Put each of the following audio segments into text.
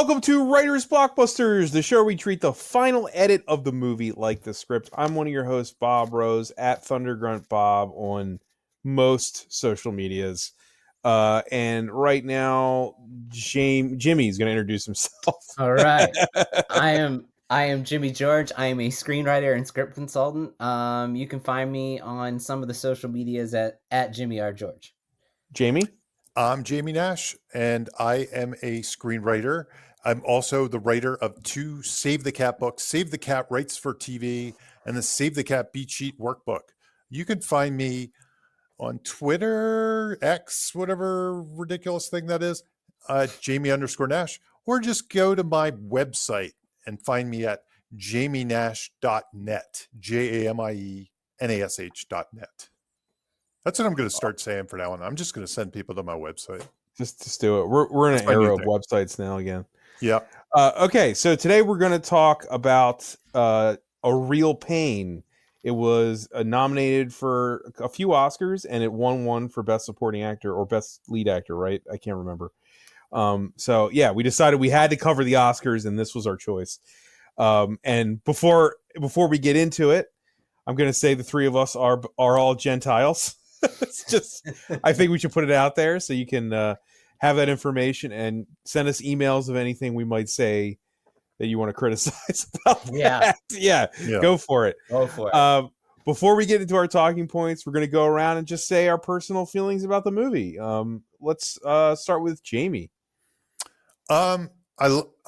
welcome to Writers Blockbusters, the show where we treat the final edit of the movie like the script. I'm one of your hosts, Bob Rose, at Thundergrunt Bob on most social medias. And right now, Jimmy's going to introduce himself. All right. I am Jimmy George. I am a screenwriter and script consultant. You can find me on some of the social medias at Jimmy R. George. Jamie? I'm Jamie Nash, and I am a screenwriter. I'm also the writer of two Save the Cat books, Save the Cat Writes for TV, and the Save the Cat Beat Sheet Workbook. You can find me on Twitter, X, whatever ridiculous thing that is, Jamie_Nash, or just go to my website and find me at jamienash.net, JAMIENASH.net. That's what I'm going to start saying for now on. I'm just going to send people to my website. Just do it. We're in an era of websites now again. Yeah. Okay, so today we're going to talk about A Real Pain. It was nominated for a few Oscars, and it won one for Best Supporting Actor or Best Lead Actor, right? I can't remember. So, yeah, we decided we had to cover the Oscars, and this was our choice. And before we get into it, I'm going to say the three of us are all Gentiles. It's just, I think we should put it out there so you can have that information and send us emails of anything we might say that you want to criticize about that. Yeah. Go for it. Before we get into our talking points, we're going to go around and just say our personal feelings about the movie. Let's start with Jamie. I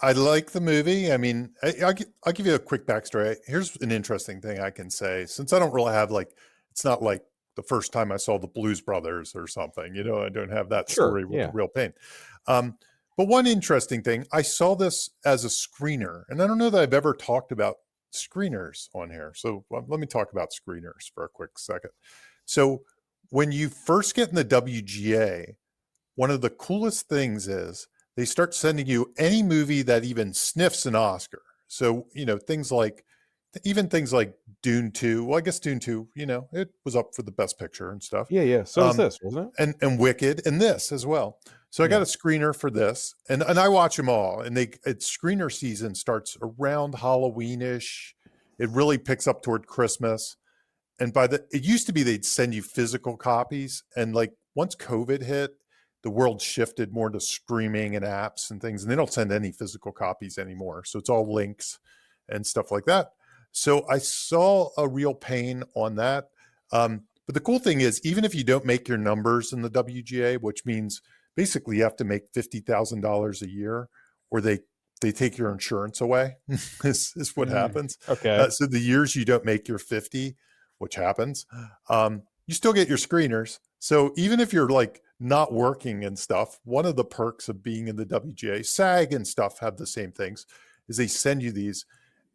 like the movie. I mean, I'll give you a quick backstory. Here's an interesting thing I can say. Since I don't really have it's not like the first time I saw the Blues Brothers or something, I don't have that story with The Real Pain. But one interesting thing, I saw this as a screener, and I don't know that I've ever talked about screeners on here. So let me talk about screeners for a quick second. So when you first get in the WGA, one of the coolest things is they start sending you any movie that even sniffs an Oscar. So, things like Dune 2. Well, I guess Dune 2, it was up for the best picture and stuff. Yeah. So is this, wasn't it? And Wicked and this as well. So I got a screener for this, and I watch them all. And screener season starts around Halloween-ish. It really picks up toward Christmas. And it used to be they'd send you physical copies. And once COVID hit, the world shifted more to streaming and apps and things, and they don't send any physical copies anymore. So it's all links and stuff like that. So I saw A Real Pain on that. But the cool thing is, even if you don't make your numbers in the WGA, which means basically you have to make $50,000 a year, or they take your insurance away, is what happens. Okay. So the years you don't make your 50, which happens, you still get your screeners. So even if you're not working and stuff, one of the perks of being in the WGA, SAG and stuff have the same things, is they send you these.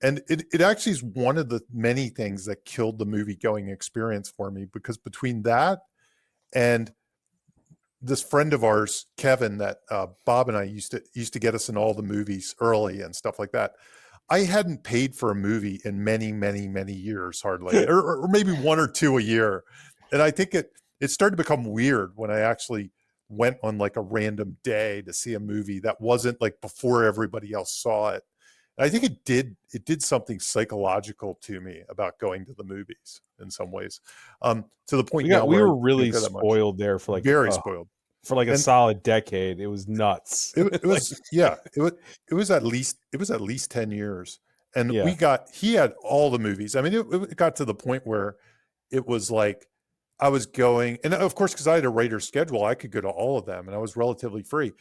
And it actually is one of the many things that killed the movie going experience for me, because between that and this friend of ours, Kevin, that Bob and I used to get us in all the movies early and stuff like that, I hadn't paid for a movie in many, many, many years, hardly, or maybe one or two a year. And I think it started to become weird when I actually went on a random day to see a movie that wasn't before everybody else saw it. And I think it did something psychological to me about going to the movies in some ways. To the point we were really spoiled there for very spoiled for a solid decade. It was nuts. It was at least 10 years. And he had all the movies. I mean, it got to the point where it was I was going, and of course, because I had a writer's schedule, I could go to all of them, and I was relatively free.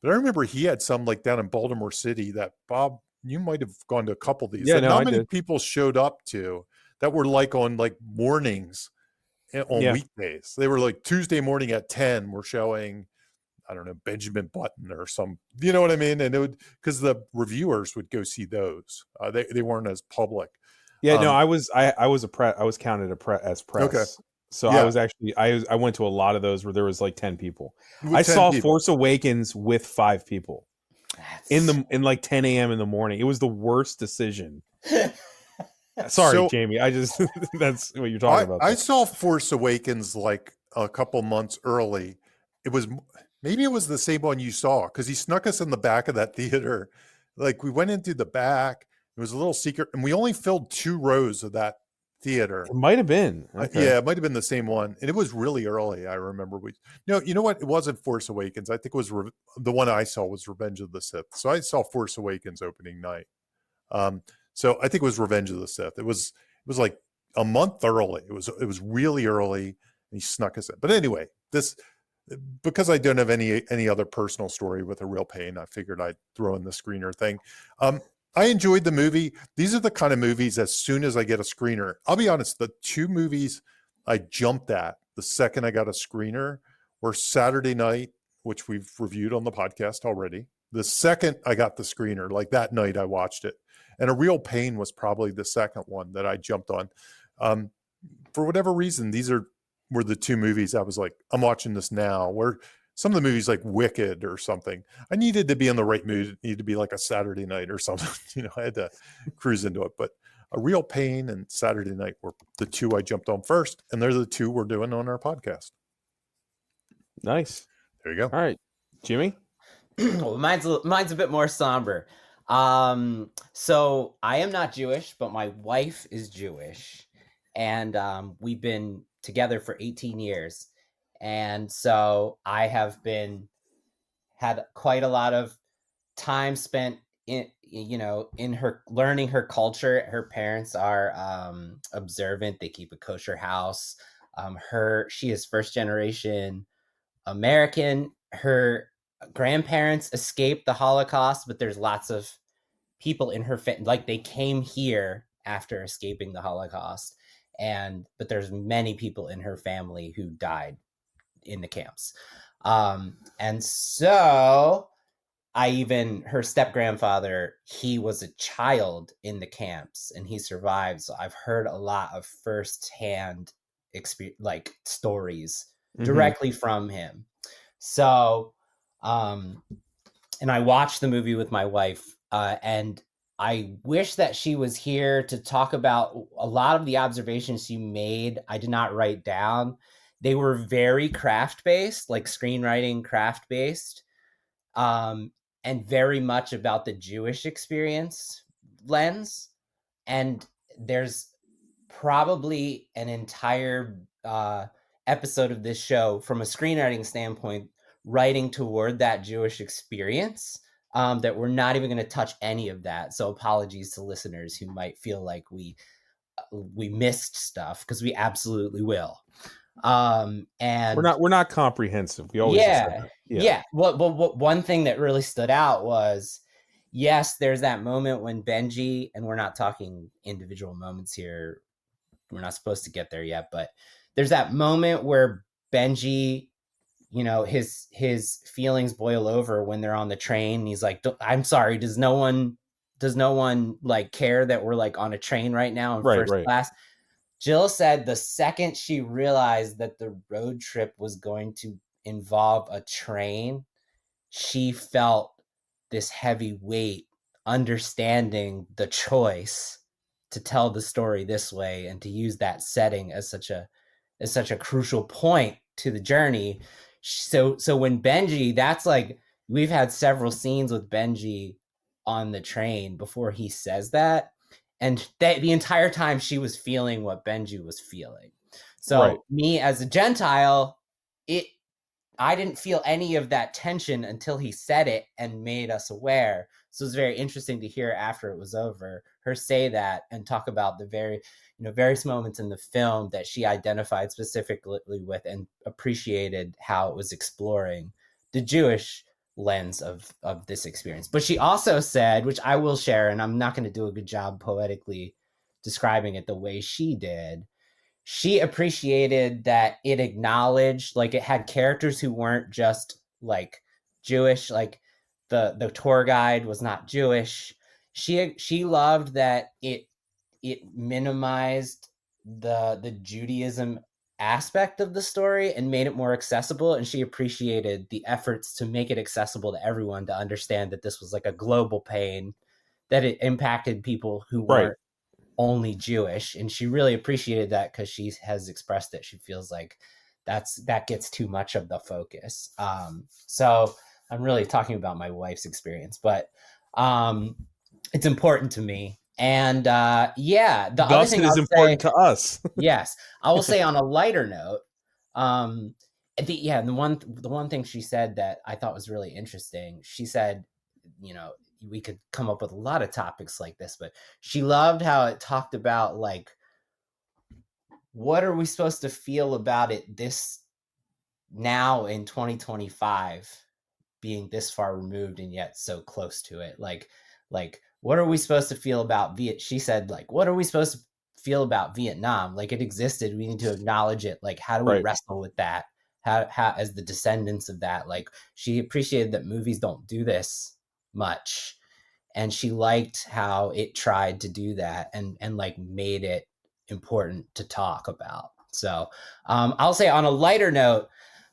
But I remember he had some down in Baltimore City that, Bob, you might have gone to a couple of these. Yeah, not many people showed up to, that were on mornings on weekdays. They were Tuesday morning at 10, we're showing, I don't know, Benjamin Button or some, you know what I mean? And it would, because the reviewers would go see those. They weren't as public. Yeah, no, I was counted as press. Okay. So I was actually, I went to a lot of those where there was 10 people. I saw Force Awakens with 5 people in 10 a.m. in the morning. It was the worst decision. Sorry, Jamie. That's what you're talking about. I saw Force Awakens a couple months early. It was Maybe it was the same one you saw because he snuck us in the back of that theater. Like we went into the back. It was a little secret, and we only filled 2 rows of that theater. It might have been. Okay. Yeah, it might have been the same one, and it was really early. I remember we. No, you know what? It wasn't Force Awakens. I think it was the one I saw was Revenge of the Sith. So I saw Force Awakens opening night. So I think it was Revenge of the Sith. It was like a month early. It was really early, and he snuck us in. But anyway, this because I don't have any other personal story with a real pain, I figured I'd throw in the screener thing. I enjoyed the movie. These are the kind of movies, as soon as I get a screener, I'll be honest, the 2 movies I jumped at the second I got a screener were Saturday Night, which we've reviewed on the podcast already. The second I got the screener, like that night I watched it. And A Real Pain was probably the second one that I jumped on. For whatever reason, these were the 2 movies I was like, I'm watching this now. Where some of the movies like Wicked or something, I needed to be in the right mood. It needed to be like a Saturday night or something. I had to cruise into it. But A Real Pain and Saturday Night were the 2 I jumped on first. And they're the 2 we're doing on our podcast. Nice. There you go. All right, Jimmy. Well, mine's a bit more somber. So I am not Jewish, but my wife is Jewish, and we've been together for 18 years. And so I have had quite a lot of time spent in her learning her culture. Her parents are observant. They keep a kosher house. She is first generation American. Her grandparents escaped the Holocaust, but there's lots of people in her like they came here after escaping the Holocaust, but there's many people in her family who died in the camps. And so her step grandfather, he was a child in the camps and he survived. So I've heard a lot of firsthand stories directly from him. So, and I watched the movie with my wife, and I wish that she was here to talk about a lot of the observations she made. I did not write down. They were very craft-based, like screenwriting craft-based, and very much about the Jewish experience lens. And there's probably an entire episode of this show from a screenwriting standpoint writing toward that Jewish experience, that we're not even going to touch any of that. So apologies to listeners who might feel like we missed stuff, because we absolutely will. And we're not comprehensive. We always yeah. Well, one thing that really stood out was, yes, there's that moment when Benji, and we're not talking individual moments here, we're not supposed to get there yet, but there's that moment where Benji, his feelings boil over when they're on the train. And he's like, I'm sorry, does no one like care that we're like on a train right now in first class? Jill said the second she realized that the road trip was going to involve a train, she felt this heavy weight, understanding the choice to tell the story this way and to use that setting as such a crucial point to the journey. So when Benji, that's like, we've had several scenes with Benji on the train before he says that. And the entire time she was feeling what Benji was feeling. So me as a Gentile, I didn't feel any of that tension until he said it and made us aware. So it's very interesting to hear after it was over, her say that and talk about the various moments in the film that she identified specifically with and appreciated how it was exploring the Jewish lens of this experience. But she also said, which I will share, and I'm not going to do a good job poetically describing it the way she did, she appreciated that it acknowledged, like, it had characters who weren't just like Jewish, like the tour guide was not Jewish. She loved that it minimized the Judaism aspect of the story and made it more accessible, and she appreciated the efforts to make it accessible to everyone to understand that this was like a global pain, that it impacted people who weren't only Jewish. And she really appreciated that, because she has expressed that she feels like that gets too much of the focus. So I'm really talking about my wife's experience, but it's important to me. And yeah, the other Thus, thing it is I'll important say, to us. yes, I will say on a lighter note, the one thing she said that I thought was really interesting, she said, you know, we could come up with a lot of topics like this, but she loved how it talked about like, what are we supposed to feel about it this now in 2025, being this far removed and yet so close to it? Like what are we supposed to feel about she said, like, what are we supposed to feel about Vietnam? Like, it existed, we need to acknowledge it. Like, how do we Right. wrestle with that? How as the descendants of that? Like, she appreciated that movies don't do this much, and she liked how it tried to do that and like made it important to talk about. So I'll say on a lighter note,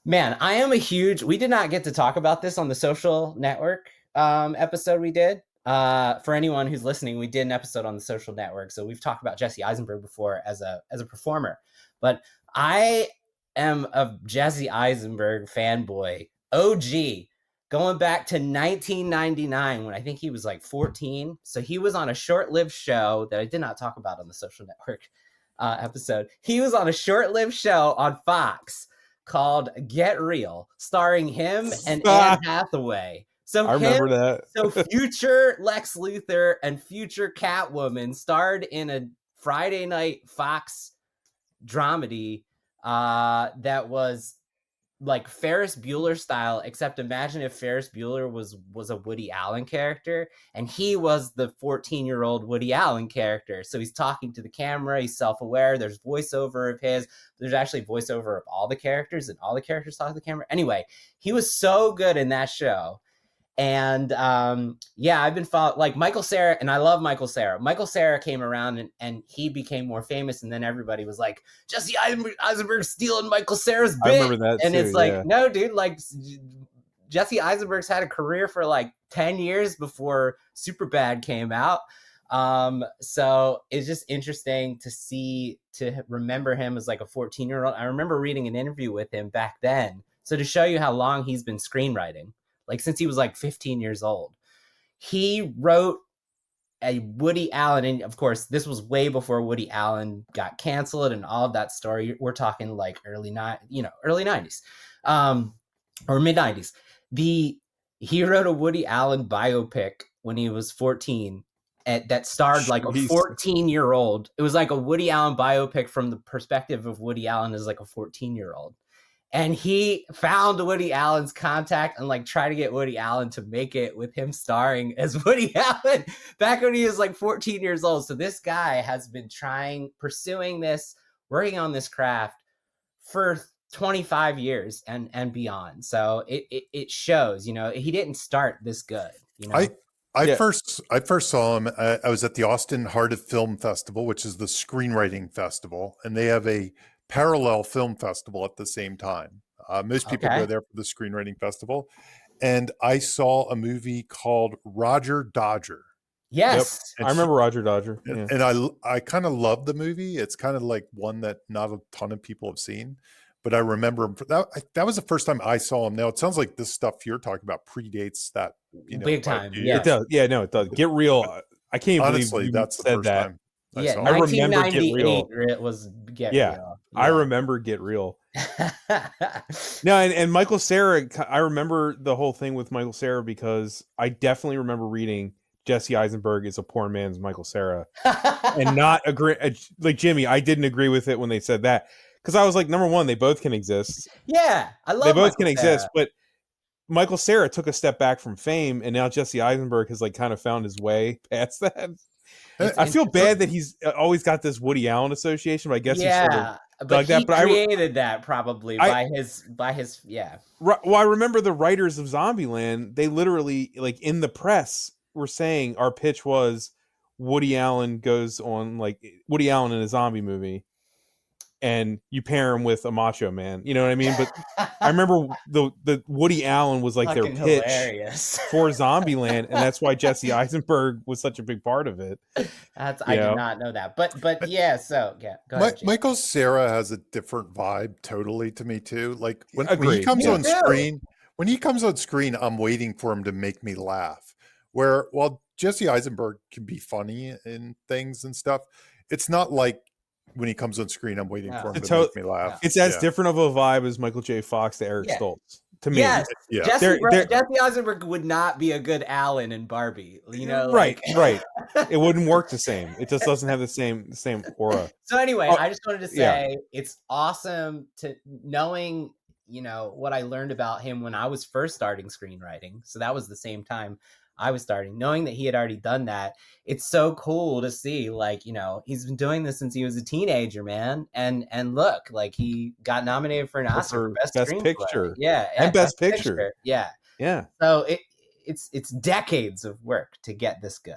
man, I am we did not get to talk about this on the Social Network episode we did. For anyone who's listening, we did an episode on the Social Network. So we've talked about Jesse Eisenberg before as a performer, but I am a Jesse Eisenberg fanboy, OG, going back to 1999 when I think he was like 14. So he was on a short-lived show that I did not talk about on the Social Network episode. He was on a short-lived show on Fox called Get Real, starring him and Anne Hathaway. So I remember that. So future Lex Luthor and future Catwoman starred in a Friday night Fox dramedy that was like Ferris Bueller style, except imagine if Ferris Bueller was a Woody Allen character and he was the 14-year-old Woody Allen character. So he's talking to the camera, he's self-aware, there's voiceover of his, there's actually voiceover of all the characters, and all the characters talk to the camera. Anyway, he was so good in that show. And yeah, I've been following like Michael Cera, and I love Michael Cera. Michael Cera came around and he became more famous, and then everybody was like, Jesse Eisenberg stealing Michael Cera's bit. I remember that and too, it's like, yeah. no, dude, like Jesse Eisenberg's had a career for like 10 years before Superbad came out. So it's just interesting to remember him as like a 14-year-old. I remember reading an interview with him back then. So to show you how long he's been screenwriting, like since he was like 15 years old, he wrote a Woody Allen, and of course this was way before Woody Allen got canceled and all of that story. We're talking like early 90s, or mid 90s. He wrote a Woody Allen biopic when he was 14 that starred like a 14-year-old. It was like a Woody Allen biopic from the perspective of Woody Allen as like a 14-year-old. And he found Woody Allen's contact and like tried to get Woody Allen to make it with him starring as Woody Allen back when he was like 14 years old. So this guy has been pursuing this, working on this craft for 25 years and beyond. So it shows, you know, he didn't start this good. You know, I first saw him. I was at the Austin Heart of Film Festival, which is the screenwriting festival, and they have a parallel film festival at the same time. Most people go there for the screenwriting festival, and I saw a movie called Roger Dodger. Yes, yep. I remember Roger Dodger, yeah. And I kind of love the movie. It's kind of like one that not a ton of people have seen, but I remember him. That was the first time I saw him. Now it sounds like this stuff you're talking about predates that, you know, big time. Yeah, it does. Yeah, no, it does. Get Real. I can't honestly, believe that's the said first that. time. Yeah, I remember Get Real. It was Get Real. Yeah. I remember Get Real. No, and Michael Cera, I remember the whole thing with Michael Cera because I definitely remember reading Jesse Eisenberg is a poor man's Michael Cera and not agree. Like Jimmy, I didn't agree with it when they said that because I was like, number one, they both can exist. Yeah, I love. They both Michael can Cera. exist, but Michael Cera took a step back from fame, and now Jesse Eisenberg has like kind of found his way past that. I feel bad that he's always got this Woody Allen association, but I guess he's sort of but like he created that probably by his yeah. Well, I remember the writers of Zombieland, they literally like in the press were saying our pitch was Woody Allen goes on like Woody Allen in a zombie movie. and you pair him with a Macho Man. You know what I mean? But I remember the Woody Allen was like their Fucking pitch hilarious. for Zombieland, and that's why Jesse Eisenberg was such a big part of it. I did not know that, but yeah. So yeah, go ahead. Jake. Michael Cera has a different vibe totally to me too. Like when he Agreed. comes Me on too. screen, when he comes on screen, I'm waiting for him to make me laugh. Where while Jesse Eisenberg can be funny in things and stuff, it's not like when he comes on screen, I'm waiting for him to make me laugh. It's as different of a vibe as Michael J. Fox to Eric Stoltz. To me, Yes, yeah. Jesse Eisenberg would not be a good Alan in Barbie. You know, right. It wouldn't work the same. It just doesn't have the same aura. So anyway, I just wanted to say it's awesome to knowing, you know, what I learned about him when I was first starting screenwriting. So that was the same time I was starting, knowing that he had already done that. It's so cool to see, like, you know, he's been doing this since he was a teenager, man. And look, like, he got nominated for an Oscar for best picture. Yeah. And best picture. Yeah. Yeah. So it's decades of work to get this good.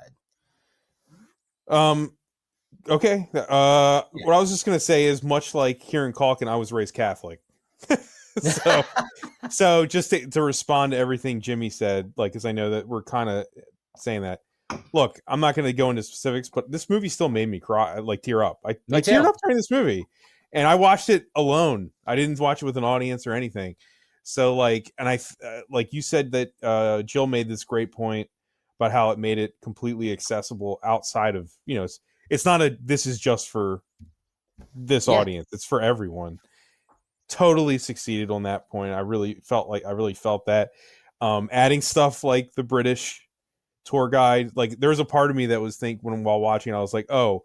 Okay. What I was just gonna say is, much like Kieran Culkin, I was raised Catholic. So just to respond to everything Jimmy said, like, because I know that we're kind of saying that. Look, I'm not going to go into specifics, but this movie still made me cry, like tear up. I teared up during this movie, and I watched it alone. I didn't watch it with an audience or anything. So, like, and I like you said that Jill made this great point about how it made it completely accessible outside of, you know, it's not this is just for this audience. It's for everyone. Totally succeeded on that point. I really felt that adding stuff like the British tour guide, like there was a part of me that was while watching, I was like, oh,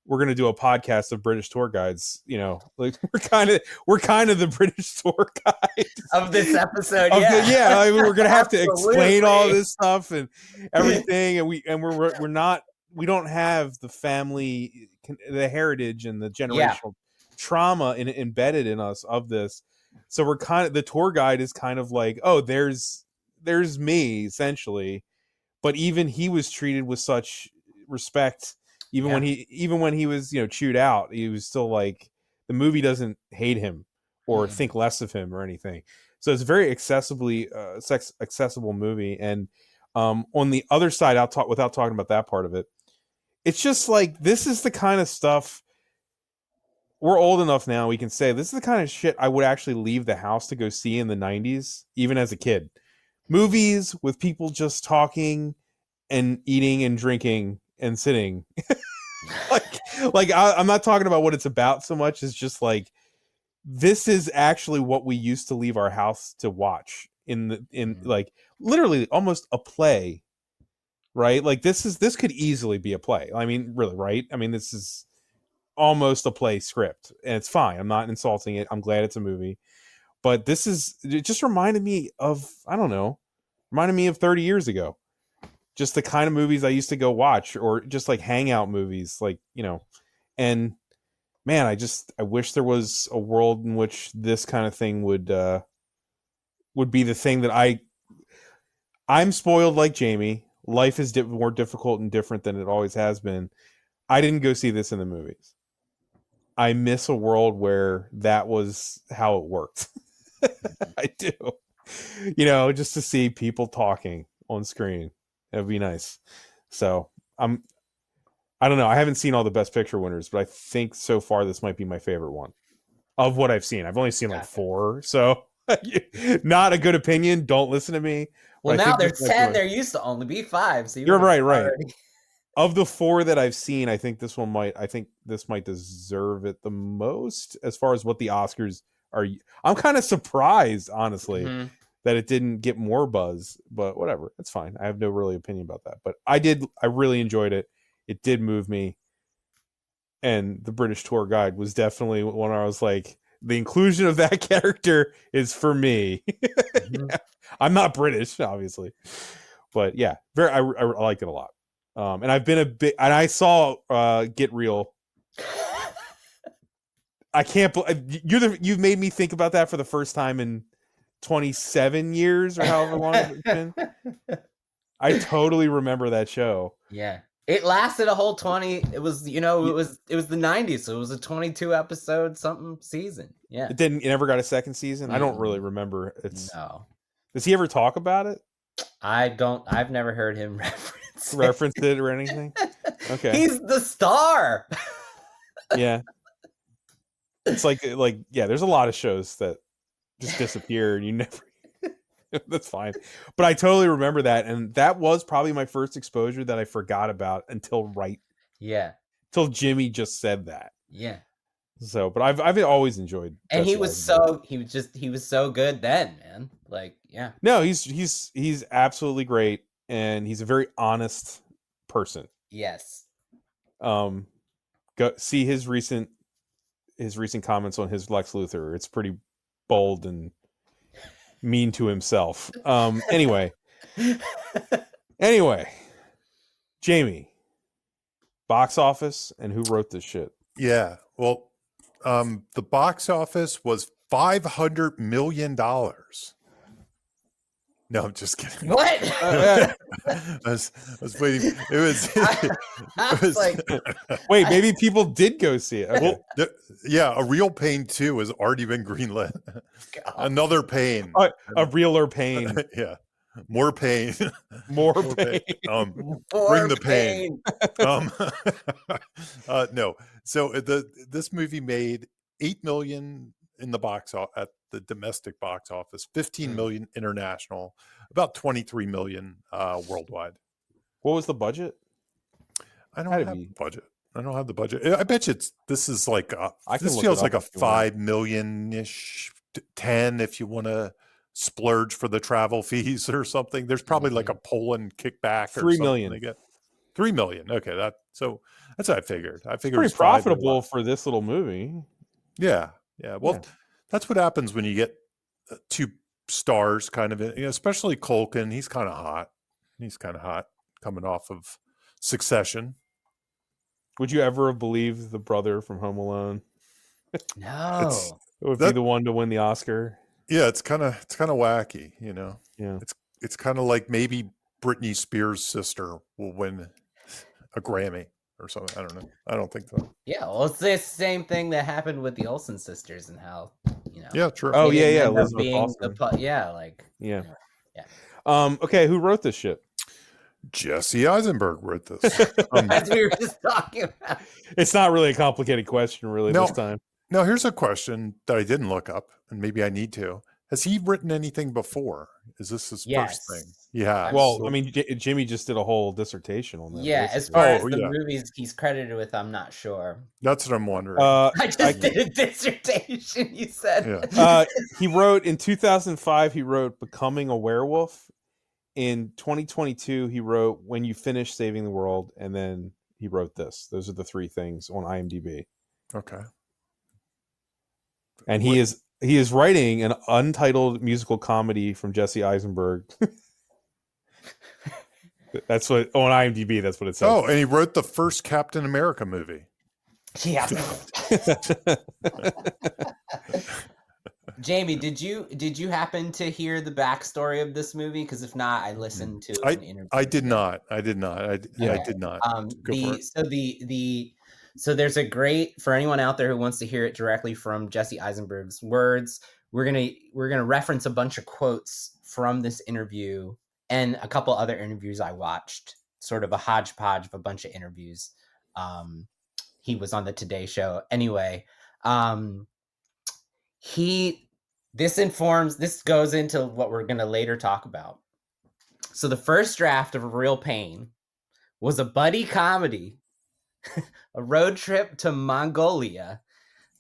we're gonna do a podcast of British tour guides, you know, like we're kind of the British tour guide of this episode. I mean, we're gonna have to explain all this stuff and everything, and we don't have the family, the heritage and the generational trauma embedded in us of this. So we're the tour guide is kind of like, oh, there's me, essentially. But even he was treated with such respect, even when he was, you know, chewed out, he was still like, the movie doesn't hate him or think less of him or anything. So it's a very accessible movie. And on the other side, without talking about that part of it, it's just like, this is the kind of stuff, we're old enough now, we can say this is the kind of shit I would actually leave the house to go see in the 90s, even as a kid. Movies with people just talking and eating and drinking and sitting. I'm not talking about what it's about so much. It's just like, this is actually what we used to leave our house to watch in like literally almost a play, right? Like this could easily be a play. I mean, really, right? I mean, this is almost a play script, and it's fine. I'm not insulting it. I'm glad it's a movie, but it just reminded me of, I don't know, 30 years ago, just the kind of movies I used to go watch, or just like hangout movies, like, you know. And man, I wish there was a world in which this kind of thing would be the thing that I'm spoiled like Jamie. Life is more difficult and different than it always has been. I didn't go see this in the movies. I miss a world where that was how it worked. I do. You know, just to see people talking on screen, it'd be nice. So I don't know. I haven't seen all the Best Picture winners, but I think so far this might be my favorite one of what I've seen. I've only seen like 4, so not a good opinion. Don't listen to me. Well, now there's 10. There used to only be 5. So you're right. Already. Of the 4 that I've seen, I think this might deserve it the most as far as what the Oscars are. I'm kind of surprised, honestly, that it didn't get more buzz, but whatever. It's fine. I have no really opinion about that, but I really enjoyed it. It did move me. And the British tour guide was definitely one where I was like, the inclusion of that character is for me. Yeah. I'm not British, obviously, but yeah, I liked it a lot. And I've been and I saw Get Real. I can't believe you've made me think about that for the first time in 27 years or however long it's been. I totally remember that show. Yeah. It lasted a whole 20. It was, it was the 90s, so it was a 22 episode something season. Yeah. It never got a second season. I don't really Mm. remember. No. Does he ever talk about it? I've never heard him Reference it or anything? Okay. He's the star. Yeah. It's like yeah, there's a lot of shows that just disappear and you never that's fine. But I totally remember that, and that was probably my first exposure that I forgot about until Jimmy just said that. Yeah. So, but I've always enjoyed and Jesse he was Eisenberg. he was so good then, man. Like, yeah. No, he's absolutely great, and he's a very honest person. Yes. Go see his recent comments on his Lex Luthor. It's pretty bold and mean to himself. Anyway, Jamie, box office and who wrote this shit? Yeah. Well, the box office was $500 million. No, I'm just kidding. What? I was waiting. It was like, wait, maybe people did go see it. Okay. Well, yeah, A Real Pain 2 has already been greenlit. God. Another Pain. A realer pain. Yeah. More pain. More pain. Bring the pain. No. So this movie made $8 million in the at the domestic box office, 15 million international, about 23 million worldwide. What was the budget? I don't have the budget. I don't have the budget. I bet you this is like this feels like a 5 million-ish, 10 if you want to splurge for the travel fees or something. There's probably like a Poland kickback or 3 something. million. They get 3 million. Okay, that's what I figured. I figured pretty profitable for this little movie. Yeah. Well, that's what happens when you get two stars kind of, especially Culkin. He's kind of hot. Coming off of Succession. Would you ever have believed the brother from Home Alone? No. It would be the one to win the Oscar. Yeah, it's kind of wacky, Yeah. It's kind of like maybe Britney Spears' sister will win a Grammy or something. I don't know. I don't think so. Yeah, well, it's the same thing that happened with the Olsen sisters and how, Yeah, true. Oh, yeah. Elizabeth Yeah. Okay, who wrote this shit? Jesse Eisenberg wrote this. As we were just talking about. It's not really a complicated question, really, this time. Now, here's a question that I didn't look up, and maybe I need to. Has he written anything before? Is this his first thing? Yeah. Well, I mean, Jimmy just did a whole dissertation on that. Yeah, as far as the movies he's credited with, I'm not sure. That's what I'm wondering. I just did a dissertation, you said. Yeah. He wrote, in 2005, he wrote Becoming a Werewolf. In 2022, he wrote When You Finish Saving the World, and then he wrote this. Those are the three things on IMDb. Okay. And he is writing an untitled musical comedy from Jesse Eisenberg. That's what on IMDb. That's what it says. Oh, and he wrote the first Captain America movie. Yeah. Jamie, did you happen to hear the backstory of this movie? Because if not, I listened to an interview. I did not. I did not. So there's a great, for anyone out there who wants to hear it directly from Jesse Eisenberg's words, we're gonna reference a bunch of quotes from this interview and a couple other interviews I watched, sort of a hodgepodge of a bunch of interviews. He was on the Today Show. Anyway, this goes into what we're gonna later talk about. So the first draft of A Real Pain was a buddy comedy, a road trip to Mongolia.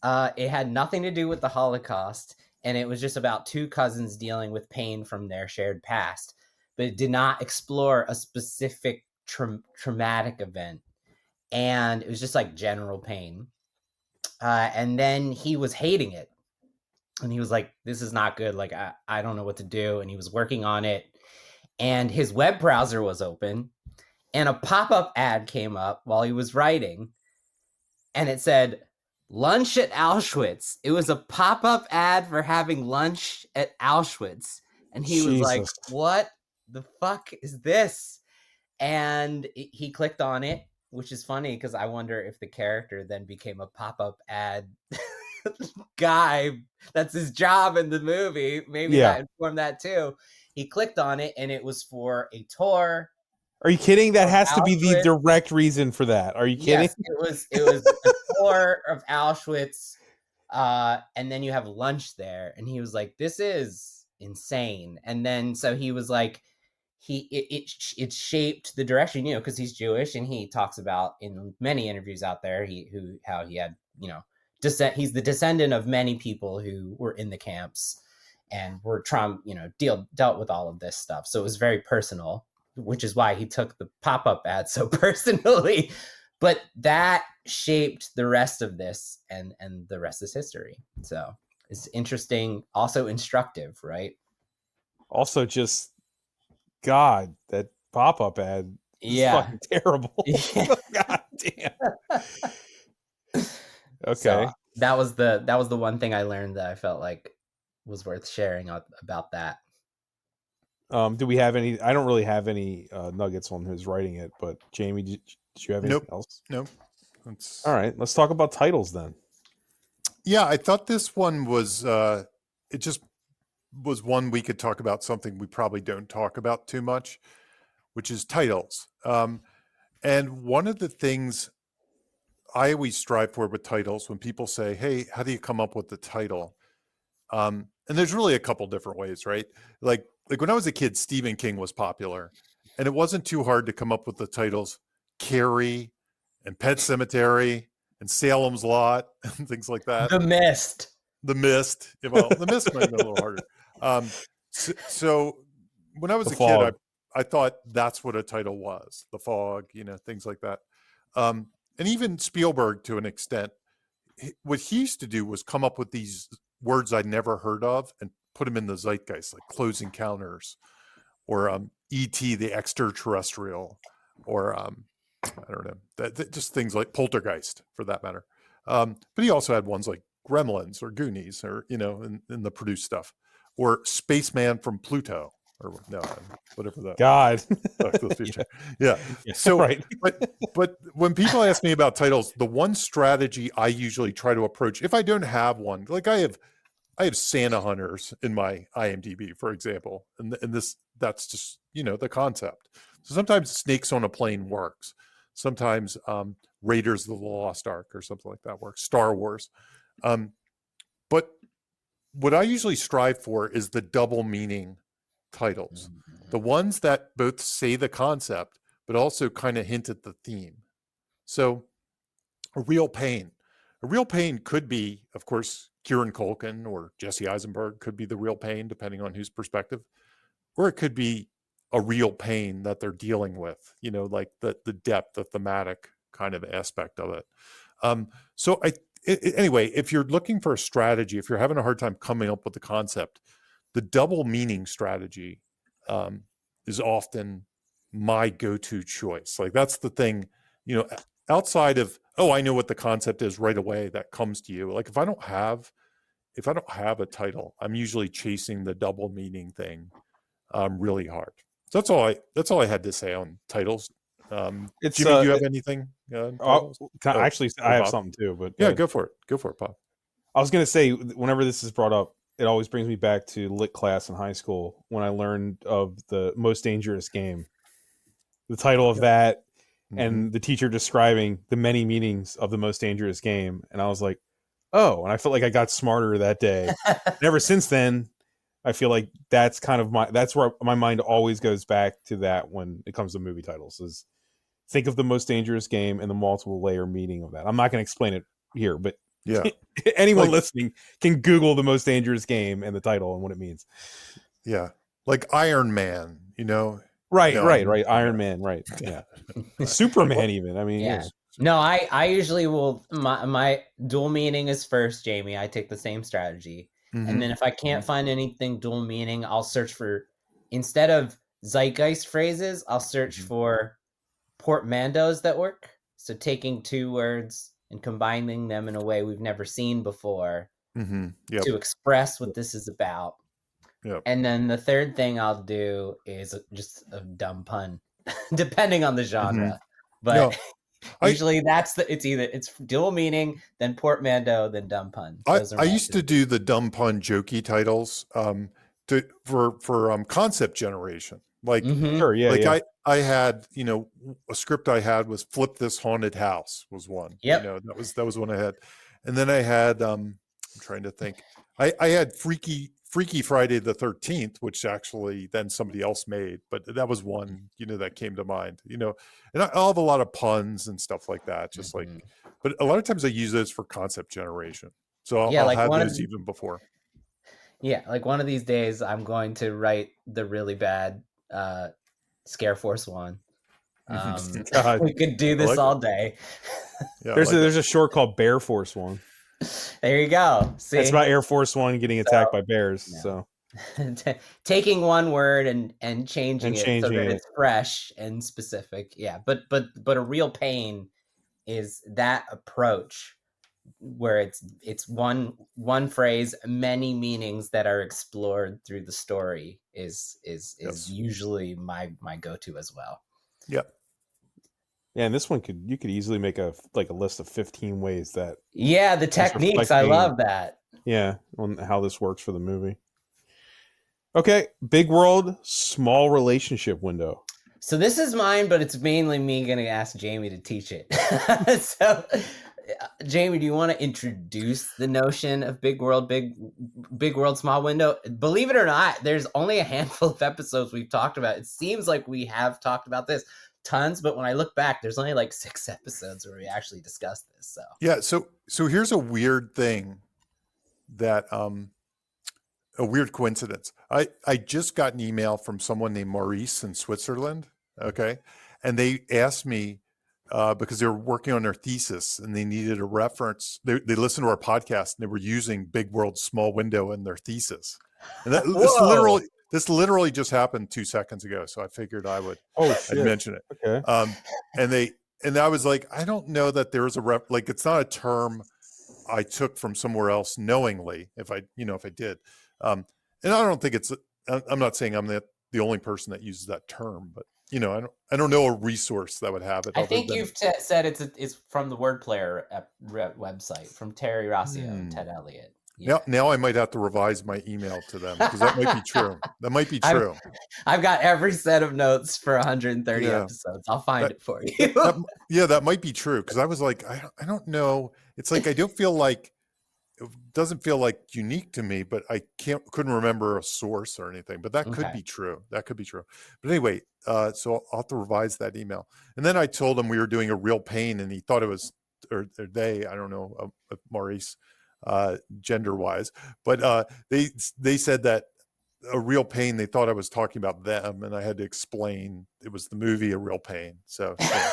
It had nothing to do with the Holocaust, and it was just about two cousins dealing with pain from their shared past. But it did not explore a specific traumatic event, and it was just like general pain. And then he was hating it, and he was like, "This is not good. Like, I don't know what to do." And he was working on it, and his web browser was open. And a pop-up ad came up while he was writing, and it said, "Lunch at Auschwitz." It was a pop-up ad for having lunch at Auschwitz. And he was like, "What the fuck is this?" And he clicked on it, which is funny because I wonder if the character then became a pop-up ad guy. That's his job in the movie. Maybe that informed that too. He clicked on it, and it was for a tour. Are you kidding? That has to be the Auschwitz. direct reason for that. Are you kidding? Yes, it was a tour of Auschwitz, and then you have lunch there. And he was like, "This is insane." And then so he was like, it shaped the direction, because he's Jewish, and he talks about in many interviews out there how he had he's the descendant of many people who were in the camps and were dealt with all of this stuff. So it was very personal, which is why he took the pop-up ad so personally. But that shaped the rest of this, and the rest is history. So it's interesting, also instructive, right? Also, just God, that pop-up ad is fucking terrible. Yeah. God damn. Okay. So that was the one thing I learned that I felt like was worth sharing about that. Do we have any? I don't really have any nuggets on who's writing it, but Jamie, did you have anything else? Nope. All right, let's talk about titles then. Yeah, I thought this one was it just was one we could talk about, something we probably don't talk about too much, which is titles. And one of the things I always strive for with titles, when people say, "Hey, how do you come up with the title?" And there's really a couple different ways, right? Like when I was a kid, Stephen King was popular, and it wasn't too hard to come up with the titles Carrie and Pet Sematary and Salem's Lot and things like that. The Mist. Well, The Mist might have been a little harder. So when I was a kid, I thought that's what a title was. The Fog, things like that. And even Spielberg, to an extent, what he used to do was come up with these words I'd never heard of and put them in the zeitgeist, like Close Encounters, or E.T. the Extraterrestrial, or I don't know, just things like Poltergeist, for that matter. But he also had ones like Gremlins or Goonies, or in the produced stuff, or Spaceman from Pluto, or whatever that. God. Yeah. So, right. but when people ask me about titles, the one strategy I usually try to approach, if I don't have one, like I have Santa Hunters in my IMDb, for example, and that's just the concept. So sometimes Snakes on a Plane works. Sometimes Raiders of the Lost Ark or something like that works. Star Wars. But what I usually strive for is the double meaning titles, the ones that both say the concept but also kind of hint at the theme. So a real pain could be, of course, Kieran Culkin or Jesse Eisenberg could be the real pain, depending on whose perspective, or it could be a real pain that they're dealing with, like the depth, the thematic kind of aspect of it. So anyway, if you're looking for a strategy, if you're having a hard time coming up with the concept, the double meaning strategy is often my go-to choice. Like that's the thing, outside of, I know what the concept is right away, that comes to you. Like if I don't have a title, I'm usually chasing the double meaning thing really hard. So that's all I had to say on titles. Jimmy, do you have anything? Actually, I have something too, but yeah, go for it, Pop. I was going to say, whenever this is brought up, it always brings me back to lit class in high school when I learned of the Most Dangerous Game, the title of that, and the teacher describing the many meanings of the Most Dangerous Game. And I was like, oh, and I felt like I got smarter that day. And ever since then, I feel like that's where my mind always goes back to that when it comes to movie titles, is think of the Most Dangerous Game and the multiple layer meaning of that. I'm not going to explain it here, but yeah, anyone listening can Google the Most Dangerous Game and the title and what it means. Yeah. Like Iron Man, Right. Iron Man, right. Yeah. Superman even. I mean, yeah. No, I usually will, my dual meaning is first, Jamie. I take the same strategy. And then if I can't find anything dual meaning, I'll search for, instead of zeitgeist phrases, I'll search for portmanteaus that work. So taking two words and combining them in a way we've never seen before to express what this is about. Yep. And then the third thing I'll do is just a dumb pun. depending on the genre. But No, usually it's dual meaning, then portmanteau, then dumb pun. Those are I used to do the dumb pun jokey titles for concept generation. Like Sure, yeah, like yeah. I had, a script I had was Flip This Haunted House was one. Yep. That was one I had. And then I had I'm trying to think. I had Freaky Friday the 13th, which actually then somebody else made, but that was one, that came to mind, and I'll have a lot of puns and stuff like that, just like, but a lot of times I use those for concept generation. So I'll like have those even before. Yeah, like one of these days I'm going to write the really bad Scare Force one. We could do this all day. Yeah, there's a short called Bear Force One. There you go. See, it's about Air Force One getting attacked by bears. So taking one word and changing it so that it. it's fresh and specific. Yeah, but a real pain is that approach where it's one phrase, many meanings that are explored through the story is usually my go-to as well. Yep. Yeah, and this one you could easily make a list of 15 ways that. Yeah, the techniques, I love that. Yeah, on how this works for the movie. Okay, big world, small relationship window. So this is mine, but it's mainly me going to ask Jamie to teach it. So, Jamie, do you want to introduce the notion of big world, small window? Believe it or not, there's only a handful of episodes we've talked about. It seems like we have talked about this tons, but when I look back, there's only like 6 episodes where we actually discussed this. So yeah, so here's a weird thing that a weird coincidence. I just got an email from someone named Maurice in Switzerland. Okay. And they asked me, because they were working on their thesis and they needed a reference. They listened to our podcast and they were using big world, small window in their thesis. And this literally just happened 2 seconds ago. So I figured I'd mention it. Okay. And I was like, I don't know that there is it's not a term I took from somewhere else knowingly, if I did. And I don't think I'm not saying I'm the only person that uses that term, but I don't know a resource that would have it. I think you've said it's from the Word Player website, from Terry Rossio and Ted Elliott. Yeah. Now I might have to revise my email to them because that might be true. That might be true. I've got every set of notes for 130 episodes. I'll find it for you. That might be true because I was like, I don't know. It's like I don't feel like it doesn't feel like unique to me, but I couldn't remember a source or anything. But that could be true. That could be true. But anyway, so I'll have to revise that email. And then I told him we were doing a real pain, and he thought it was, or they, I don't know, Maurice. Gender wise, but they said that a real pain, they thought I was talking about them, and I had to explain it was the movie A Real Pain. So I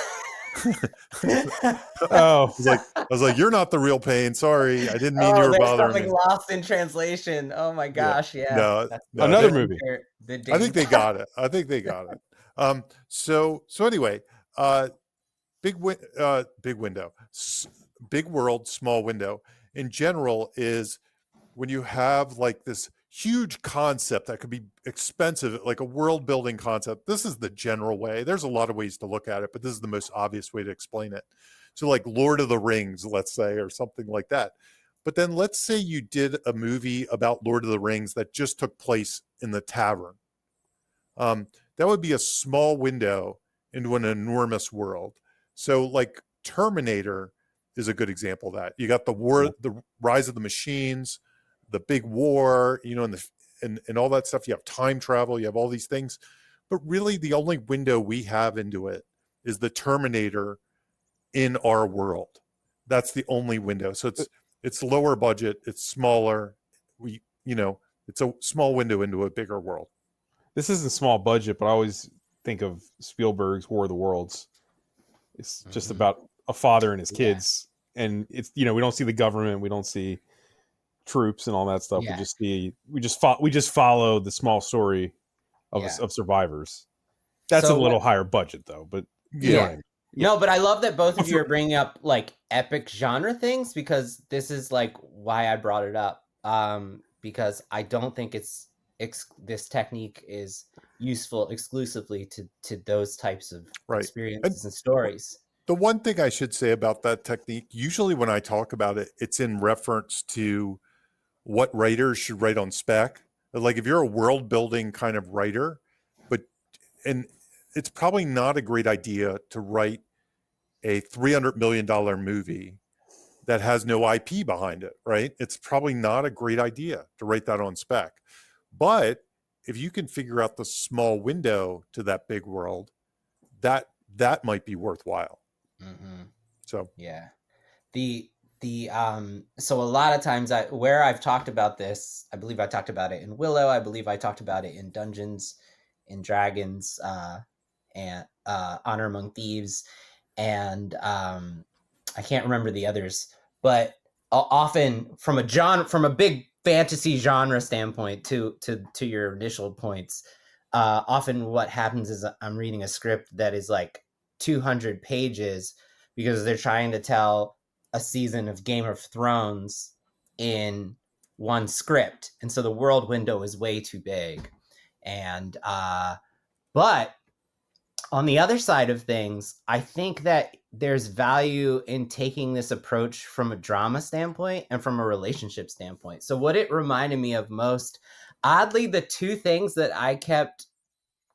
was like, you're not the real pain. Sorry, I didn't mean you were bothering something me. Lost in translation. Oh my gosh, yeah. No, another movie. I think they got it. So anyway, big window, big world, small window. In general is when you have like this huge concept that could be expensive, like a world building concept. This is the general way. There's a lot of ways to look at it, but this is the most obvious way to explain it. So like Lord of the Rings, let's say, or something like that. But then let's say you did a movie about Lord of the Rings that just took place in the tavern. That would be a small window into an enormous world. So like Terminator is a good example of that. You got the war, the rise of the machines, the big war, and all that stuff. You have time travel, you have all these things, but really the only window we have into it is the Terminator in our world. That's the only window. So it's lower budget, it's smaller. It's a small window into a bigger world. This isn't small budget, but I always think of Spielberg's War of the Worlds. It's just about a father and his kids, and it's we don't see the government, we don't see troops and all that stuff. We just follow the small story of survivors. That's a little higher budget though, but no, but I love that both of you are bringing up like epic genre things, because this is like why I brought it up, because I don't think this technique is useful exclusively to those types of Right. experiences and stories. The one thing I should say about that technique, usually when I talk about it, it's in reference to what writers should write on spec. Like if you're a world building kind of writer, and it's probably not a great idea to write a $300 million movie that has no IP behind it, right? It's probably not a great idea to write that on spec. But if you can figure out the small window to that big world, that might be worthwhile. Mm-hmm. So yeah, so a lot of times where I've talked about this, I believe I talked about it in Willow. I believe I talked about it in Dungeons and Dragons, and Honor Among Thieves, and I can't remember the others, but often from a big fantasy genre standpoint, to your initial points, often what happens is I'm reading a script that is like 200 pages because they're trying to tell a season of Game of Thrones in one script, and so the world window is way too big. And but on the other side of things, I think that there's value in taking this approach from a drama standpoint and from a relationship standpoint. So what it reminded me of most, oddly, the two things that I kept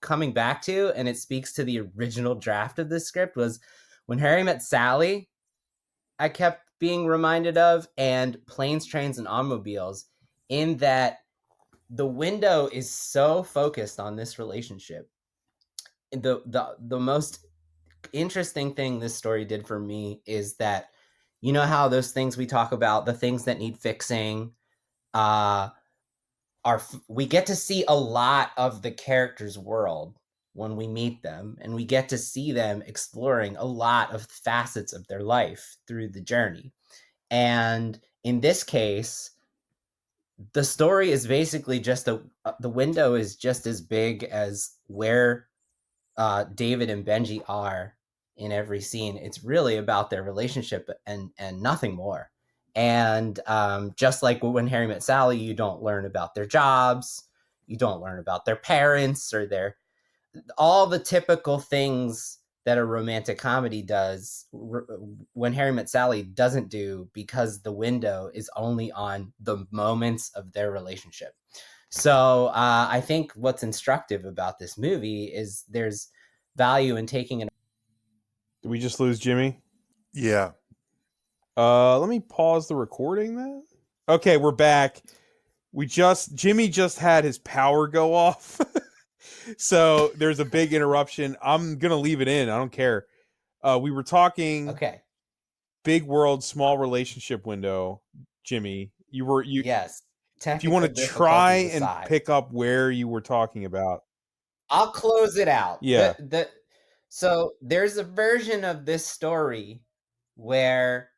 coming back to, and it speaks to the original draft of this script, was When Harry Met Sally, I kept being reminded of, and Planes, Trains, and Automobiles, in that the window is so focused on this relationship. The most interesting thing this story did for me is that, you know how those things we talk about, the things that need fixing, we get to see a lot of the characters' world when we meet them, and we get to see them exploring a lot of facets of their life through the journey. And in this case, the story is basically just the window is just as big as where David and Benji are in every scene. It's really about their relationship and nothing more. And just like When Harry Met Sally, you don't learn about their jobs, you don't learn about their parents or all the typical things that a romantic comedy does. When Harry Met Sally doesn't do, because the window is only on the moments of their relationship. So I think what's instructive about this movie is there's value in taking an. Did we just lose Jimmy? yeah. Let me pause the recording then. Okay, we're back. Jimmy just had his power go off. So there's a big interruption. I'm going to leave it in. I don't care. We were talking Okay. big world, small relationship window, Jimmy. Yes. If you want to try and aside, pick up where you were talking about. I'll close it out. Yeah. So there's a version of this story where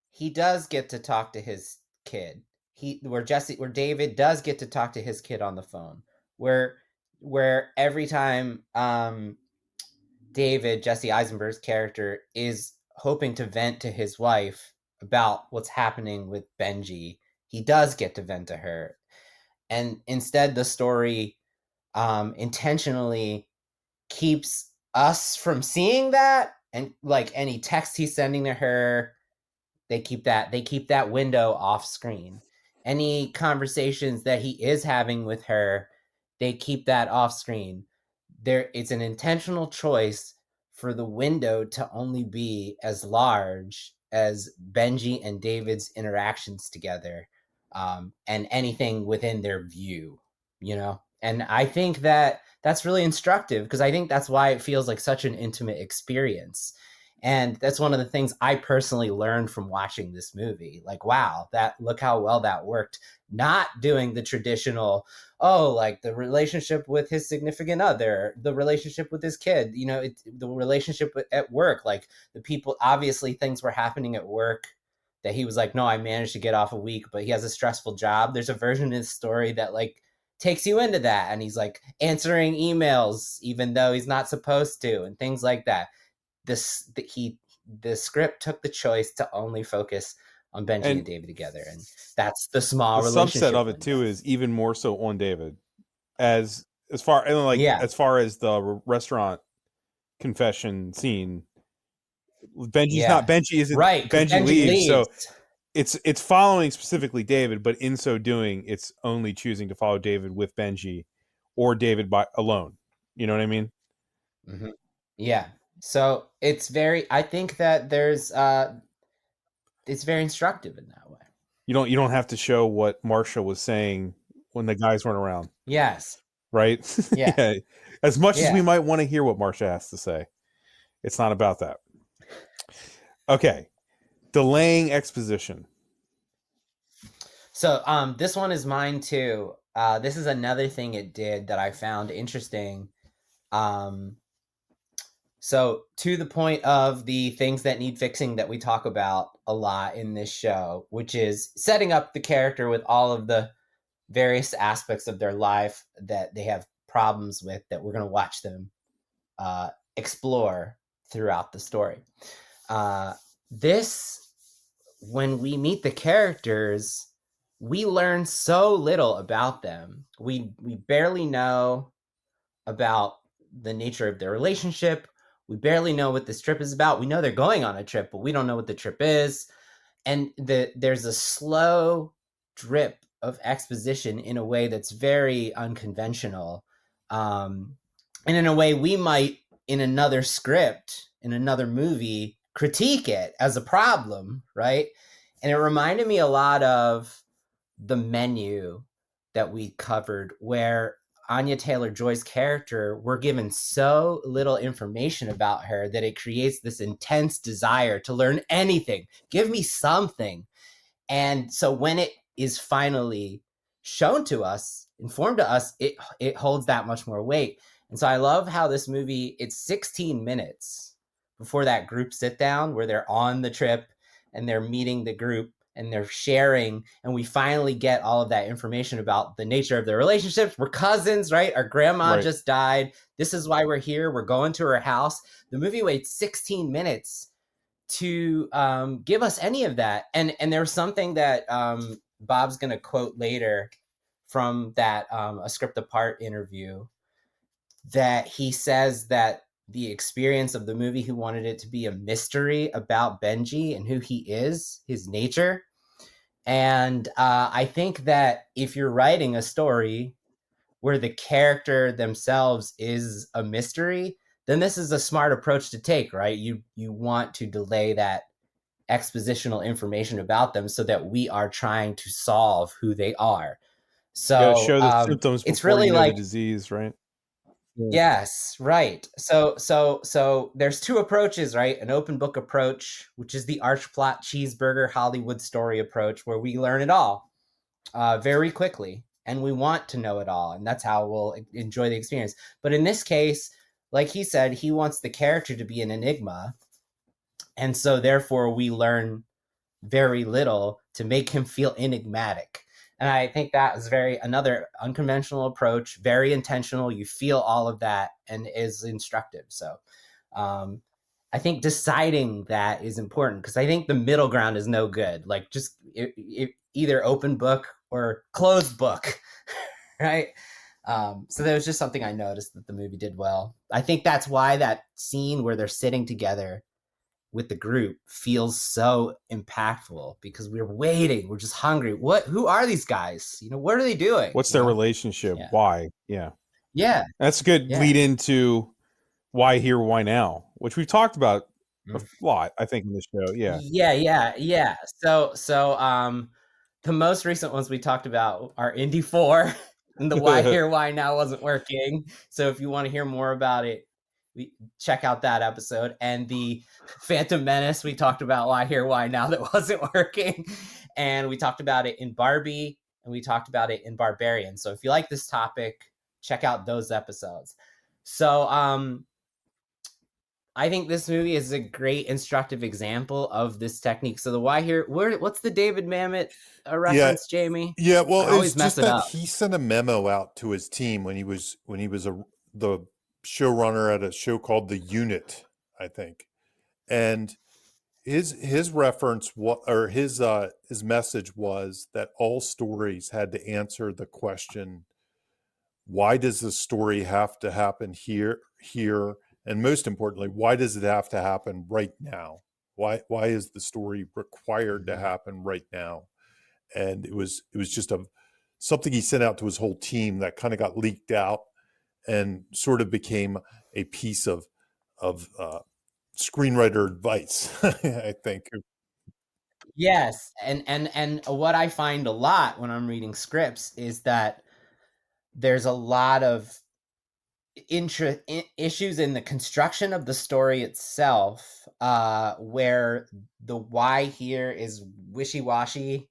he does get to talk to his kid. Where David does get to talk to his kid on the phone. Where every time David, Jesse Eisenberg's character, is hoping to vent to his wife about what's happening with Benji, he does get to vent to her. And instead, the story intentionally keeps us from seeing that, and like any text he's sending to her, they keep that window off screen. Any conversations that he is having with her, they keep that off screen. It's an intentional choice for the window to only be as large as Benji and David's interactions together, and anything within their view, and I think that's really instructive, because I think that's why it feels like such an intimate experience. And that's one of the things I personally learned from watching this movie. Like, wow, look how well that worked. Not doing the traditional, like the relationship with his significant other, the relationship with his kid, the relationship at work. Like, the people, obviously things were happening at work that he was like, no, I managed to get off a week, but he has a stressful job. There's a version of his story that like takes you into that, and he's like answering emails even though he's not supposed to, and things like that. The script took the choice to only focus on Benji and David together, and that's the small relationship. The subset of it too is even more so on David, as as far and like Yeah. as far as the restaurant confession scene, Benji isn't right, because Benji Benji leaves, leaves. so it's following specifically David, but in so doing, it's only choosing to follow David with Benji or David by alone. You know what I mean? Mhm. Yeah. So it's very. I think that there's. It's very instructive in that way. You don't have to show what Marsha was saying when the guys weren't around, Yes. right? Yeah. Yeah. As much as we Yeah. might want to hear what Marsha has to say, it's not about that. Okay. Delaying exposition. So this one is mine too. This is another thing it did that I found interesting. Um, so to the point of the things that need fixing that we talk about a lot in this show, which is setting up the character with all of the various aspects of their life that they have problems with that we're going to watch them explore throughout the story. This, when we meet the characters, we learn so little about them. We barely know about the nature of their relationship. We barely know what this trip is about. We know they're going on a trip, but we don't know what the trip is. And there's a slow drip of exposition in a way that's very unconventional. And in a way we might, in another script, in another movie, critique it as a problem, right? And it reminded me a lot of The Menu that we covered, where Anya Taylor-Joy's character, we're given so little information about her that it creates this intense desire to learn anything. Give me something. And so when it is finally shown to us, informed to us, it holds that much more weight. And so I love how this movie, it's 16 minutes before that group sit down where they're on the trip and they're meeting the group and they're sharing, and we finally get all of that information about the nature of their relationships. We're cousins, right? Our grandma Right. just died. This is why we're here. We're going to her house. The movie waits 16 minutes to give us any of that. And there's something that Bob's going to quote later from that A Script Apart interview, that he says that the experience of the movie, he wanted it to be a mystery about Benji and who he is, his nature. And I think that if you're writing a story where the character themselves is a mystery, then this is a smart approach to take, right? You want to delay that expositional information about them so that we are trying to solve who they are. You gotta So show the symptoms it's before really you know the like, disease, right? Yeah. yes, right. So there's two approaches, right? An open book approach, which is the arch plot cheeseburger Hollywood story approach, where we learn it all very quickly and we want to know it all, and that's how we'll enjoy the experience. But in this case, like he said, he wants the character to be an enigma, and so therefore we learn very little to make him feel enigmatic. And I think that is another unconventional approach, very intentional. You feel all of that and is instructive. So I think deciding that is important, because I think the middle ground is no good. Like just either open book or closed book, right? So there was just something I noticed that the movie did well. I think that's why that scene where they're sitting together with the group feels so impactful, because we're waiting, we're just hungry. Who are these guys? What are they doing? What's their relationship? Yeah. Why? Yeah. Yeah. That's a good lead into why here, why now, which we've talked about a lot, I think, in this show. Yeah. Yeah. So the most recent ones we talked about are Indy 4 and the Why Here, Why Now wasn't working. So if you want to hear more about it, check out that episode. And the Phantom Menace, we talked about Why Here, Why Now that wasn't working. And we talked about it in Barbie, and we talked about it in Barbarian. So if you like this topic, check out those episodes. So I think this movie is a great instructive example of this technique. So the Why Here, what's the David Mamet reference, Jamie? Yeah, well, I always it's mess just it that up. he sent a memo out to his team when he was the showrunner at a show called The Unit, I think. And his reference or his message was that all stories had to answer the question, why does the story have to happen here, and most importantly, why does it have to happen right now? Why is the story required to happen right now? And it was just something he sent out to his whole team that kind of got leaked out and sort of became a piece of screenwriter advice, I think. Yes, and what I find a lot when I'm reading scripts is that there's a lot of issues in the construction of the story itself, where the why here is wishy-washy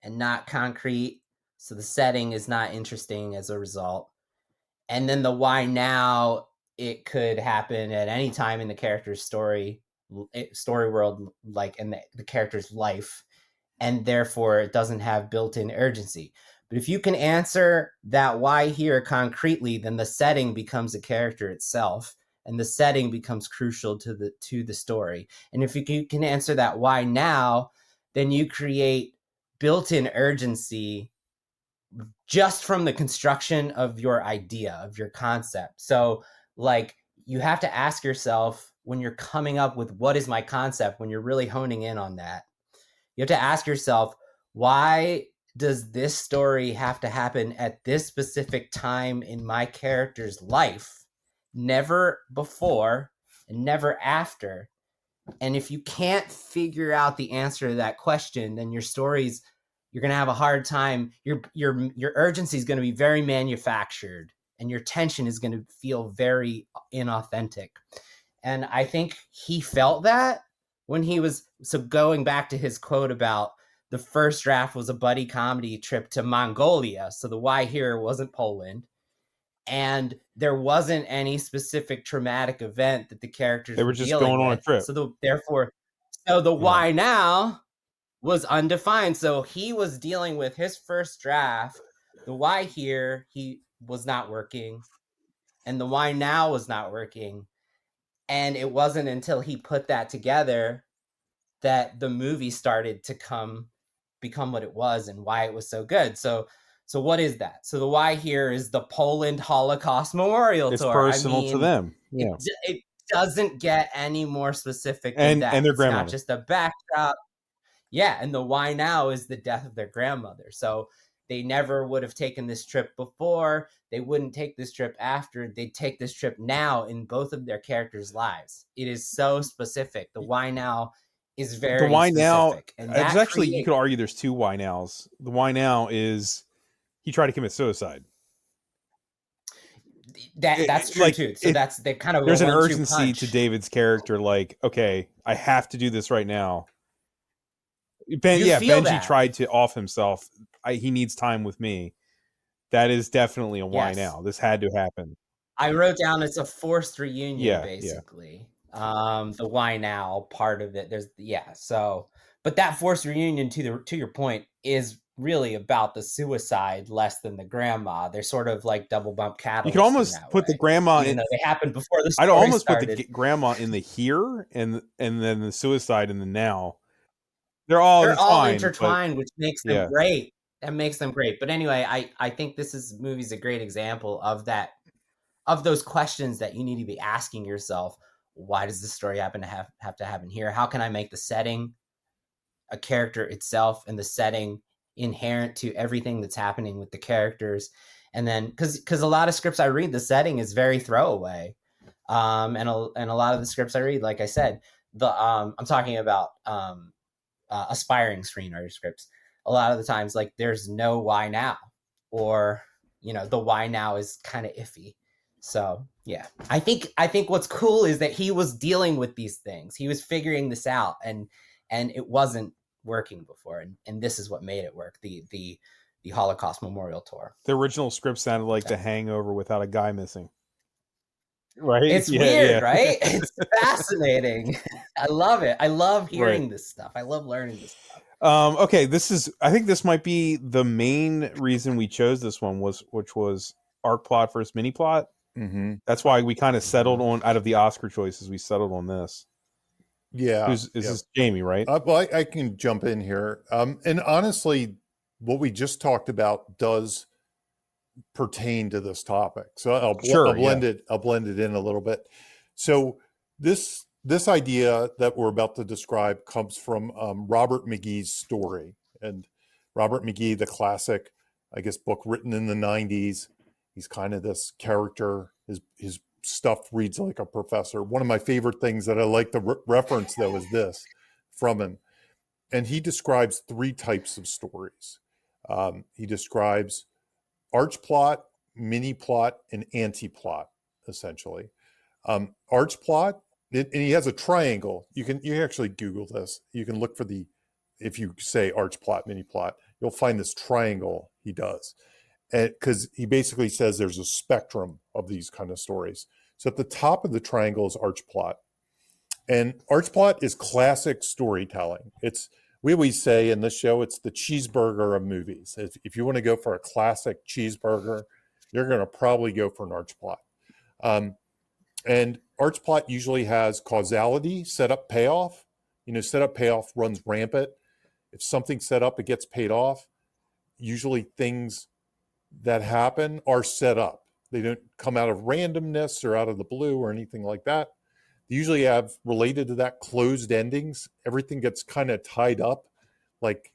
and not concrete, so the setting is not interesting as a result. And then the why now, it could happen at any time in the character's story world, like in the character's life, and therefore it doesn't have built-in urgency. But if you can answer that why here concretely, then the setting becomes a character itself, and the setting becomes crucial to the story. And if you can answer that why now, then you create built-in urgency just from the construction of your idea, of your concept. So, like, you have to ask yourself, when you're coming up with what is my concept, when you're really honing in on that, you have to ask yourself, why does this story have to happen at this specific time in my character's life? Never before and never after. And if you can't figure out the answer to that question, then your story's, you're going to have a hard time. Your urgency is going to be very manufactured, and your tension is going to feel very inauthentic. And I think he felt that when he was, so going back to his quote about the first draft was a buddy comedy trip to Mongolia. So the why here wasn't Poland. And there wasn't any specific traumatic event that the characters They were just going on a trip. So the why now was undefined. So he was dealing with his first draft. The why here, he was not working. And the why now was not working. And it wasn't until he put that together that the movie started to become what it was and why it was so good. So what is that? So the why here is the Poland Holocaust Memorial It's Tour. personal to them. Yeah. It doesn't get any more specific And than that. their It's grandmother. not just a backdrop. Yeah, and the why now is the death of their grandmother. So they never would have taken this trip before. They wouldn't take this trip after. They'd take this trip now in both of their characters' lives. It is so specific. The why now is very the why specific. now. And There's actually, you could argue there's two why nows. The why now is he tried to commit suicide. That's true too. So they kind of, there's an urgency to David's character. Like, okay, I have to do this right now. Benji tried to off himself. He needs time with me. That is definitely a why now. This had to happen. I wrote down it's a forced reunion, basically. The why now part of it. But that forced reunion, to your point, is really about the suicide less than the grandma. They're sort of like double bump catalysts. You could almost put the grandma even though they happened before the story I'd almost started. put the grandma in the here and then the suicide in the now. They're all intertwined, which makes them great. That makes them great. But anyway, I think this movie's a great example of that, of those questions that you need to be asking yourself. Why does this story have to happen here? How can I make the setting a character itself, and the setting inherent to everything that's happening with the characters? And then because a lot of scripts I read, the setting is very throwaway. And a lot of the scripts I read, like I said, I'm talking about aspiring screenwriter scripts. A lot of the times, like, there's no why now, or the why now is kind of iffy. So yeah, I think what's cool is that he was dealing with these things. He was figuring this out, and it wasn't working before, and this is what made it work. The Holocaust Memorial Tour. The original script sounded like The Hangover without a guy missing. Right? It's weird, right? It's fascinating. I love it. I love hearing this stuff. I love learning this stuff. Okay, I think this might be the main reason we chose this one, which was arc plot versus mini plot. Mm-hmm. That's why we kind of settled on, out of the Oscar choices, we settled on this. Yeah. Is this Jamie, right? Well, I can jump in here. And honestly, what we just talked about does pertain to this topic. So I'll Sure, blend it in a little bit. So this idea that we're about to describe comes from Robert McGee's story. And Robert McGee, the classic, I guess, book written in the 90s. He's kind of this character. His stuff reads like a professor. One of my favorite things that I like to reference, though, is this from him. And he describes 3 types of stories. He describes arch plot, mini plot, and anti-plot, essentially. Arch plot, and he has a triangle. You can actually Google this. You can look for if you say arch plot, mini plot, you'll find this triangle he does. Because he basically says there's a spectrum of these kind of stories. So at the top of the triangle is arch plot. And arch plot is classic storytelling. We always say in this show, it's the cheeseburger of movies. If you want to go for a classic cheeseburger, you're going to probably go for an arch plot. And arch plot usually has causality, setup, payoff. Setup, payoff runs rampant. If something's set up, it gets paid off. Usually things that happen are set up. They don't come out of randomness or out of the blue or anything like that. They usually have, related to that, closed endings. Everything gets kind of tied up, like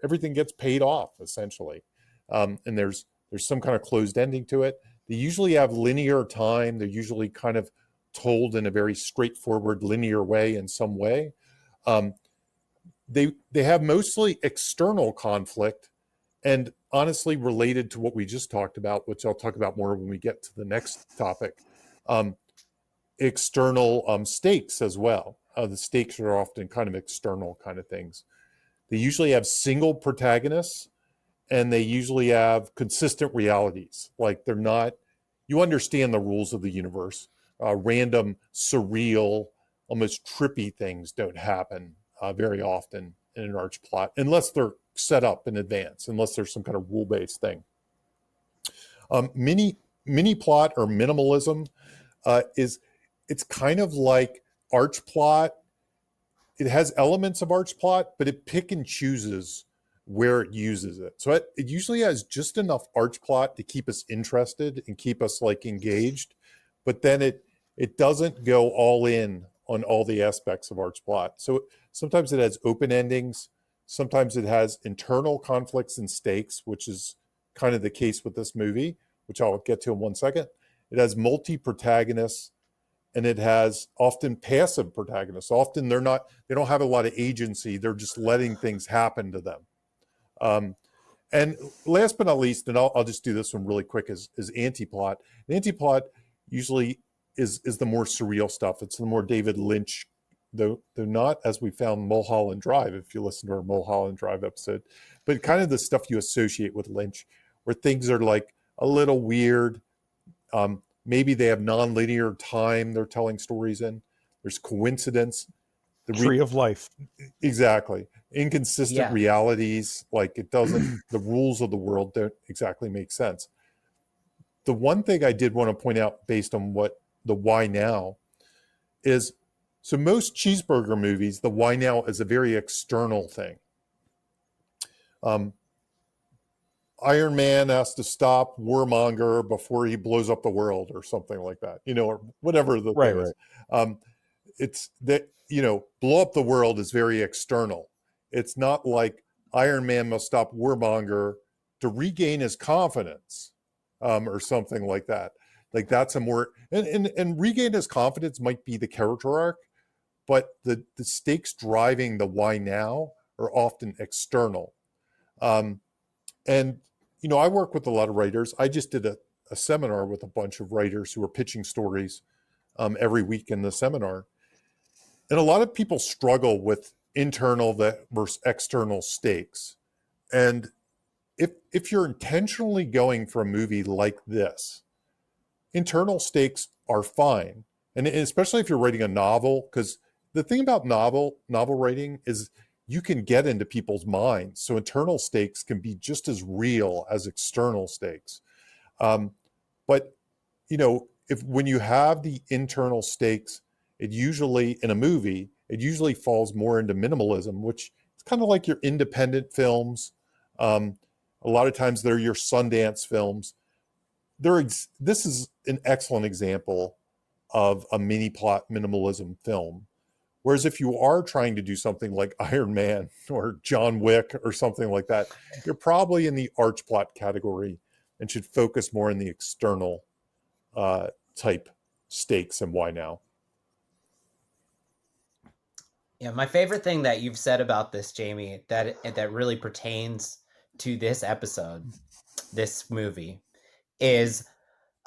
everything gets paid off essentially, and there's some kind of closed ending to it. They usually have linear time. They're usually kind of told in a very straightforward, linear way in some way. They have mostly external conflict, and honestly related to what we just talked about, which I'll talk about more when we get to the next topic. External stakes as well. The stakes are often kind of external kind of things. They usually have single protagonists, and they usually have consistent realities. Like you understand the rules of the universe. Random, surreal, almost trippy things don't happen very often in an arch plot, unless they're set up in advance, unless there's some kind of rule-based thing. Mini plot or minimalism it's kind of like arch plot. It has elements of arch plot, but it pick and chooses where it uses it. So it usually has just enough arch plot to keep us interested and keep us engaged, but then it doesn't go all in on all the aspects of arch plot. So sometimes it has open endings. Sometimes it has internal conflicts and stakes, which is kind of the case with this movie, which I'll get to in 1 second. It has multi-protagonists, and it has often passive protagonists. Often they don't have a lot of agency. They're just letting things happen to them. And last but not least, and I'll just do this one really quick, is anti-plot. The anti-plot usually is the more surreal stuff. It's the more David Lynch, though not, as we found, Mulholland Drive, if you listen to our Mulholland Drive episode, but kind of the stuff you associate with Lynch, where things are like a little weird. Maybe they have non-linear time they're telling stories in. There's coincidence. The Tree of life. Exactly. Inconsistent realities. Like the rules of the world don't exactly make sense. The one thing I did want to point out based on what the why now is, so most cheeseburger movies, the why now is a very external thing. Iron Man has to stop warmonger before he blows up the world or something like that, or whatever the thing is. It's that, blow up the world is very external. It's not like Iron Man must stop warmonger to regain his confidence or something like that. Like that's a more, and regain his confidence might be the character arc, but the stakes driving the why now are often external. And I work with a lot of writers. I just did a seminar with a bunch of writers who were pitching stories every week in the seminar. And a lot of people struggle with internal versus external stakes. And if you're intentionally going for a movie like this, internal stakes are fine. And especially if you're writing a novel, because the thing about novel writing is you can get into people's minds. So internal stakes can be just as real as external stakes. But, when you have the internal stakes, it usually, in a movie, it usually falls more into minimalism, which is kind of like your independent films. A lot of times they're your Sundance films. This is an excellent example of a mini plot minimalism film. Whereas if you are trying to do something like Iron Man or John Wick or something like that, you're probably in the arch plot category and should focus more in the external type stakes and why now. Yeah, my favorite thing that you've said about this, Jamie, that really pertains to this episode, this movie, is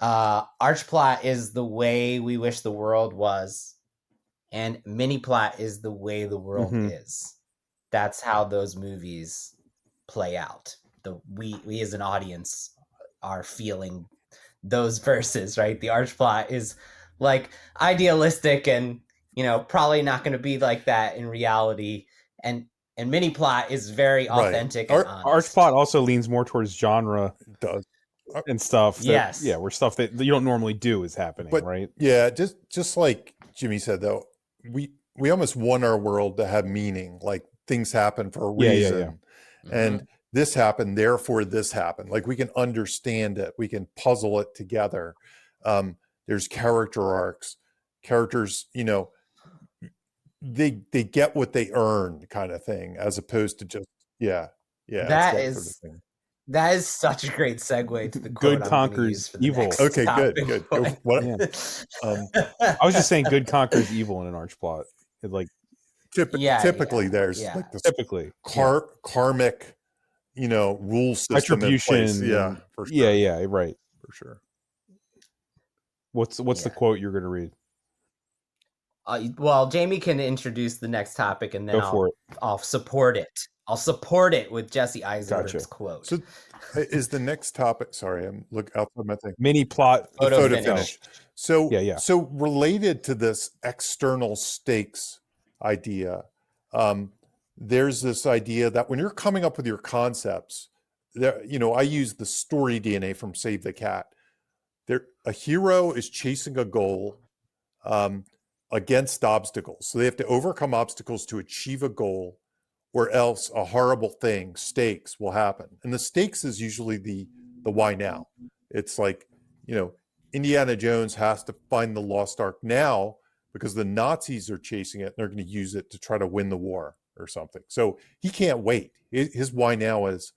arch plot is the way we wish the world was, and mini plot is the way the world is. That's how those movies play out. We as an audience are feeling those verses, right? The arch plot is like idealistic and, you know, probably not going to be like that in reality, and mini plot is very authentic and honest. Arch plot also leans more towards genre. It does. And stuff that, yes, where stuff that you don't normally do is happening, but, right? Yeah, just like Jimmy said, though, we almost want our world to have meaning, like things happen for a reason. And this happened, therefore this happened. Like we can understand it, we can puzzle it together. There's character arcs, characters, you know, they get what they earn, kind of thing, as opposed to just that is such a great segue to the good conquers evil. Okay, good. What? I was just saying, good conquers evil in an arch plot. It, like typically there's like this karmic, you know, rule system in place. Yeah, for sure. Right, for sure. What's the quote you're going to read? Well, Jamie can introduce the next topic, and then I'll support it. I'll support it with Jesse Eisenberg's quote. So, is the next topic? Sorry, I'm outside my thing. Mini plot, photo finish. So, So related to this external stakes idea, there's this idea that when you're coming up with your concepts, you know, I use the story DNA from Save the Cat. A hero is chasing a goal against obstacles. So they have to overcome obstacles to achieve a goal, or else a horrible thing, stakes, will happen. And the stakes is usually the why now. It's like, you know, Indiana Jones has to find the lost ark now because the Nazis are chasing it and they're going to use it to try to win the war or something. So he can't wait. His why now is,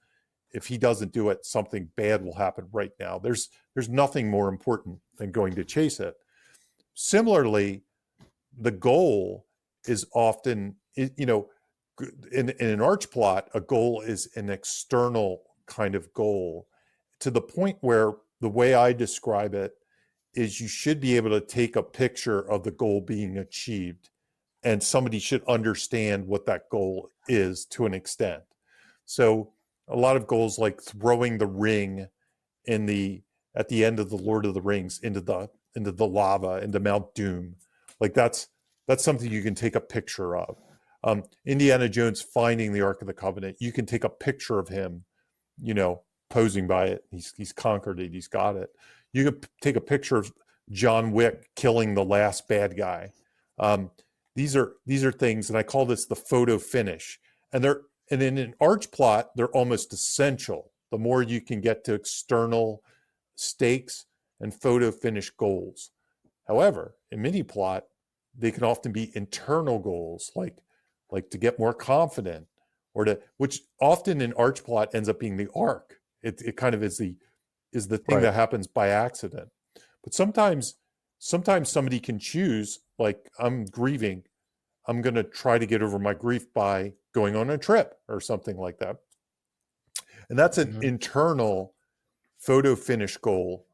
if he doesn't do it, something bad will happen right now. There's nothing more important than going to chase it. Similarly, the goal is often, you know, in an arch plot, a goal is an external kind of goal, to the point where the way I describe it is you should be able to take a picture of the goal being achieved, and somebody should understand what that goal is to an extent. So a lot of goals, like throwing the ring at the end of the Lord of the Rings into the lava, into Mount Doom, like that's something you can take a picture of. Indiana Jones finding the Ark of the Covenant, you can take a picture of him, you know, posing by it. He's conquered it. He's got it. You can take a picture of John Wick killing the last bad guy. These are things, and I call this the photo finish. And in an arch plot, they're almost essential. The more you can get to external stakes and photo finish goals. However, in mini plot, they can often be internal goals, like to get more confident, which often in arch plot ends up being the arc. It kind of is the thing that happens by accident. But sometimes somebody can choose, like, I'm grieving, I'm going to try to get over my grief by going on a trip or something like that. And that's an internal photo finish goal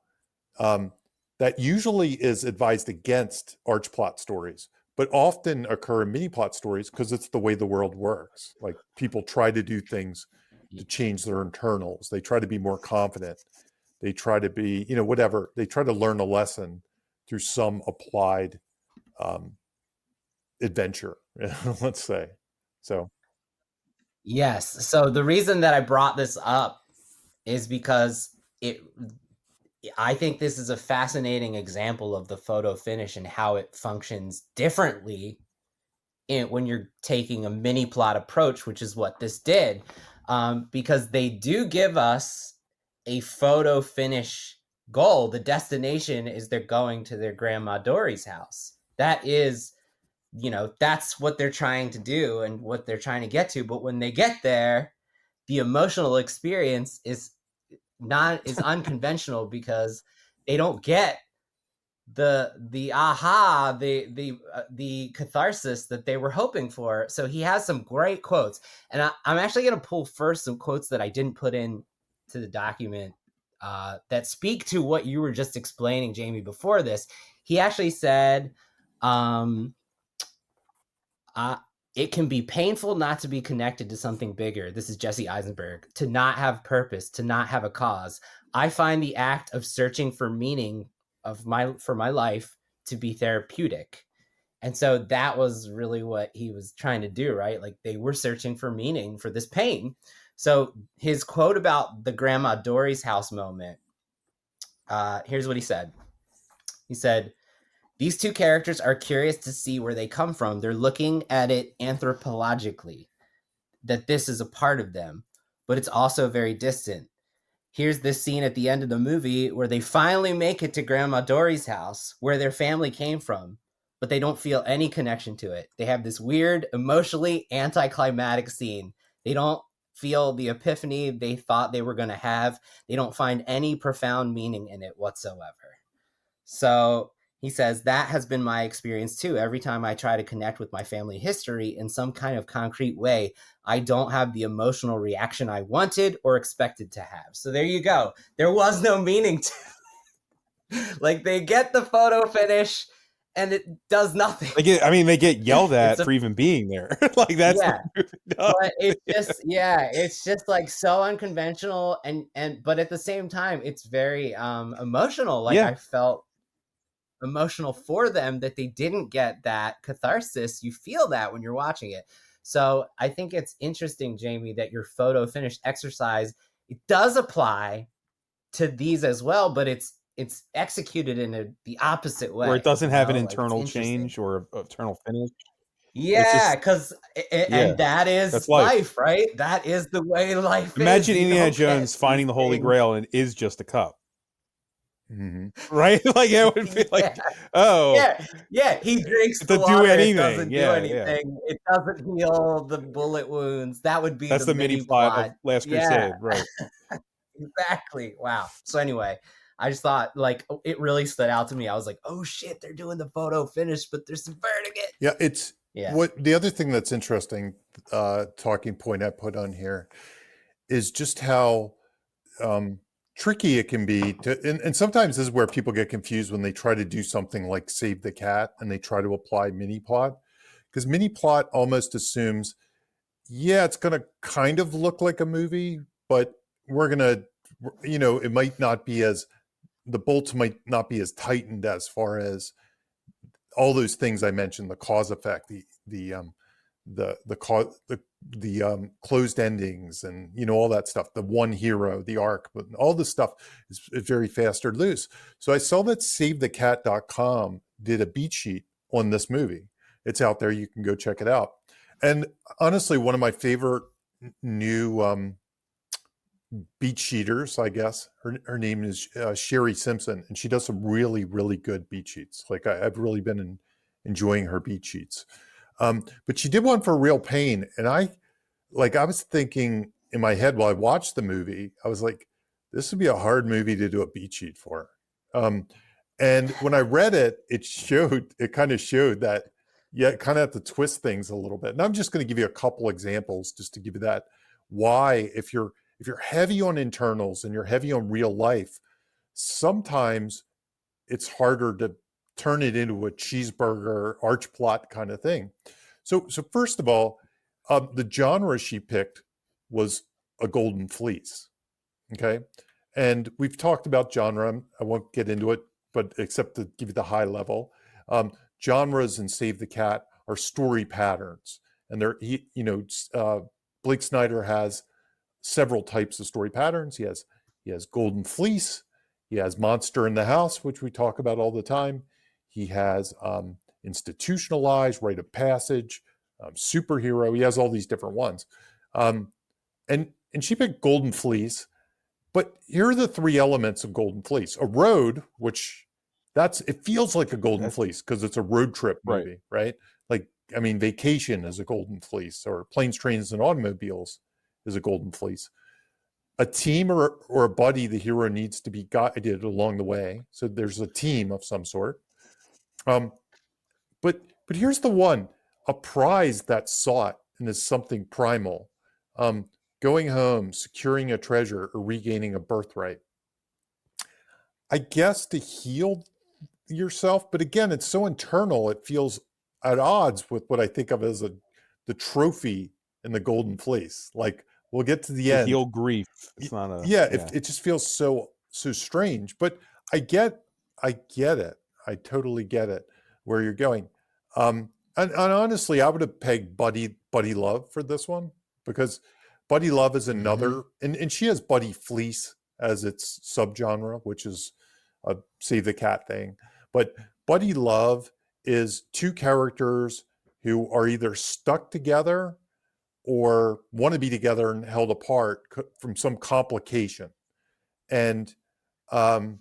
that usually is advised against arch plot stories, but often occur in mini plot stories because it's the way the world works. Like, people try to do things to change their internals. They try to be more confident. They try to be, you know, whatever. They try to learn a lesson through some applied adventure, let's say. So. Yes. So the reason that I brought this up is because I think this is a fascinating example of the photo finish and how it functions differently when you're taking a mini plot approach, which is what this did. because they do give us a photo finish goal. The destination is they're going to their grandma Dory's house. That is, that's what they're trying to do and what they're trying to get to. But when they get there, the emotional experience is unconventional because they don't get the aha, the catharsis that they were hoping for. So he has some great quotes, and I'm actually going to pull first some quotes that I didn't put in to the document that speak to what you were just explaining, Jamie, before this. He actually said, it can be painful not to be connected to something bigger. This is Jesse Eisenberg. To not have purpose, to not have a cause. I find the act of searching for meaning for my life to be therapeutic. And so that was really what he was trying to do, right? Like they were searching for meaning for this pain. So his quote about the Grandma Dory's house moment, here's what he said. He said, "These two characters are curious to see where they come from. They're looking at it anthropologically, that this is a part of them, but it's also very distant. Here's this scene at the end of the movie where they finally make it to Grandma Dory's house, where their family came from, but they don't feel any connection to it. They have this weird, emotionally anticlimactic scene. They don't feel the epiphany they thought they were going to have. They don't find any profound meaning in it whatsoever." So he says, that has been my experience too. Every time I try to connect with my family history in some kind of concrete way, I don't have the emotional reaction I wanted or expected to have. So there you go. There was no meaning to it. Like they get the photo finish and it does nothing. They get yelled at for even being there. Like that's but it's just like so unconventional but at the same time, it's very emotional. Like I felt emotional for them that they didn't get that catharsis. You feel that when you're watching it. So I think it's interesting, Jamie, that your photo finish exercise, it does apply to these as well, but it's executed in the opposite way, where it doesn't have an internal change or an internal finish. Yeah, because and that's life, right? That is the way life Imagine is. Indiana Jones finding the Holy Grail and it is just a cup. Mm-hmm. Right? Like it would be like, he drinks the water, it doesn't do anything. It doesn't heal the bullet wounds. That would be the mini plot of Last Crusade, right? Exactly. Wow. So anyway, I just thought like it really stood out to me. I was like, oh shit, they're doing the photo finish, but they're subverting it. What the other thing that's interesting, talking point I put on here is just how tricky it can be and sometimes this is where people get confused when they try to do something like Save the Cat and they try to apply mini plot, because mini plot almost assumes, it's going to kind of look like a movie, but we're going to, it might not be the bolts might not be as tightened as far as all those things I mentioned, the cause effect, the closed endings, and all that stuff, the one hero, the arc, but all this stuff is very fast or loose. So I saw that SaveTheCat.com did a beat sheet on this movie. It's out there, you can go check it out. And honestly, one of my favorite new beat sheeters, I guess her name is Sherry Simpson, and she does some really, really good beat sheets. Like I've really been enjoying her beat sheets. But she did one for Real Pain, and I was thinking in my head while I watched the movie, I was like, this would be a hard movie to do a beat sheet for. And when I read it, it kind of showed that kind of have to twist things a little bit. And I'm just going to give you a couple examples just to give you that why, if you're heavy on internals and you're heavy on real life, sometimes it's harder to turn it into a cheeseburger arch plot kind of thing. So first of all, the genre she picked was a golden fleece. Okay. And we've talked about genre. I won't get into it, but except to give you the high level, genres in Save the Cat are story patterns. And Blake Snyder has several types of story patterns. He has golden fleece. He has monster in the house, which we talk about all the time. He has institutionalized, rite of passage, superhero. He has all these different ones. and she picked Golden Fleece. But here are the three elements of Golden Fleece: a road, which it feels like a Golden Fleece because it's a road trip movie, right? Like, I mean, Vacation is a Golden Fleece, or Planes, Trains, and Automobiles is a Golden Fleece. A team or a buddy the hero needs to be guided along the way. So there's a team of some sort. But here's the one: a prize that's sought and is something primal. Going home, securing a treasure, or regaining a birthright. I guess to heal yourself, but again, it's so internal, it feels at odds with what I think of as the trophy in the Golden Fleece. Like, we'll get to the end. Heal grief. It's not a It just feels so strange. But I get it. I totally get it where you're going. And honestly, I would have pegged Buddy Love for this one, because Buddy Love is another, and she has Buddy Fleece as its subgenre, which is a Save the Cat thing. But Buddy Love is two characters who are either stuck together or want to be together and held apart from some complication. And in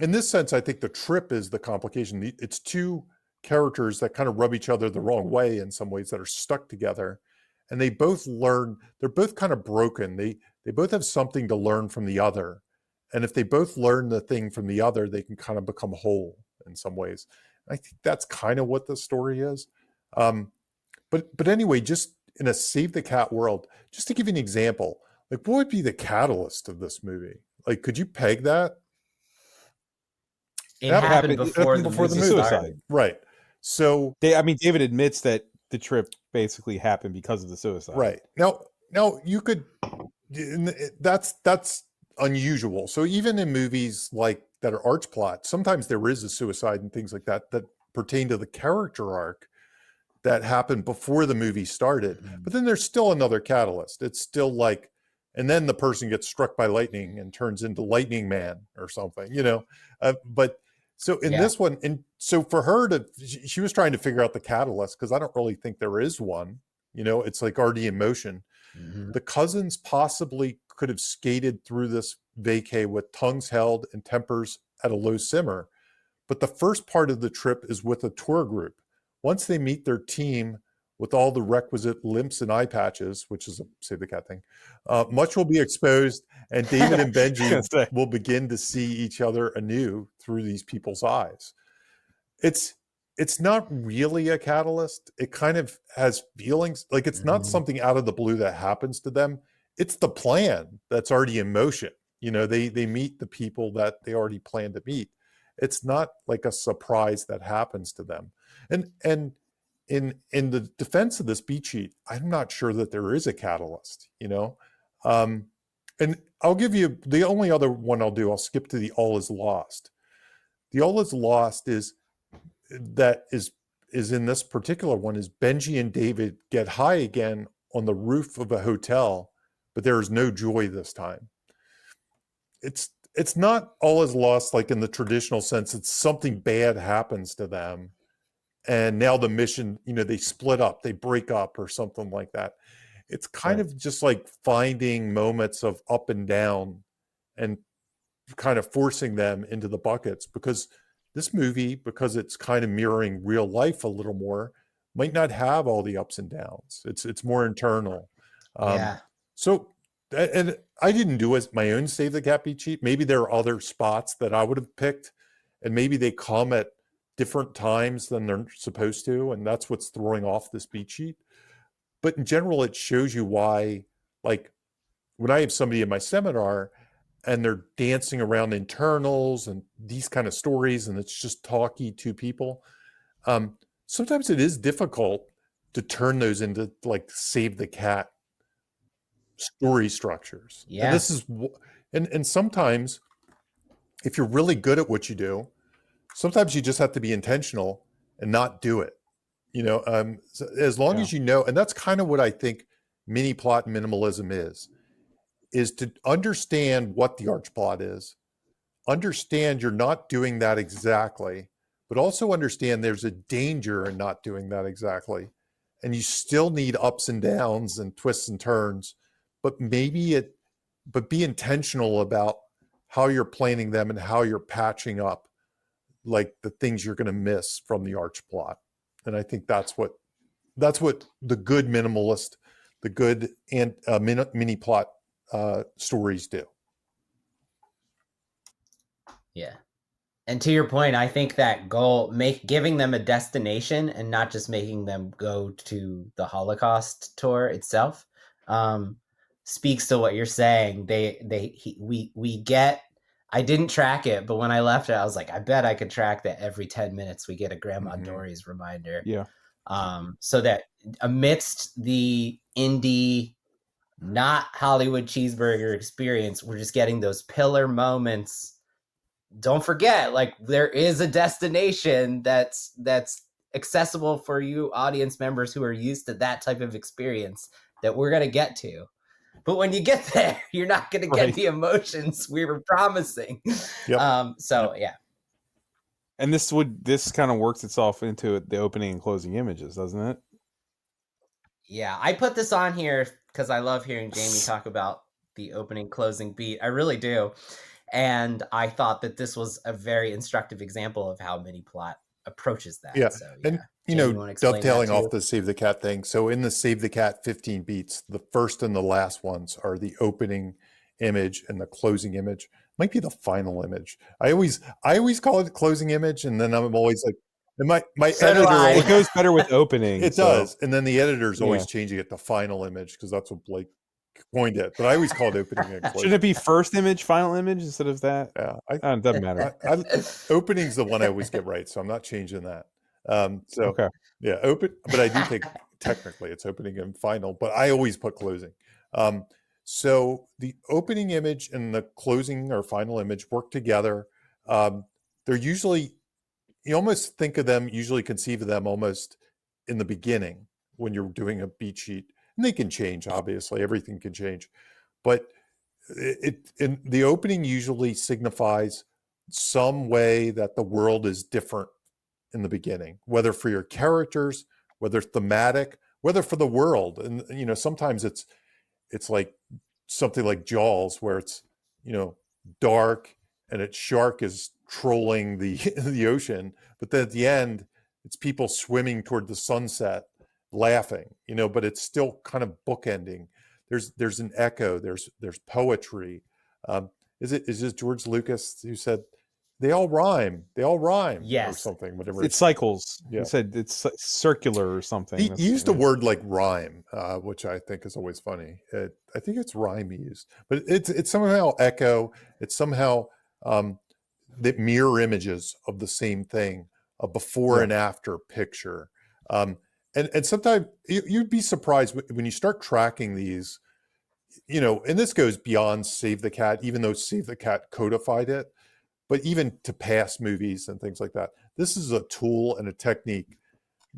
this sense, I think the trip is the complication. It's two characters that kind of rub each other the wrong way in some ways, that are stuck together. And they both learn, they're both kind of broken. They both have something to learn from the other. And if they both learn the thing from the other, they can kind of become whole in some ways. I think that's kind of what the story is. But anyway, just in a Save the Cat world, just to give you an example, like, what would be the catalyst of this movie? Like, could you peg that? It happened before the movie suicide. Right. So David admits that the trip basically happened because of the suicide. Right. Now you could, that's unusual. So even in movies like that are arch plots, sometimes there is a suicide and things like that pertain to the character arc that happened before the movie started. But then there's still another catalyst. It's still like, and then the person gets struck by lightning and turns into Lightning Man or something, but so in this one, and so for her she was trying to figure out the catalyst, because I don't really think there is one. It's like already in motion. The cousins possibly could have skated through this vacay with tongues held and tempers at a low simmer. But the first part of the trip is with a tour group. Once they meet their team with all the requisite limps and eye patches, which is a Save the Cat thing, much will be exposed, and David and Benji will begin to see each other anew through these people's eyes. It's not really a catalyst. It kind of has feelings. Like, it's not something out of the blue that happens to them. It's the plan that's already in motion. They meet the people that they already planned to meet. It's not like a surprise that happens to them. And in the defense of this beat sheet, I'm not sure that there is a catalyst, and I'll give you the only other one I'll skip to the All Is Lost. The All Is Lost is in this particular one is Benji and David get high again on the roof of a hotel, but there is no joy this time. It's not all is lost like in the traditional sense. It's something bad happens to them, and now the mission, they split up, they break up or something like that. It's kind of just like finding moments of up and down and kind of forcing them into the buckets, because this movie, because it's kind of mirroring real life a little more, might not have all the ups and downs. It's more internal. So, and I didn't do as my own Save the Cat beat sheet. Maybe there are other spots that I would have picked, and maybe they come at different times than they're supposed to, and that's what's throwing off this beat sheet. But in general, it shows you why, like, when I have somebody in my seminar and they're dancing around internals and these kind of stories, and it's just talky two people, sometimes it is difficult to turn those into like Save the Cat story structures. And this is, and sometimes if you're really good at what you do, sometimes you just have to be intentional and not do it. So as long as and that's kind of what I think mini plot minimalism is to understand what the arch plot is, understand you're not doing that exactly, but also understand there's a danger in not doing that exactly. And you still need ups and downs and twists and turns, but but be intentional about how you're planning them and how you're patching up like the things you're going to miss from the arch plot. And I think that's what the good minimalist, the good and mini plot stories do. Yeah. And to your point, I think that goal, giving them a destination and not just making them go to the Holocaust tour itself, speaks to what you're saying. We get. I didn't track it, but when I left it, I was like, I bet I could track that every 10 minutes we get a Grandma Dory's reminder. Yeah. So that amidst the indie, not Hollywood cheeseburger experience, we're just getting those pillar moments. Don't forget, like, there is a destination that's accessible for you audience members who are used to that type of experience that we're going to get to. But when you get there, you're not going to get the emotions we were promising. Yep. Yeah. And this kind of works itself into the opening and closing images, doesn't it? Yeah, I put this on here because I love hearing Jamie talk about the opening closing beat. I really do. And I thought that this was a very instructive example of how mini plot approaches that. Yeah. So, And, Jamie, dovetailing off the Save the Cat thing. So in the Save the Cat 15 beats, the first and the last ones are the opening image and the closing image. Might be the final image. I always call it the closing image, and then I'm always like, and my editor always, it goes better with opening. It does, and then the editor's always changing it to final image because that's what Blake coined it. But I always call it opening and closing. Shouldn't it be first image, final image instead of that? Yeah, it doesn't matter. Opening's the one I always get right, so I'm not changing that. Okay. Yeah, open, but I do think technically it's opening and final, but I always put closing. So the opening image and the closing or final image work together. They're usually, you almost think of them, usually conceive of them almost in the beginning when you're doing a beat sheet. And they can change, obviously, everything can change. But in the opening usually signifies some way that the world is different in the beginning, whether for your characters, whether thematic, whether for the world. And sometimes it's like something like Jaws, where it's dark and its shark is trolling the ocean, but then at the end it's people swimming toward the sunset laughing, but it's still kind of bookending. There's an echo, there's poetry. Is it George Lucas who said they all rhyme, yes, or something, whatever. It cycles. Yeah. He said it's circular or something. He used a word like rhyme, which I think is always funny. I think it's rhyme he used, but it's somehow echo. It's somehow that mirror images of the same thing, a before and after picture. And sometimes you'd be surprised when you start tracking these, and this goes beyond Save the Cat, even though Save the Cat codified it. But even to past movies and things like that, this is a tool and a technique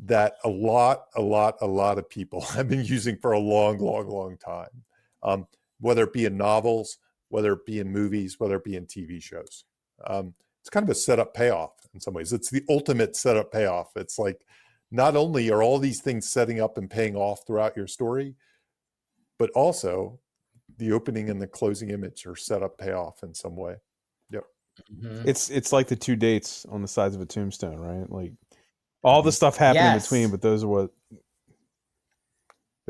that a lot of people have been using for a long time, whether it be in novels, whether it be in movies, whether it be in TV shows. It's kind of a setup payoff in some ways. It's the ultimate setup payoff. It's like, not only are all these things setting up and paying off throughout your story, but also the opening and the closing image are setup payoff in some way. Yep. Mm-hmm. It's like the two dates on the sides of a tombstone, right? Like all the stuff happened in between, but there's where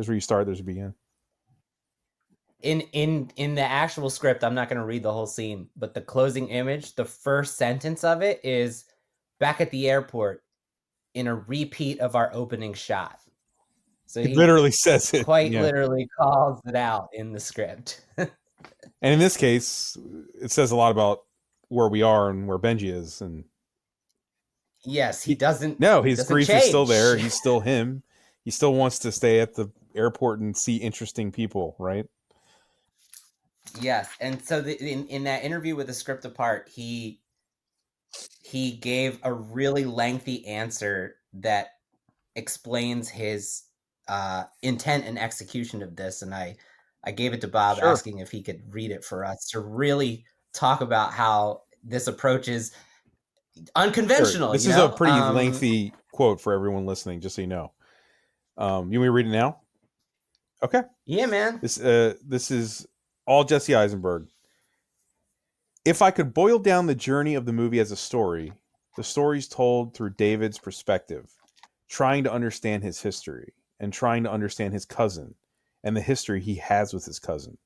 you start, there's a begin. In the actual script, I'm not going to read the whole scene, but the closing image, the first sentence of it is back at the airport in a repeat of our opening shot. So he literally says it. Literally calls it out in the script. And in this case, it says a lot about where we are and where Benji is. And yes, he doesn't. No, his grief change. is still there. He's still him. He still wants to stay at the airport and see interesting people, right? Yes, and so in that interview with the Script Apart, he gave a really lengthy answer that explains his intent and execution of this, and I gave it to Bob, asking if he could read it for us to really talk about how this approach is unconventional. Sure. This is a pretty lengthy quote for everyone listening, just so you know. You want me to read it now? Okay. Yeah, man. This is all Jesse Eisenberg. If I could boil down the journey of the movie as a story, the story's told through David's perspective, trying to understand his history and trying to understand his cousin and the history he has with his cousin.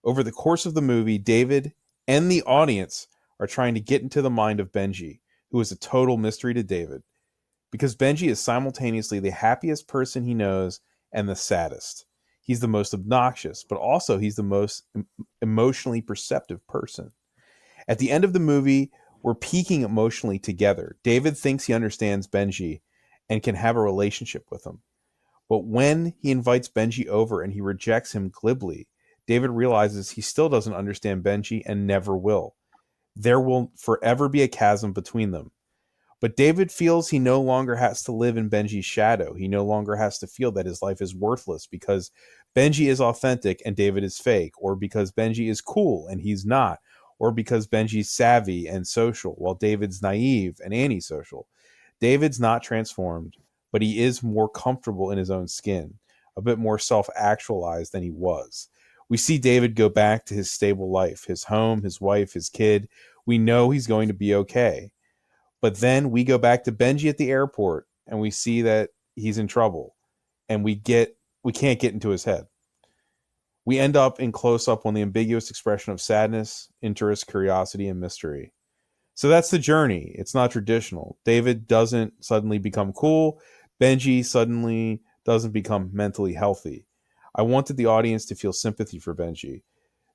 Over the course of the movie, David and the audience are trying to get into the mind of Benji, who is a total mystery to David, because Benji is simultaneously the happiest person he knows and the saddest. He's the most obnoxious, but also he's the most emotionally perceptive person. At the end of the movie, we're peaking emotionally together. David thinks he understands Benji and can have a relationship with him. But when he invites Benji over and he rejects him glibly, David realizes he still doesn't understand Benji and never will. There will forever be a chasm between them. But David feels he no longer has to live in Benji's shadow. He no longer has to feel that his life is worthless because Benji is authentic and David is fake, or because Benji is cool and he's not, or because Benji's savvy and social while David's naive and antisocial. David's not transformed, but he is more comfortable in his own skin, a bit more self-actualized than he was. We see David go back to his stable life, his home, his wife, his kid. We know he's going to be okay. But then we go back to Benji at the airport and we see that he's in trouble and we can't get into his head. We end up in close up on the ambiguous expression of sadness, interest, curiosity, and mystery. So that's the journey. It's not traditional. David doesn't suddenly become cool. Benji suddenly doesn't become mentally healthy. I wanted the audience to feel sympathy for Benji,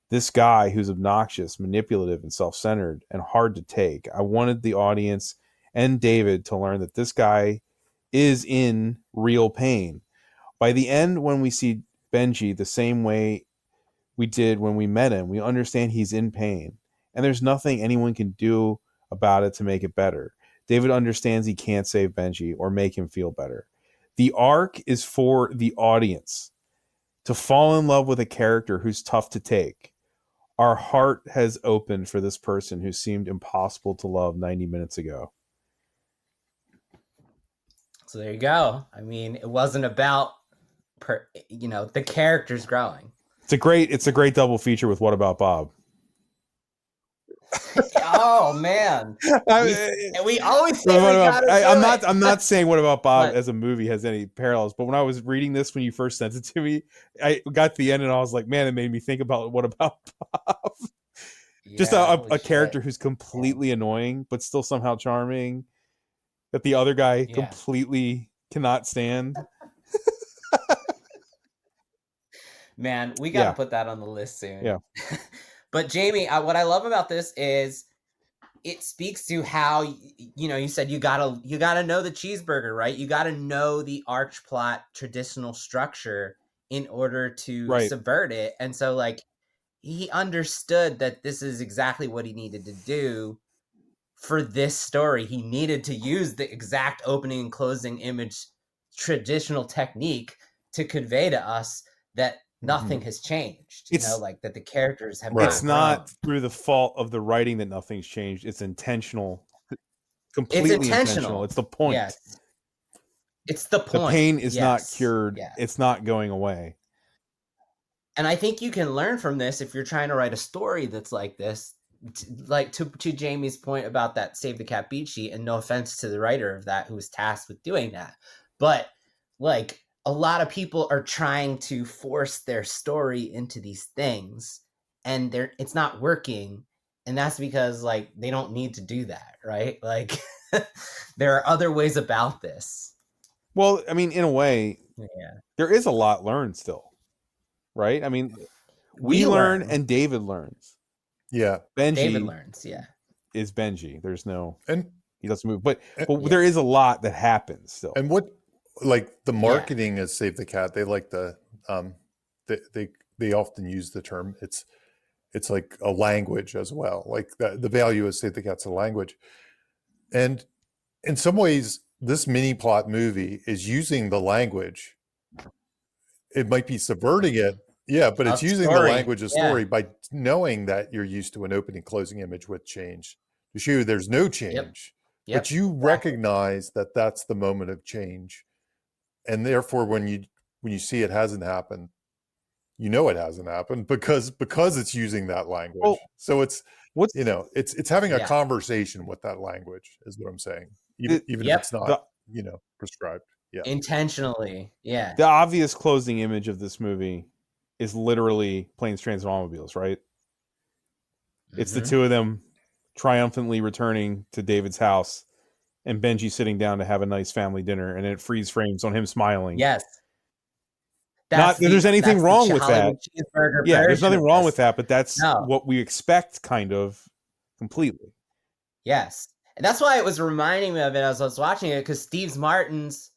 this guy who's obnoxious, manipulative, and self-centered and hard to take. I wanted the audience and David to learn that this guy is in real pain. By the end, when we see Benji the same way we did when we met him, we understand he's in pain, and there's nothing anyone can do about it to make it better. David understands he can't save Benji or make him feel better. The arc is for the audience to fall in love with a character who's tough to take. Our heart has opened for this person who seemed impossible to love 90 minutes ago. So there you go. I mean, it wasn't about the characters growing. It's a great double feature with What About Bob? Oh man, we always say I'm not saying What About Bob as a movie has any parallels, but when I was reading this when you first sent it to me, I got to the end and I was like, man, it made me think about What About Bob. Yeah, just a character who's completely annoying but still somehow charming, that the other guy completely cannot stand. Man, we got to put that on the list soon. Yeah. But Jamie, what I love about this is it speaks to how, you said you gotta know the cheeseburger, right? You gotta know the arch plot traditional structure in order to subvert it. And so he understood that this is exactly what he needed to do for this story. He needed to use the exact opening and closing image traditional technique to convey to us that nothing has changed. That the characters have not It's not through the fault of the writing that nothing's changed. It's intentional. Completely intentional. It's the point. Yes. It's the point. The pain is not cured. Yeah. It's not going away. And I think you can learn from this if you're trying to write a story that's like this. To Jamie's point about that Save the Cat beat sheet, and no offense to the writer of that who was tasked with doing that, but a lot of people are trying to force their story into these things and it's not working. And that's because they don't need to do that, right? There are other ways about this. Well, I mean, in a way, there is a lot learned still, right? I mean, we learn and David learns. Yeah. David learns, is Benji. There's no, and he doesn't move, but there is a lot that happens still. And what, the marketing is Save the Cat. They like they often use the term. It's like a language as well. The value of Save the Cat's a language. And in some ways, this mini plot movie is using the language. It might be subverting it. Yeah, but it's using the language of story by knowing that you're used to an opening closing image with change. To show you there's no change. Yep. But you recognize that that's the moment of change. And therefore, when you see it hasn't happened, you know it hasn't happened because it's using that language. Well, so it's what's it's having a Yeah. conversation with that language is what I'm saying. Even if Yep. it's not prescribed. Yeah. Intentionally. Yeah. the obvious closing image of this movie is literally planes, trains, and automobiles, right? It's the Mhm. two of them triumphantly returning to David's house and Benji sitting down to have a nice family dinner, and it freeze frames on him smiling. Yes. Not that there's anything wrong with that. Hollywood cheeseburger Yeah, there's version nothing of wrong this. with that, but that's No. what we expect, kind of, completely. Yes. And that's why it was reminding me of it as I was watching it, because Steve Martin's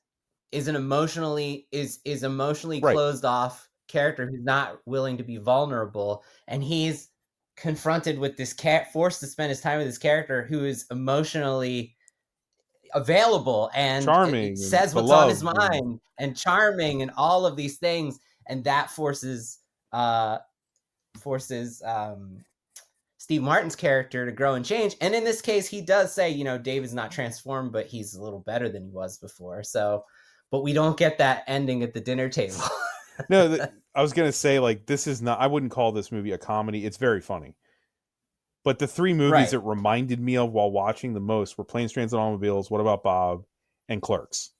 is an emotionally Right. closed off character who's not willing to be vulnerable, and he's confronted with this forced to spend his time with this character who is emotionally available and Charming and says what's on his beloved mind and charming and all of these things, and that forces Steve Martin's character to grow and change. And in this case, he does say, David's not transformed, but he's a little better than he was before. So, but we don't get that ending at the dinner table. No, I was going to say, like, this is not, I wouldn't call this movie a comedy. It's very funny. But the three movies Right. it reminded me of while watching the most were Planes, Trains, and Automobiles, What About Bob, and Clerks.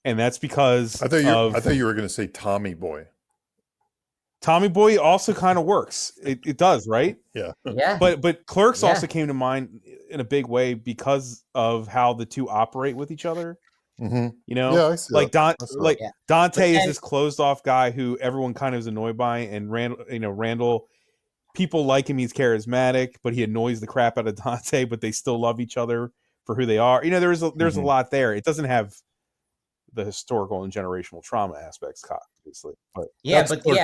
And that's because I thought you were going to say Tommy Boy. Tommy Boy also kind of works. It does, right? Yeah. Yeah. But Clerks also came to mind in a big way because of how the two operate with each other. Mm-hmm. Yeah, I see like that. Dante is this closed off guy who everyone kind of is annoyed by, and Randall, people like him. He's charismatic, but he annoys the crap out of Dante. But they still love each other for who they are. There's a lot there. It doesn't have the historical and generational trauma aspects, obviously. But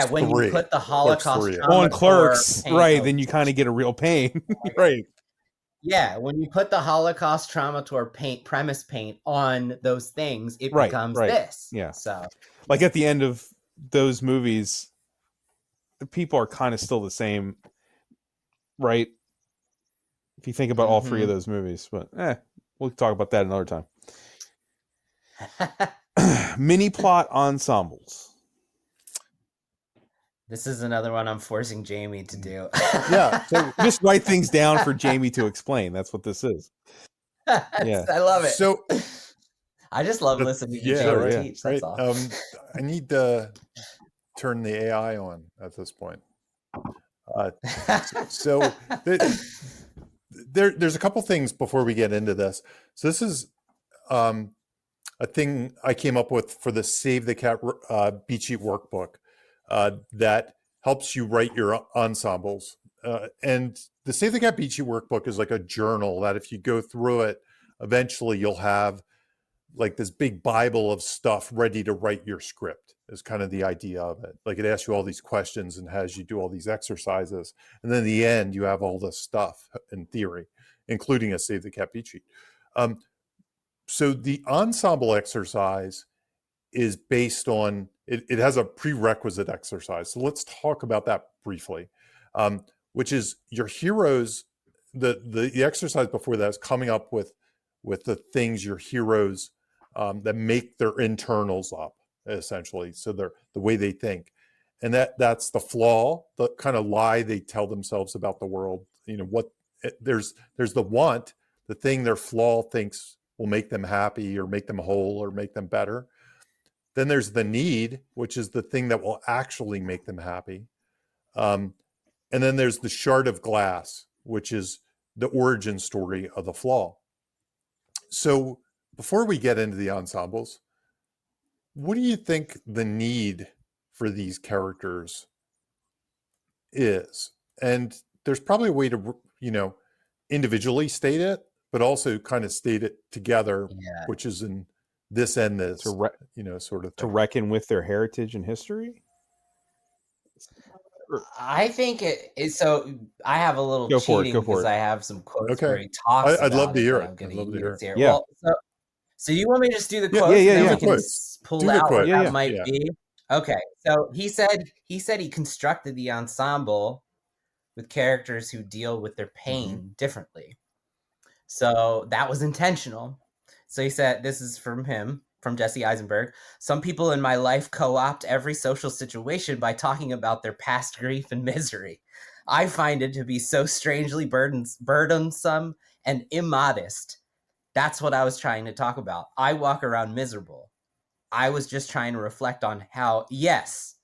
when you put the Holocaust on Clerks, right, then you kind of get a real pain, right? Yeah, when you put the Holocaust trauma tour premise paint on those things, it becomes this. Yeah. So, like at the end of those movies, the people are kind of still the same, right? If you think about all three of those movies, but we'll talk about that another time. Mini plot ensembles. This is another one I'm forcing Jamie to do. Yeah. So just write things down for Jamie to explain. That's what this is. Yeah. I love it. So I just love listening to Jamie teach. That's all. I need to turn the AI on at this point. So there's a couple things before we get into this. So this is a thing I came up with for the Save the Cat beat sheet workbook that helps you write your ensembles. And the Save the Cat beat sheet workbook is like a journal that if you go through it, eventually you'll have like this big Bible of stuff ready to write your script is kind of the idea of it. Like it asks you all these questions and has you do all these exercises. And then in the end, you have all this stuff in theory, including a Save the Cat beat sheet. So the ensemble exercise is based on, it has a prerequisite exercise. So let's talk about that briefly, which is your heroes, the exercise before that is coming up with the things your heroes that make their internals up, essentially. So they're the way they think. And that's the flaw, the kind of lie they tell themselves about the world. There's the want, the thing their flaw thinks will make them happy or make them whole or make them better. Then there's the need, which is the thing that will actually make them happy. And then there's the shard of glass, which is the origin story of the flaw. So before we get into the ensembles, what do you think the need for these characters is? And there's probably a way to, individually state it, but also kind of state it together, which is in this and this, sort of thing. To reckon with their heritage and history? I think it is. So I have a little cheating because I have some quotes where he talks about I'd love to hear it. I'm going to use here. Yeah. Well, so you want me to just do the quotes and then we can pull out what that might be? Okay. So he said he constructed the ensemble with characters who deal with their pain differently. So that was intentional. So he said, this is from him. from Jesse Eisenberg. Some people in my life co-opt every social situation by talking about their past grief and misery. I find it to be so strangely burdensome and immodest. That's what I was trying to talk about. I walk around miserable. I was just trying to reflect on how, yes,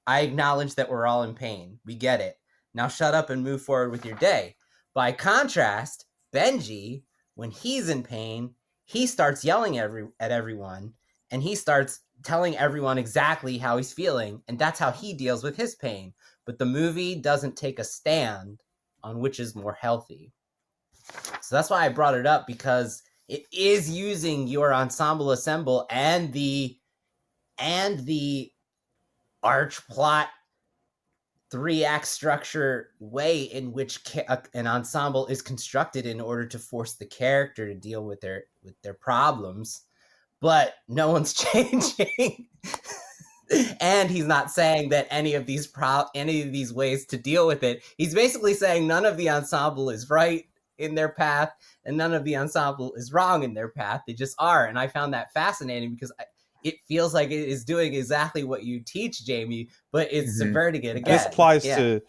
I acknowledge that we're all in pain. We get it. Now shut up and move forward with your day. By contrast, Benji, when he's in pain, he starts yelling at everyone, and he starts telling everyone exactly how he's feeling, and that's how he deals with his pain. But the movie doesn't take a stand on which is more healthy. So that's why I brought it up, because it is using your ensemble assemble and the arch plot 3-act structure way in which an ensemble is constructed in order to force the character to deal with their problems, but no one's changing. And he's not saying that any of these ways to deal with it. He's basically saying none of the ensemble is right in their path, and none of the ensemble is wrong in their path. They just are, and I found that fascinating because it feels like it is doing exactly what you teach, Jamie, but it's subverting it again. This applies to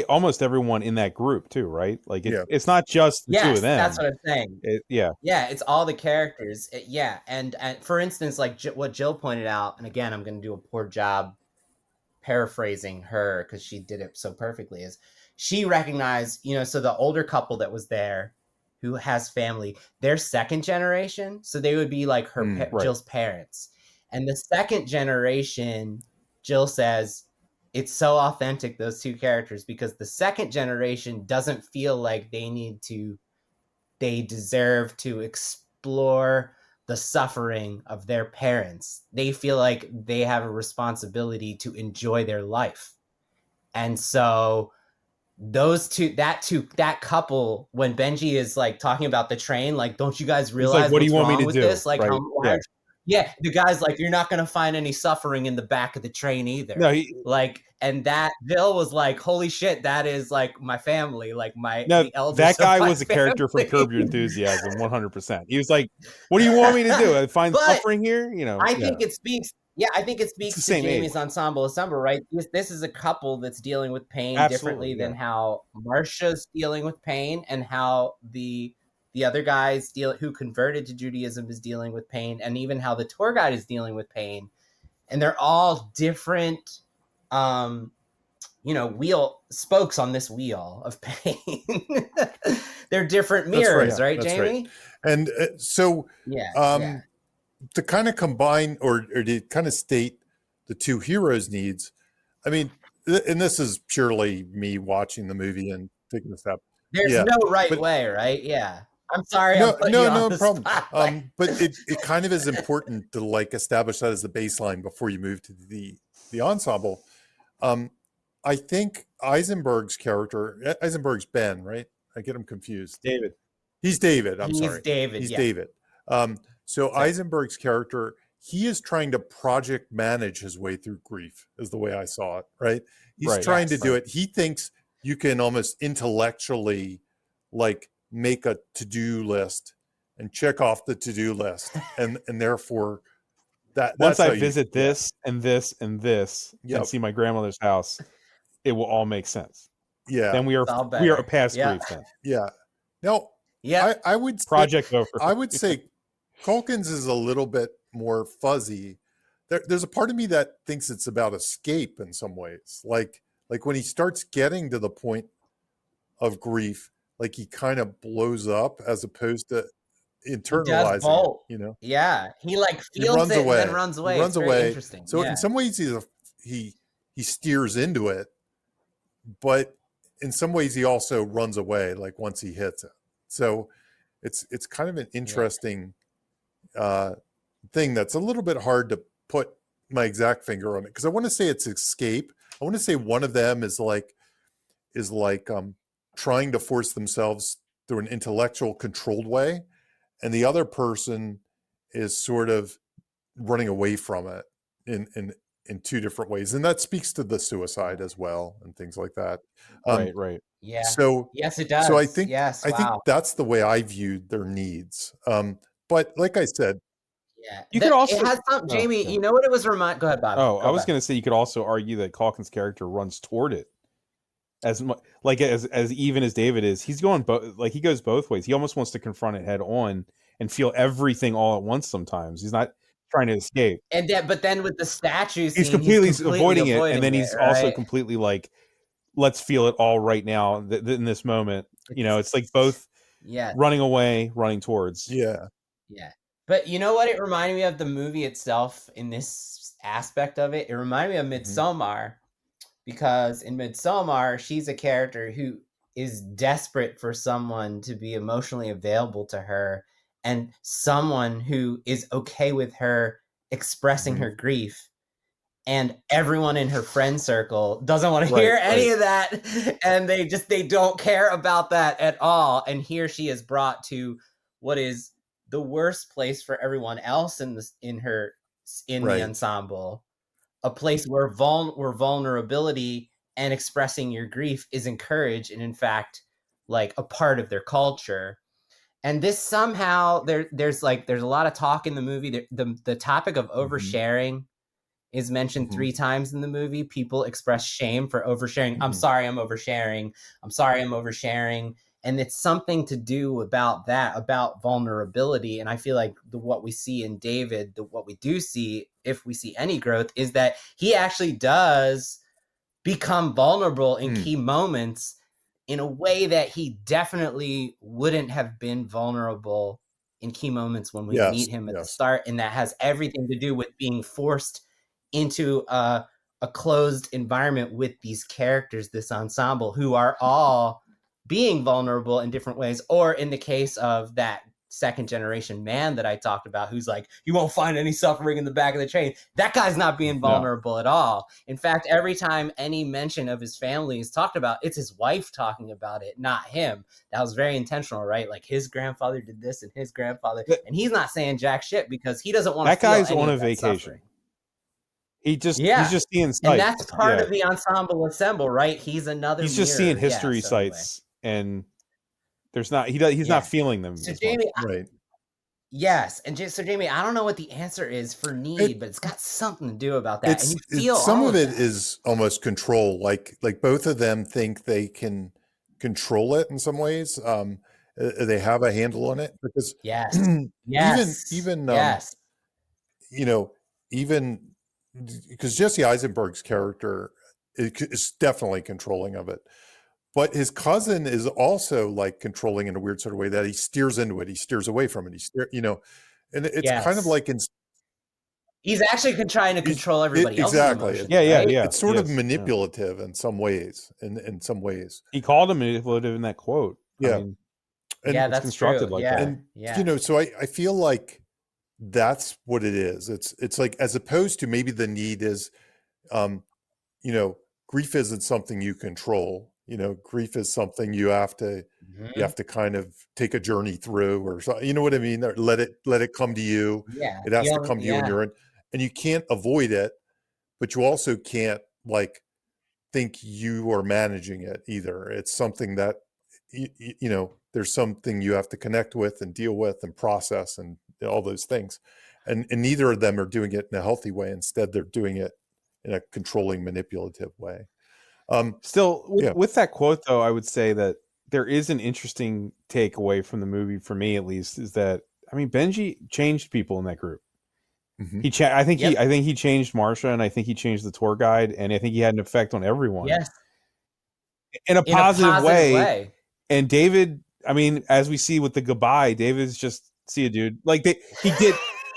almost everyone in that group too, right? Like it's not just the two of them. That's what I'm saying. Yeah, it's all the characters. And for instance, like what Jill pointed out, and again, I'm going to do a poor job paraphrasing her because she did it so perfectly, is she recognized, so the older couple that was there who has family, they're second generation, so they would be like her Jill's parents. And the second generation, Jill says, it's so authentic, those two characters, because the second generation doesn't feel like they deserve to explore the suffering of their parents. They feel like they have a responsibility to enjoy their life. And so that couple, when Benji is like talking about the train, like, don't you guys realize like, what do you want me to do? This? Like, right? The guy's like, you're not going to find any suffering in the back of the train either. No, and that Bill was like, holy shit, that is like my family, like the elders. That guy was a family. character from Curb Your Enthusiasm, 100%. He was like, what do you want me to do? Find suffering here? I think it speaks. Yeah, I think it speaks to Jamie's ensemble assemble, right? This is a couple that's dealing with pain differently than how Marsha's dealing with pain, and how the other guys who converted to Judaism is dealing with pain, and even how the tour guide is dealing with pain. And they're all different, spokes on this wheel of pain. They're different mirrors, right, Jamie? Right. And to kind of combine or to kind of state the two heroes' needs, I mean, and this is purely me watching the movie and picking this up. There's no way, right? Yeah. I'm sorry. No problem. But it kind of is important to like establish that as the baseline before you move to the ensemble. I think Eisenberg's Ben, right? I get him confused. David. He's David. He's David. So Eisenberg's character, he is trying to project manage his way through grief, is the way I saw it, right? He's trying to do it. He thinks you can almost intellectually like make a to-do list and check off the to-do list. And therefore once I visit this and this and this and see my grandmother's house, it will all make sense. Yeah. Then we are past grief then. Yeah. Now, I would project over. I would say Culkin's is a little bit more fuzzy. There's a part of me that thinks it's about escape in some ways. Like when he starts getting to the point of grief, like he kind of blows up as opposed to internalizing it, Yeah. He like feels it and then runs away. It's very interesting. So in some ways he steers into it, but in some ways he also runs away like once he hits it. So it's kind of an interesting thing that's a little bit hard to put my exact finger on it, because I want to say it's escape. I want to say one of them is like trying to force themselves through an intellectual controlled way, and the other person is sort of running away from it in two different ways, and that speaks to the suicide as well and things like that. Right. Yeah. So yes, it does. So I think I think that's the way I viewed their needs. But like I said, Yeah, You could also it has some Jamie. You know what it was remind? Go ahead, Bob. Oh, Go I was back. going to say you could also argue that Calkin's character runs toward it as much, like as even as David is. He's going like he goes both ways. He almost wants to confront it head on and feel everything all at once. Sometimes he's not trying to escape. And then, but then with the statue He's scene, completely avoiding it, and then it, he's also right? completely like, let's feel it all right now in this moment. It's like both running away, running towards. Yeah. But you know what? It reminded me of the movie itself in this aspect of it. It reminded me of Midsommar, because in Midsommar, she's a character who is desperate for someone to be emotionally available to her, and someone who is okay with her expressing her grief. And everyone in her friend circle doesn't want to hear any of that, and they don't care about that at all. And here she is brought to what is the worst place for everyone else in the ensemble, a place where vulnerability and expressing your grief is encouraged, and in fact, like a part of their culture. And this somehow there's a lot of talk in the movie. The topic of oversharing is mentioned 3 times in the movie. People express shame for oversharing. I'm sorry, I'm oversharing. I'm sorry, I'm oversharing. And it's something to do about that, about vulnerability. And I feel like what we see in David, what we do see, if we see any growth, is that he actually does become vulnerable in key moments in a way that he definitely wouldn't have been vulnerable in key moments when we meet him at the start. And that has everything to do with being forced into a closed environment with these characters, this ensemble, who are all being vulnerable in different ways. Or in the case of that second generation man that I talked about, who's like, you won't find any suffering in the back of the train. That guy's not being vulnerable at all. In fact, every time any mention of his family is talked about, it's his wife talking about it, not him. That was very intentional, right? Like, his grandfather did this and his grandfather, and he's not saying jack shit because he doesn't want to feel That guy's any on of a that vacation. suffering. He's just seeing sights. And that's part of the ensemble assemble, right? He's another He's just seeing history sites, and there's not he's not feeling them. So Jamie, right. Yes, and so Jamie, I don't know what the answer is for need, but it's got something to do about that. And you feel some all of it that. is almost control. Like both of them think they can control it in some ways. They have a handle on it because even because Jesse Eisenberg's character is definitely controlling of it. But his cousin is also like controlling in a weird sort of way that he steers into it. He steers away from it. And it's kind of like he's actually trying to control everybody else's emotions. Yeah. It's sort of manipulative in some ways. In some ways, he called him manipulative in that quote. Yeah, I mean, and that's constructed true. Like that. And so I feel like that's what it is. It's like, as opposed to maybe the need is, grief isn't something you control. Grief is something you have to kind of take a journey through, or so, you know what I mean? Or let it come to you. It has to come to you, and you can't avoid it, but you also can't like think you are managing it either. It's something that there's something you have to connect with and deal with and process and all those things, and neither of them are doing it in a healthy way. Instead, they're doing it in a controlling, manipulative way. With that quote, though, I would say that there is an interesting takeaway from the movie, for me at least, is that, I mean, Benji changed people in that group. I think he changed Marsha, and I think he changed the tour guide, and I think he had an effect on everyone. Yes, in a positive way. And David, I mean, as we see with the goodbye, David's just, see you, dude. Like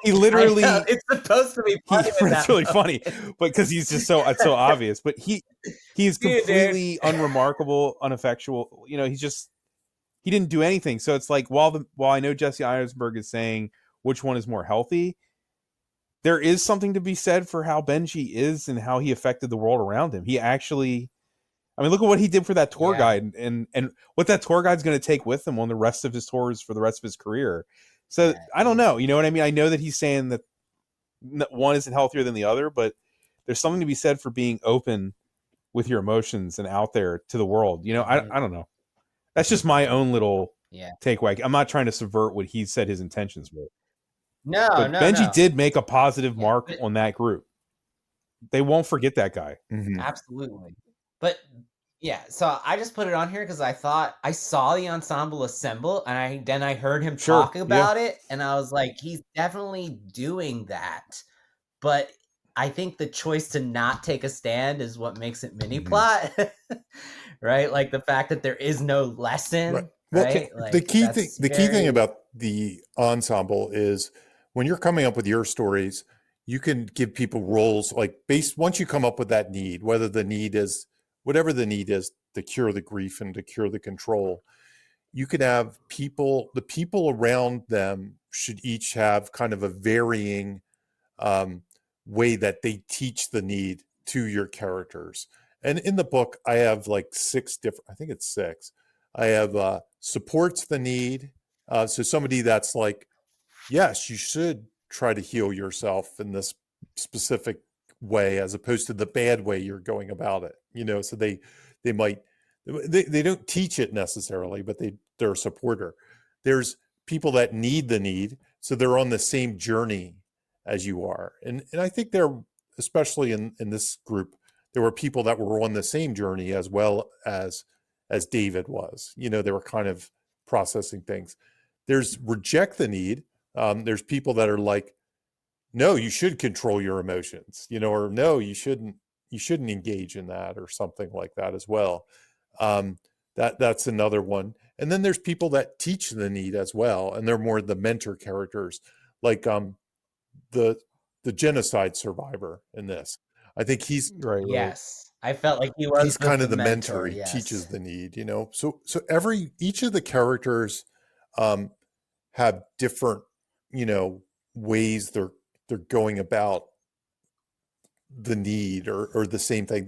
he literally, it's supposed to be funny. It's really funny, but because he's just it's so obvious. But he's completely unremarkable, ineffectual. He didn't do anything. So it's like, while I know Jesse Eisenberg is saying which one is more healthy, there is something to be said for how Benji is and how he affected the world around him. He actually, I mean, look at what he did for that tour guide, and what that tour guide's going to take with him on the rest of his tours for the rest of his career. So I don't know. You know what I mean? I know that he's saying that one isn't healthier than the other, but there's something to be said for being open with your emotions and out there to the world. I don't know. That's just my own little takeaway. I'm not trying to subvert what he said his intentions were. No, But no, Benji no. did make a positive Yeah, mark but on that group. They won't forget that guy. Mhm. absolutely. But yeah, so I just put it on here because I thought I saw the ensemble assemble, and then I heard him Sure, talk about it, and I was like, he's definitely doing that. But I think the choice to not take a stand is what makes it mini plot, right? Like the fact that there is no lesson, Well, right? the Like key thing, that's the key thing very about the ensemble is when you're coming up with your stories, you can give people roles like based once you come up with that need, whether the need is whatever the need is to cure the grief and to cure the control, you could have people, the people around them should each have kind of a varying way that they teach the need to your characters. And in the book, I have like I think it's six. I have supports the need. So somebody that's like, yes, you should try to heal yourself in this specific way, as opposed to the bad way you're going about it. So they might they don't teach it necessarily, but they're a supporter. There's people that need the need, so they're on the same journey as you are. And I think they're, especially in this group, there were people that were on the same journey as well as David was. They were kind of processing things. There's reject the need. There's people that are like, no, you should control your emotions, or no, you shouldn't engage in that, or something like that as well. That's another one. And then there's people that teach the need as well, and they're more the mentor characters, like the genocide survivor in this. I think Right. yes. I felt like he was kind of the the mentor. mentor. He Yes. teaches the need, So each of the characters have different, ways they're going about the need, or the same thing.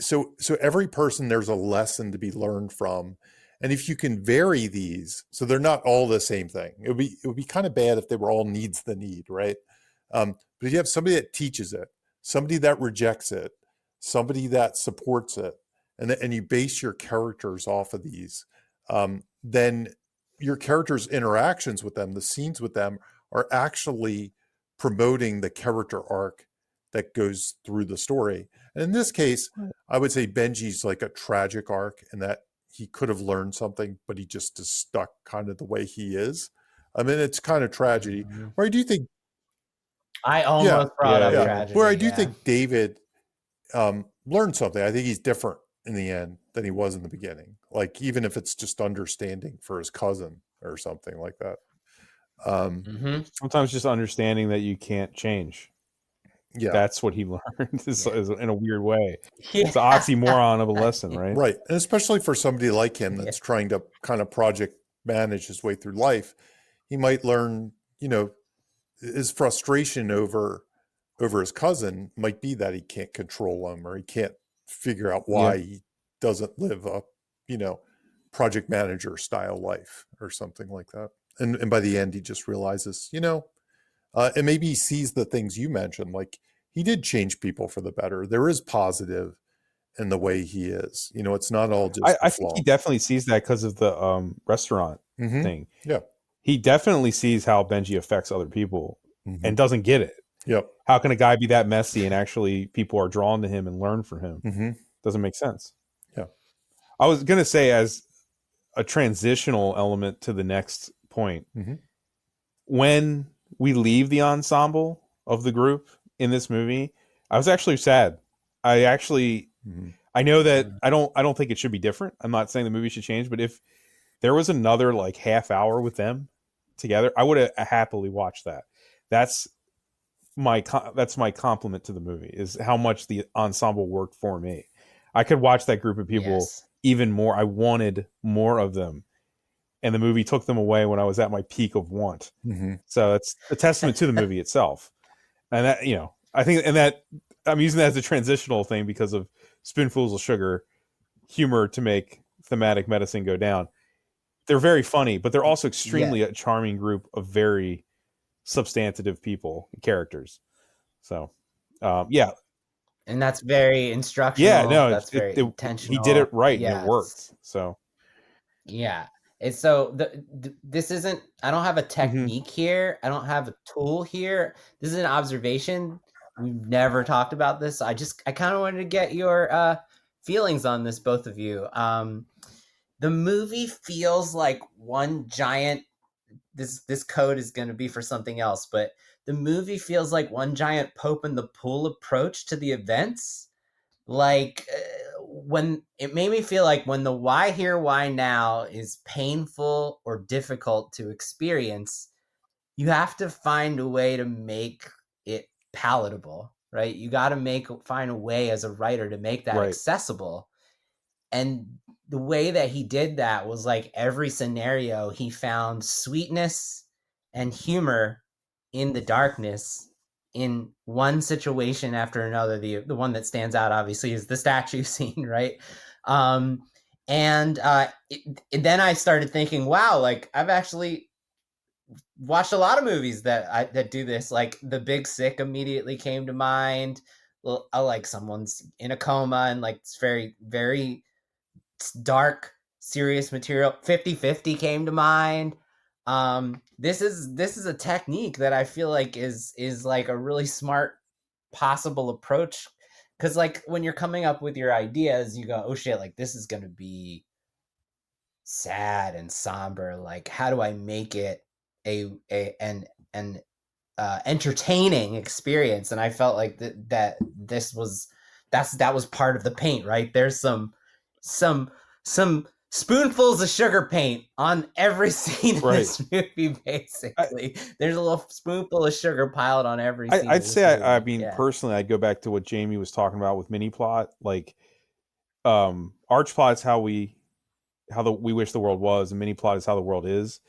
So every person, there's a lesson to be learned from. And if you can vary these, so they're not all the same thing. It would be kind of bad if they were all needs the need, right? But if you have somebody that teaches it, somebody that rejects it, somebody that supports it, and you base your characters off of these, then your characters' interactions with them, the scenes with them, are actually promoting the character arc that goes through the story. And in this case, I would say Benji's like a tragic arc, in that he could have learned something, but he just is stuck kind of the way he is. I mean, it's kind of tragedy. Where I do think, I almost brought up Yeah. tragedy. where I do yeah. think David learned something. I think he's different in the end than he was in the beginning. Like, even if it's just understanding for his cousin or something like that. Sometimes just understanding that you can't change. Yeah. That's what he learned is in a weird way. Yeah. It's an oxymoron of a lesson, right? Right. And especially for somebody like him that's trying to kind of project manage his way through life, he might learn, his frustration over his cousin might be that he can't control him, or he can't figure out why he doesn't live a, project manager style life or something like that. And by the end, he just realizes, and maybe he sees the things you mentioned, like he did change people for the better. There is positive in the way he is. It's not all just I think he definitely sees that because of the restaurant thing. Yeah. He definitely sees how Benji affects other people and doesn't get it. Yep. How can a guy be that messy and actually people are drawn to him and learn from him? Doesn't make sense. Yeah. I was going to say, as a transitional element to the next point, when we leave the ensemble of the group in this movie, I was actually sad. I actually, I know that I don't think it should be different. I'm not saying the movie should change, but if there was another like half hour with them together, I would have happily watched that. That's my compliment to the movie, is how much the ensemble worked for me. I could watch that group of people even more. I wanted more of them, and the movie took them away when I was at my peak of want. So it's a testament to the movie itself. And that, I think, and that I'm using that as a transitional thing because of spoonfuls of sugar humor to make thematic medicine go down. They're very funny, but they're also extremely a charming group of very substantive people, characters. So, and that's very instructional. Yeah, no, that's very intentional. He did it right, and it worked. So, yeah, It's so this isn't. I don't have a Mm-hmm. technique here. I don't have a tool here. This is an observation. We've never talked about this. I kind of wanted to get your feelings on this, both of you. The movie feels like one giant. This code is going to be for something else, but the movie feels like one giant Pope in the pool approach to the events. Like when it made me feel like when the why here, why now is painful or difficult to experience, you have to find a way to make it palatable, right? You got to find a way as a writer to make that Right. accessible. And the way that he did that was like every scenario, he found sweetness and humor in the darkness in one situation after another. The one that stands out obviously is the statue scene, right? Then I started thinking, wow, like I've actually watched a lot of movies that do this. Like The Big Sick immediately came to mind. Well, like someone's in a coma and like it's very, very dark, serious material. 50-50 came to mind. This is a technique that I feel like is like a really smart possible approach, because like when you're coming up with your ideas, you go, oh shit, like this is gonna be sad and somber. Like how do I make it an entertaining experience? And I felt like that was part of the paint, right? There's some spoonfuls of sugar paint on every scene in this movie, basically. There's a little spoonful of sugar piled on every scene. I'd say, I mean, personally, I'd go back to what Jamie was talking about with mini plot. Like, arch plot is how we wish the world was, and mini plot is how the world is.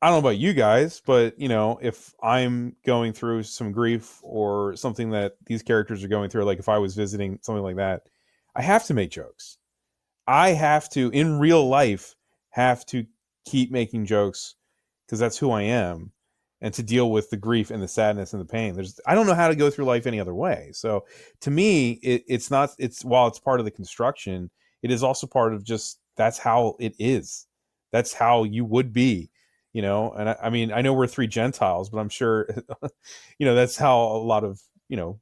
I don't know about you guys, but you know, if I'm going through some grief or something that these characters are going through, like if I was visiting something like that, I have to make jokes. I have to, in real life, have to keep making jokes because that's who I am, and to deal with the grief and the sadness and the pain. I don't know how to go through life any other way. So to me, it's while it's part of the construction, it is also part of just, that's how it is. That's how you would be, you know? And I mean, I know we're three Gentiles, but I'm sure, you know, that's how a lot of, you know,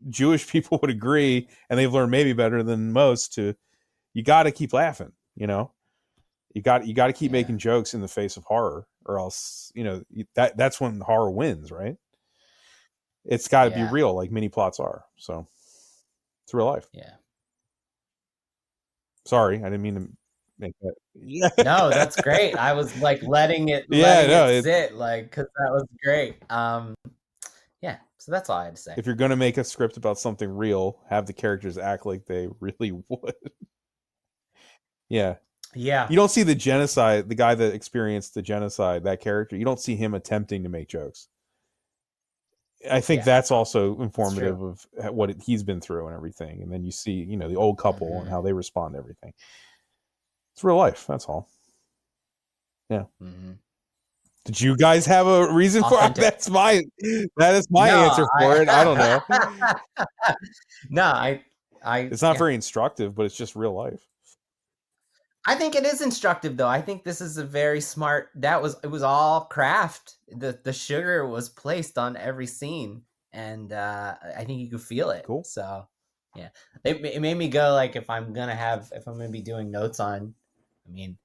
Jewish people would agree, and they've learned maybe better than most you got to keep laughing, you know, you got to keep making jokes in the face of horror, or else, you know, that's when horror wins, right? It's got to be real, like mini plots are. So it's real life. Yeah. Sorry, I didn't mean to make that. Yeah. No, that's great. I was like letting it sit, like, because that was great. Yeah. So that's all I had to say. If you're going to make a script about something real, have the characters act like they really would. Yeah. You don't see the genocide, the guy that experienced the genocide, that character, you don't see him attempting to make jokes. I think that's also informative of what he's been through and everything. And then you see, you know, the old couple and how they respond to everything. It's real life. That's all. Yeah. Mm-hmm. Did you guys have a reason for it? That is my answer for it. I don't know. No, it's not very instructive, but it's just real life. I think it is instructive, though. I think this is a very smart. It was all craft. The sugar was placed on every scene, and I think you could feel it. Cool. So, yeah, it made me go, like, if I'm gonna be doing notes on, I mean,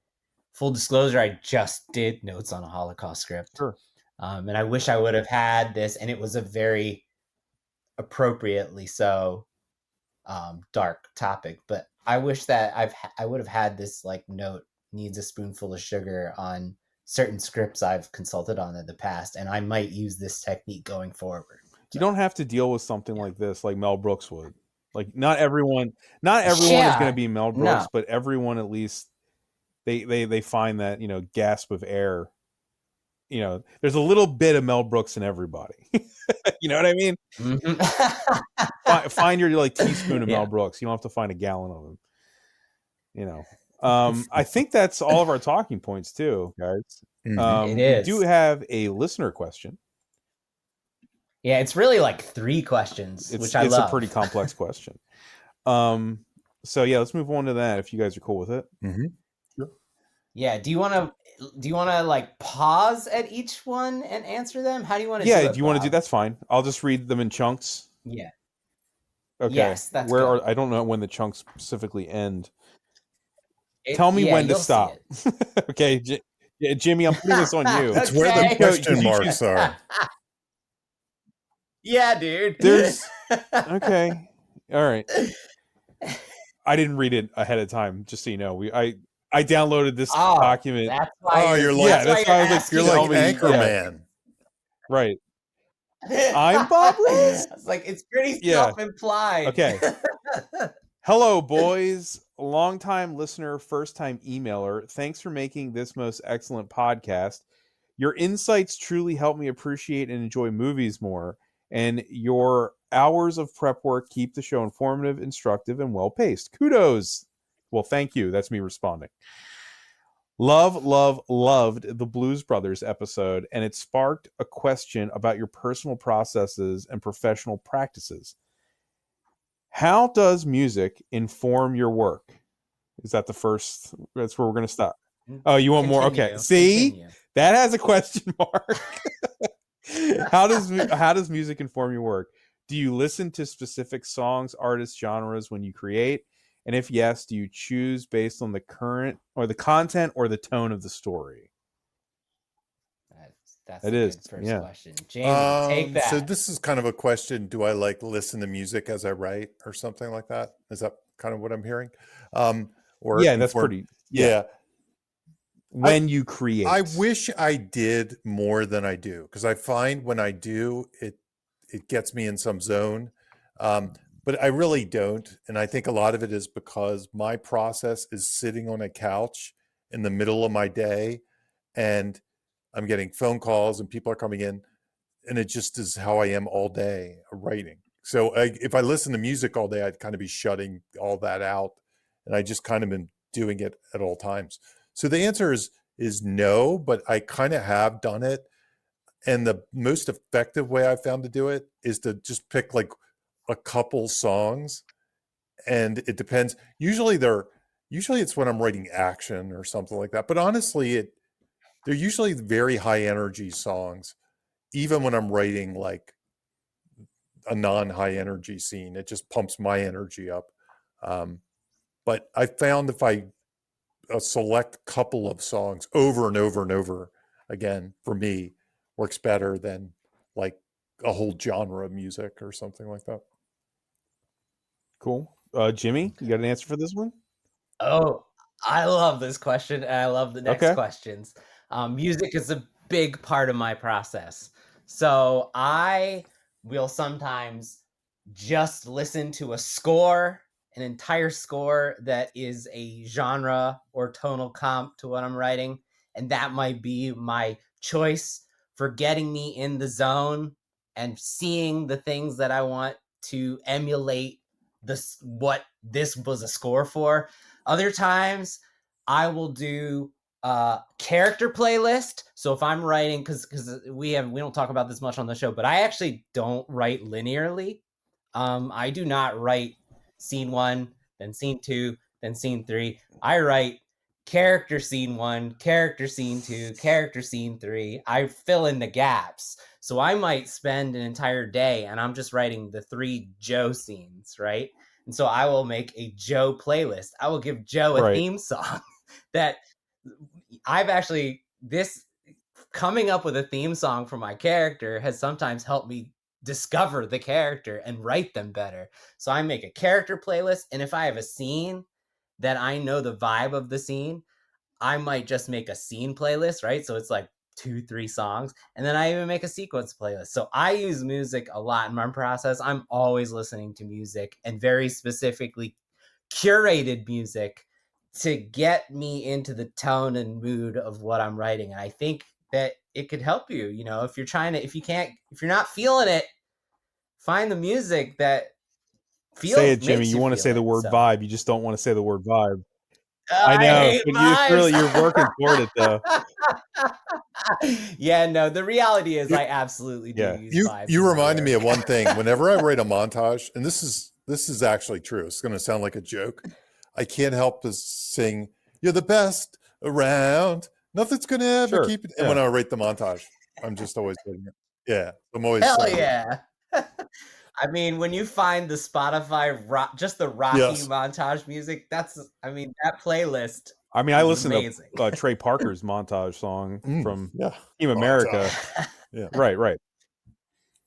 full disclosure, I just did notes on a Holocaust script. Sure. And I wish I would have had this, and it was a very appropriately so dark topic, but I wish that I would have had this, like, note needs a spoonful of sugar on certain scripts I've consulted on in the past, and I might use this technique going forward. So, you don't have to deal with something like this, like Mel Brooks would. Like, not everyone is going to be Mel Brooks, but everyone, at least they find that, you know, gasp of air. You know, there's a little bit of Mel Brooks in everybody. You know what I mean? Mm-hmm. Find your, like, teaspoon of Mel Brooks. You don't have to find a gallon of him. You know, I think that's all of our talking points too, guys. It is. We do have a listener question. Yeah, it's really like 3 questions, which I love. It's a pretty complex question. So yeah, let's move on to that if you guys are cool with it. Mm-hmm. Sure. Yeah. Do you want to like pause at each one and answer them? How do you want to do Yeah, it, do you want to do Bob? that's fine. I'll just read them in chunks. Yeah. Okay. Yes, that's Where good. are I don't know when the chunks specifically end. Tell me Yeah, when to you'll see stop. it. Okay, yeah, Jimmy, I'm putting this on you. It's where the Okay. question Did you marks choose- are. Yeah, dude. There's okay. All right. I didn't read it ahead of time, just so you know. I downloaded this Oh, document. that's why Oh, you're, you're Yeah, that's that's why why I you're was like, asking You're Tell like me, yeah. Anchorman. Right. I'm Bob Reese. It's like it's pretty Yeah. self-implied. Okay. Hello, boys. Long-time listener, first-time emailer. Thanks for making this most excellent podcast. Your insights truly help me appreciate and enjoy movies more, and your hours of prep work keep the show informative, instructive, and well-paced. Kudos. Well, thank you. That's me responding. Loved the Blues Brothers episode, and it sparked a question about your personal processes and professional practices. How does music inform your work? Is that the first? That's where we're going to stop. Oh, you want more? Okay. See, Continue. that has a question mark. How does music inform your work? Do you listen to specific songs, artists, genres when you create? And if yes, do you choose based on the current or the content or the tone of the story? That's It a is, good first yeah. question. Jamie, take that. So this is kind of a question. Do I like listen to music as I write or something like that? Is that kind of what I'm hearing? Or Yeah, that's inform- pretty. Yeah. When you create, I wish I did more than I do, because I find when I do, it gets me in some zone. But I really don't. And I think a lot of it is because my process is sitting on a couch in the middle of my day, and I'm getting phone calls and people are coming in, and it just is how I am all day writing. So if I listen to music all day, I'd kind of be shutting all that out, and I just kind of been doing it at all times. So the answer is no, but I kind of have done it. And the most effective way I found to do it is to just pick like a couple songs, and it depends. Usually it's when I'm writing action or something like that. But honestly, they're usually very high energy songs. Even when I'm writing like a non-high energy scene, it just pumps my energy up. But I found if I a select couple of songs over and over and over again, for me, works better than like a whole genre of music or something like that. cool. Jimmy, you got an answer for this one? Oh, I love this question, and I love the next Okay. questions. Music is a big part of my process. So I will sometimes just listen to a score, an entire score that is a genre or tonal comp to what I'm writing. And that might be my choice for getting me in the zone and seeing the things that I want to emulate what this was a score for. Other times I will do character playlist. So if I'm writing, because we don't talk about this much on the show, but I actually don't write linearly. I do not write scene 1, then scene 2, then scene 3. I write character scene 1, character scene 2, character scene 3. I fill in the gaps. So I might spend an entire day and I'm just writing the 3 Joe scenes, right? And so I will make a Joe playlist. I will give Joe a theme song that I've actually, this coming up with a theme song for my character has sometimes helped me discover the character and write them better. So I make a character playlist, and if I have a scene that I know the vibe of the scene, I might just make a scene playlist, right? So it's like 2-3 songs, and then I even make a sequence playlist. So I use music a lot in my process. I'm always listening to music, and very specifically curated music to get me into the tone and mood of what I'm writing. And I think that it could help you, if you're not feeling it, find the music that Say it, Jimmy. makes You want to feel say the it. word So vibe. You just don't want to say the word vibe. I know, hate but vibes. you're working toward it though. Yeah, no, the reality is I absolutely do use vibes. You reminded me of one thing. Whenever I write a montage, and this is actually true. It's going to sound like a joke. I can't help but sing, "You're the best around. Nothing's gonna ever Sure, keep it. And yeah. when I write the montage, I'm just always doing it. Yeah, I'm always Hell saying it. yeah. I mean, when you find the Spotify just the Rocky Yes. montage music, that playlist I mean, I is listen amazing. to Trey Parker's montage song from Team America. Montage. Yeah. Right.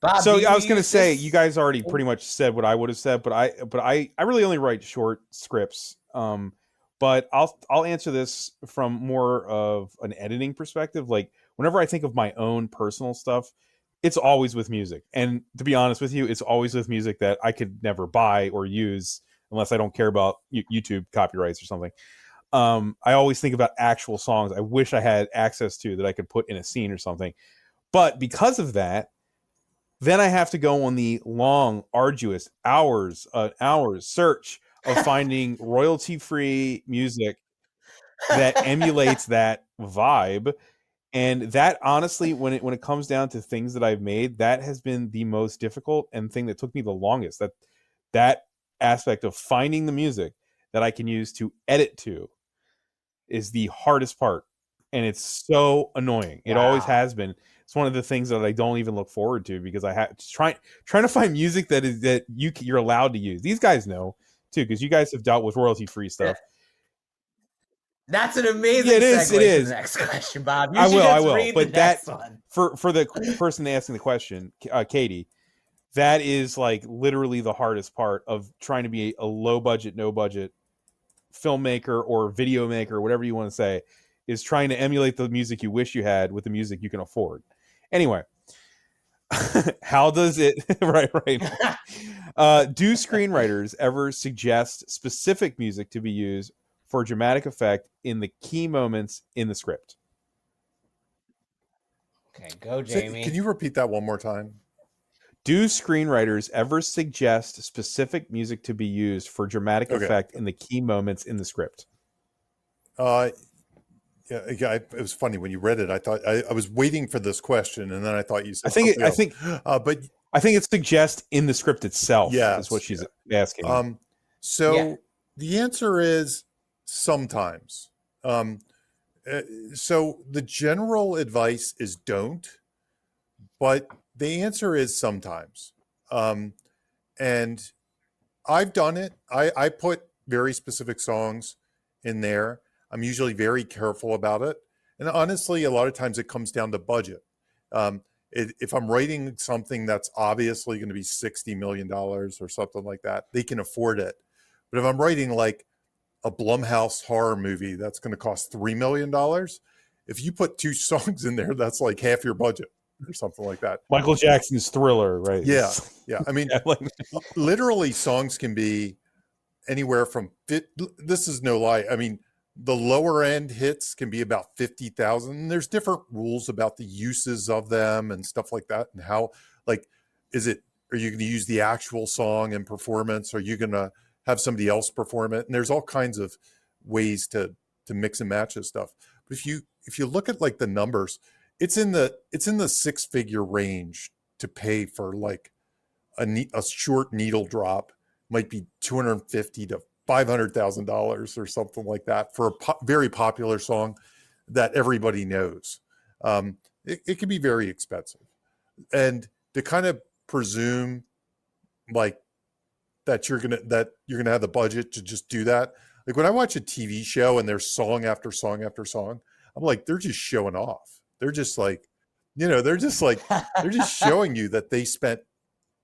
Bob, So do you I was going to use say, this? you guys already pretty much said what I would have said, but I really only write short scripts. But I'll answer this from more of an editing perspective. Like whenever I think of my own personal stuff, it's always with music. And to be honest with you, it's always with music that I could never buy or use unless I don't care about YouTube copyrights or something. I always think about actual songs I wish I had access to that I could put in a scene or something. But because of that, then I have to go on the long, arduous hours search of finding royalty-free music that emulates that vibe. And that honestly, when it comes down to things that I've made, that has been the most difficult and thing that took me the longest. That aspect of finding the music that I can use to edit to is the hardest part. And it's so annoying. It always Wow. has been. It's one of the things that I don't even look forward to because I have trying to find music that you're allowed to use. These guys know too, because you guys have dealt with royalty free stuff. That's an amazing Yeah, it segue is. to the next question, Bob. I will. Read But the next one. For the person asking the question, Katie, that is like literally the hardest part of trying to be a low budget, no budget filmmaker or video maker, whatever you want to say, is trying to emulate the music you wish you had with the music you can afford. Anyway, how does it right do screenwriters ever suggest specific music to be used for dramatic effect in the key moments in the script? Okay, go Jamie. Can you repeat that one more time? Do screenwriters ever suggest specific music to be used for dramatic effect in the key moments in the script? Yeah, it was funny when you read it. I thought I was waiting for this question, and then I thought you said but I think it suggests in the script itself. Yes, is what she's asking. The answer is sometimes. So the general advice is don't, but the answer is sometimes. And I've done it. I put very specific songs in there. I'm usually very careful about it. And honestly, a lot of times it comes down to budget. If I'm writing something that's obviously going to be $60 million or something like that, they can afford it. But if I'm writing like a Blumhouse horror movie that's going to cost $3 million, if you put 2 songs in there, that's like half your budget or something like that. Michael Jackson's Thriller, right? Yeah. I mean, literally songs can be anywhere from this is no lie. I mean, the lower end hits can be about 50,000. There's different rules about the uses of them and stuff like that. And how, like, are you going to use the actual song and performance? Are you going to have somebody else perform it? And there's all kinds of ways to mix and match this stuff. But if you look at like the numbers, it's in the 6-figure range to pay for like a short needle drop. Might be $250,000 to $500,000 or something like that for a very popular song that everybody knows. It can be very expensive, and to kind of presume like that you're gonna have the budget to just do that. Like when I watch a TV show and there's song after song after song, I'm like, they're just showing off. They're just like, they're just showing you that they spent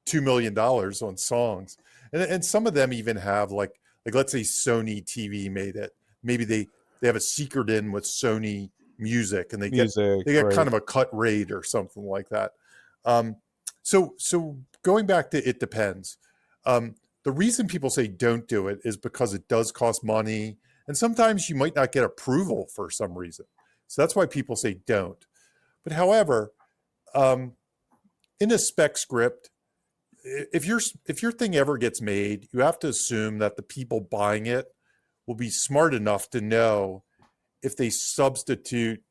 $2 million on songs. And some of them even have like let's say Sony TV made it. Maybe they have a secret in with Sony music and they get right. kind of a cut rate or something like that. So going back to it depends. The reason people say don't do it is because it does cost money. And sometimes you might not get approval for some reason. So that's why people say don't. But however, in a spec script, if your thing ever gets made, you have to assume that the people buying it will be smart enough to know if they substitute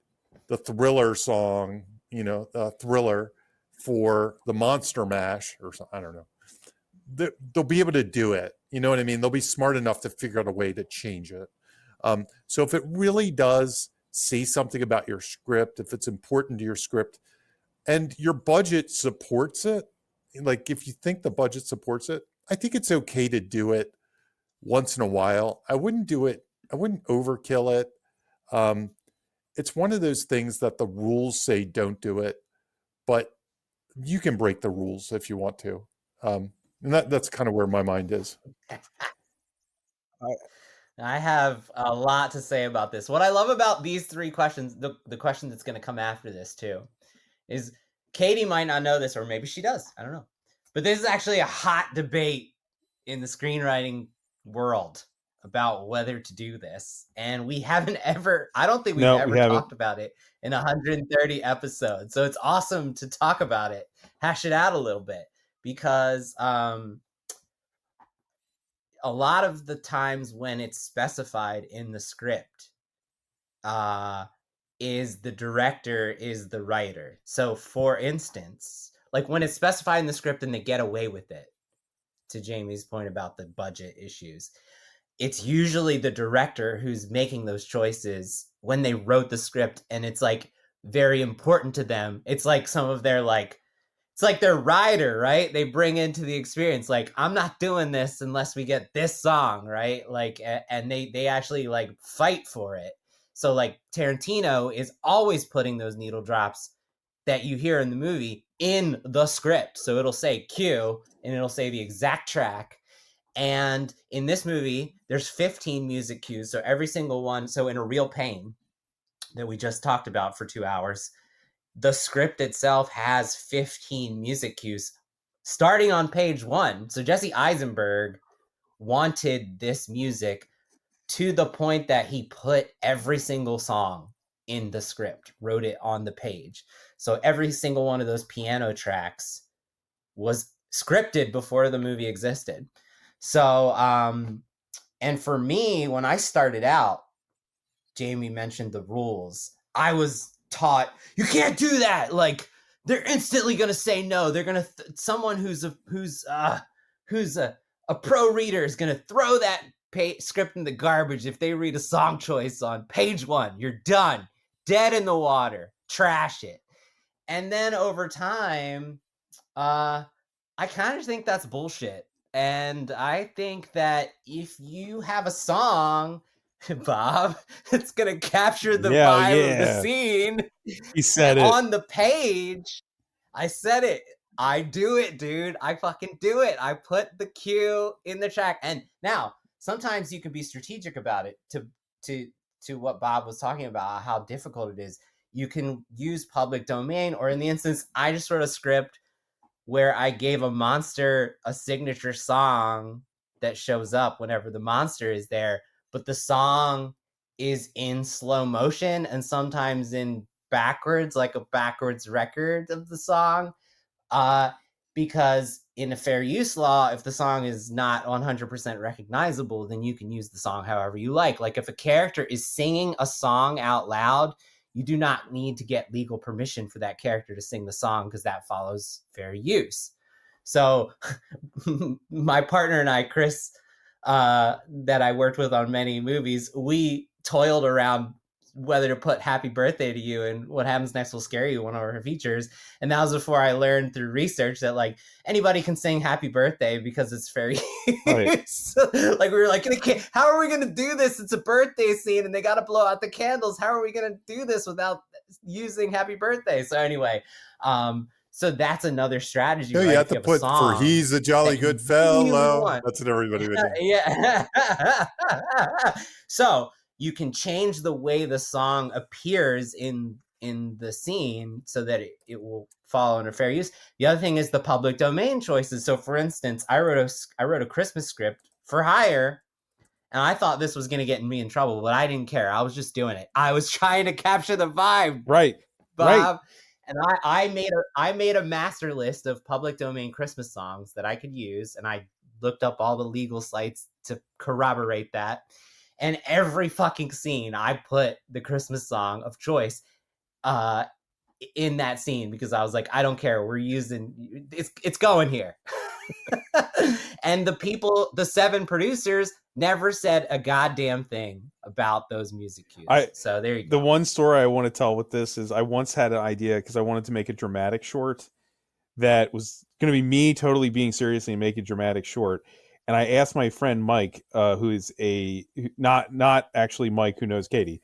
the Thriller song, Thriller for the Monster Mash or something, I don't know. They'll be able to do it. You know what I mean? They'll be smart enough to figure out a way to change it. So if it really does say something about your script, if it's important to your script and your budget supports it, like if you think the budget supports it, I think it's okay to do it once in a while. I wouldn't do it. I wouldn't overkill it. It's one of those things that the rules say don't do it, but you can break the rules if you want to. And that's kind of where my mind is. I have a lot to say about this. What I love about these three questions, the question that's going to come after this too, is Katie might not know this, or maybe she does. I don't know. But this is actually a hot debate in the screenwriting world about whether to do this. And we haven't ever, I don't think we've ever talked about it in 130 episodes. So it's awesome to talk about it, hash it out a little bit, because a lot of the times when it's specified in the script, is the director is the writer. So for instance, like when it's specified in the script and they get away with it, to Jamie's point about the budget issues, it's usually the director who's making those choices when they wrote the script, and it's like very important to them. It's like some of their it's like their rider, right? They bring into the experience, like, I'm not doing this unless we get this song, right? Like, and they actually like fight for it. So like Tarantino is always putting those needle drops that you hear in the movie in the script. So it'll say cue and it'll say the exact track. And in this movie, there's 15 music cues. So every single one. So in A Real Pain that we just talked about for 2 hours, the script itself has 15 music cues starting on page 1. So Jesse Eisenberg wanted this music to the point that he put every single song in the script, wrote it on the page. So every single one of those piano tracks was scripted before the movie existed. So, and for me, when I started out, Jamie mentioned the rules. I was taught, you can't do that. Like, they're instantly going to say no. They're going to, someone who's a pro reader is going to throw that script in the garbage if they read a song choice on page 1. You're done. Dead in the water. Trash it. And then over time, I kind of think that's bullshit. And I think that if you have a song, Bob, it's going to capture the vibe of the scene. He said it. On the page, I said it. I do it, dude. I fucking do it. I put the cue in the track. And now, sometimes you can be strategic about it to what Bob was talking about, how difficult it is. You can use public domain, or in the instance, I just wrote a script where I gave a monster a signature song that shows up whenever the monster is there, but the song is in slow motion and sometimes in backwards, like a backwards record of the song. Because in a fair use law, if the song is not 100% recognizable, then you can use the song however you like. Like if a character is singing a song out loud, you do not need to get legal permission for that character to sing the song, because that follows fair use. So my partner and I, Chris, that I worked with on many movies, we toiled around whether to put Happy Birthday to You and What Happens Next Will Scare You, one of our features. And that was before I learned through research that like anybody can sing Happy Birthday because it's fair use. Right. So, like we were like, how are we going to do this? It's a birthday scene and they got to blow out the candles. How are we going to do this without using Happy Birthday? So anyway, so that's another strategy. No, right? you have to put for he's a jolly good fellow. That's what everybody would do. Yeah. So you can change the way the song appears in the scene so that it will fall under fair use. The other thing is the public domain choices. So for instance, I wrote a Christmas script for hire, and I thought this was going to get me in trouble, but I didn't care. I was just doing it. I was trying to capture the vibe. Right. Bob. Right. And I made a master list of public domain Christmas songs that I could use, and I looked up all the legal sites to corroborate that. And every fucking scene, I put the Christmas song of choice in that scene, because I was like, I don't care. We're using it's going here. And the 7 producers never said a goddamn thing about those music cues. So there you go. The one story I want to tell with this is I once had an idea because I wanted to make a dramatic short that was going to be me totally being serious and make a dramatic short. And I asked my friend Mike, who is not actually Mike who knows Katie,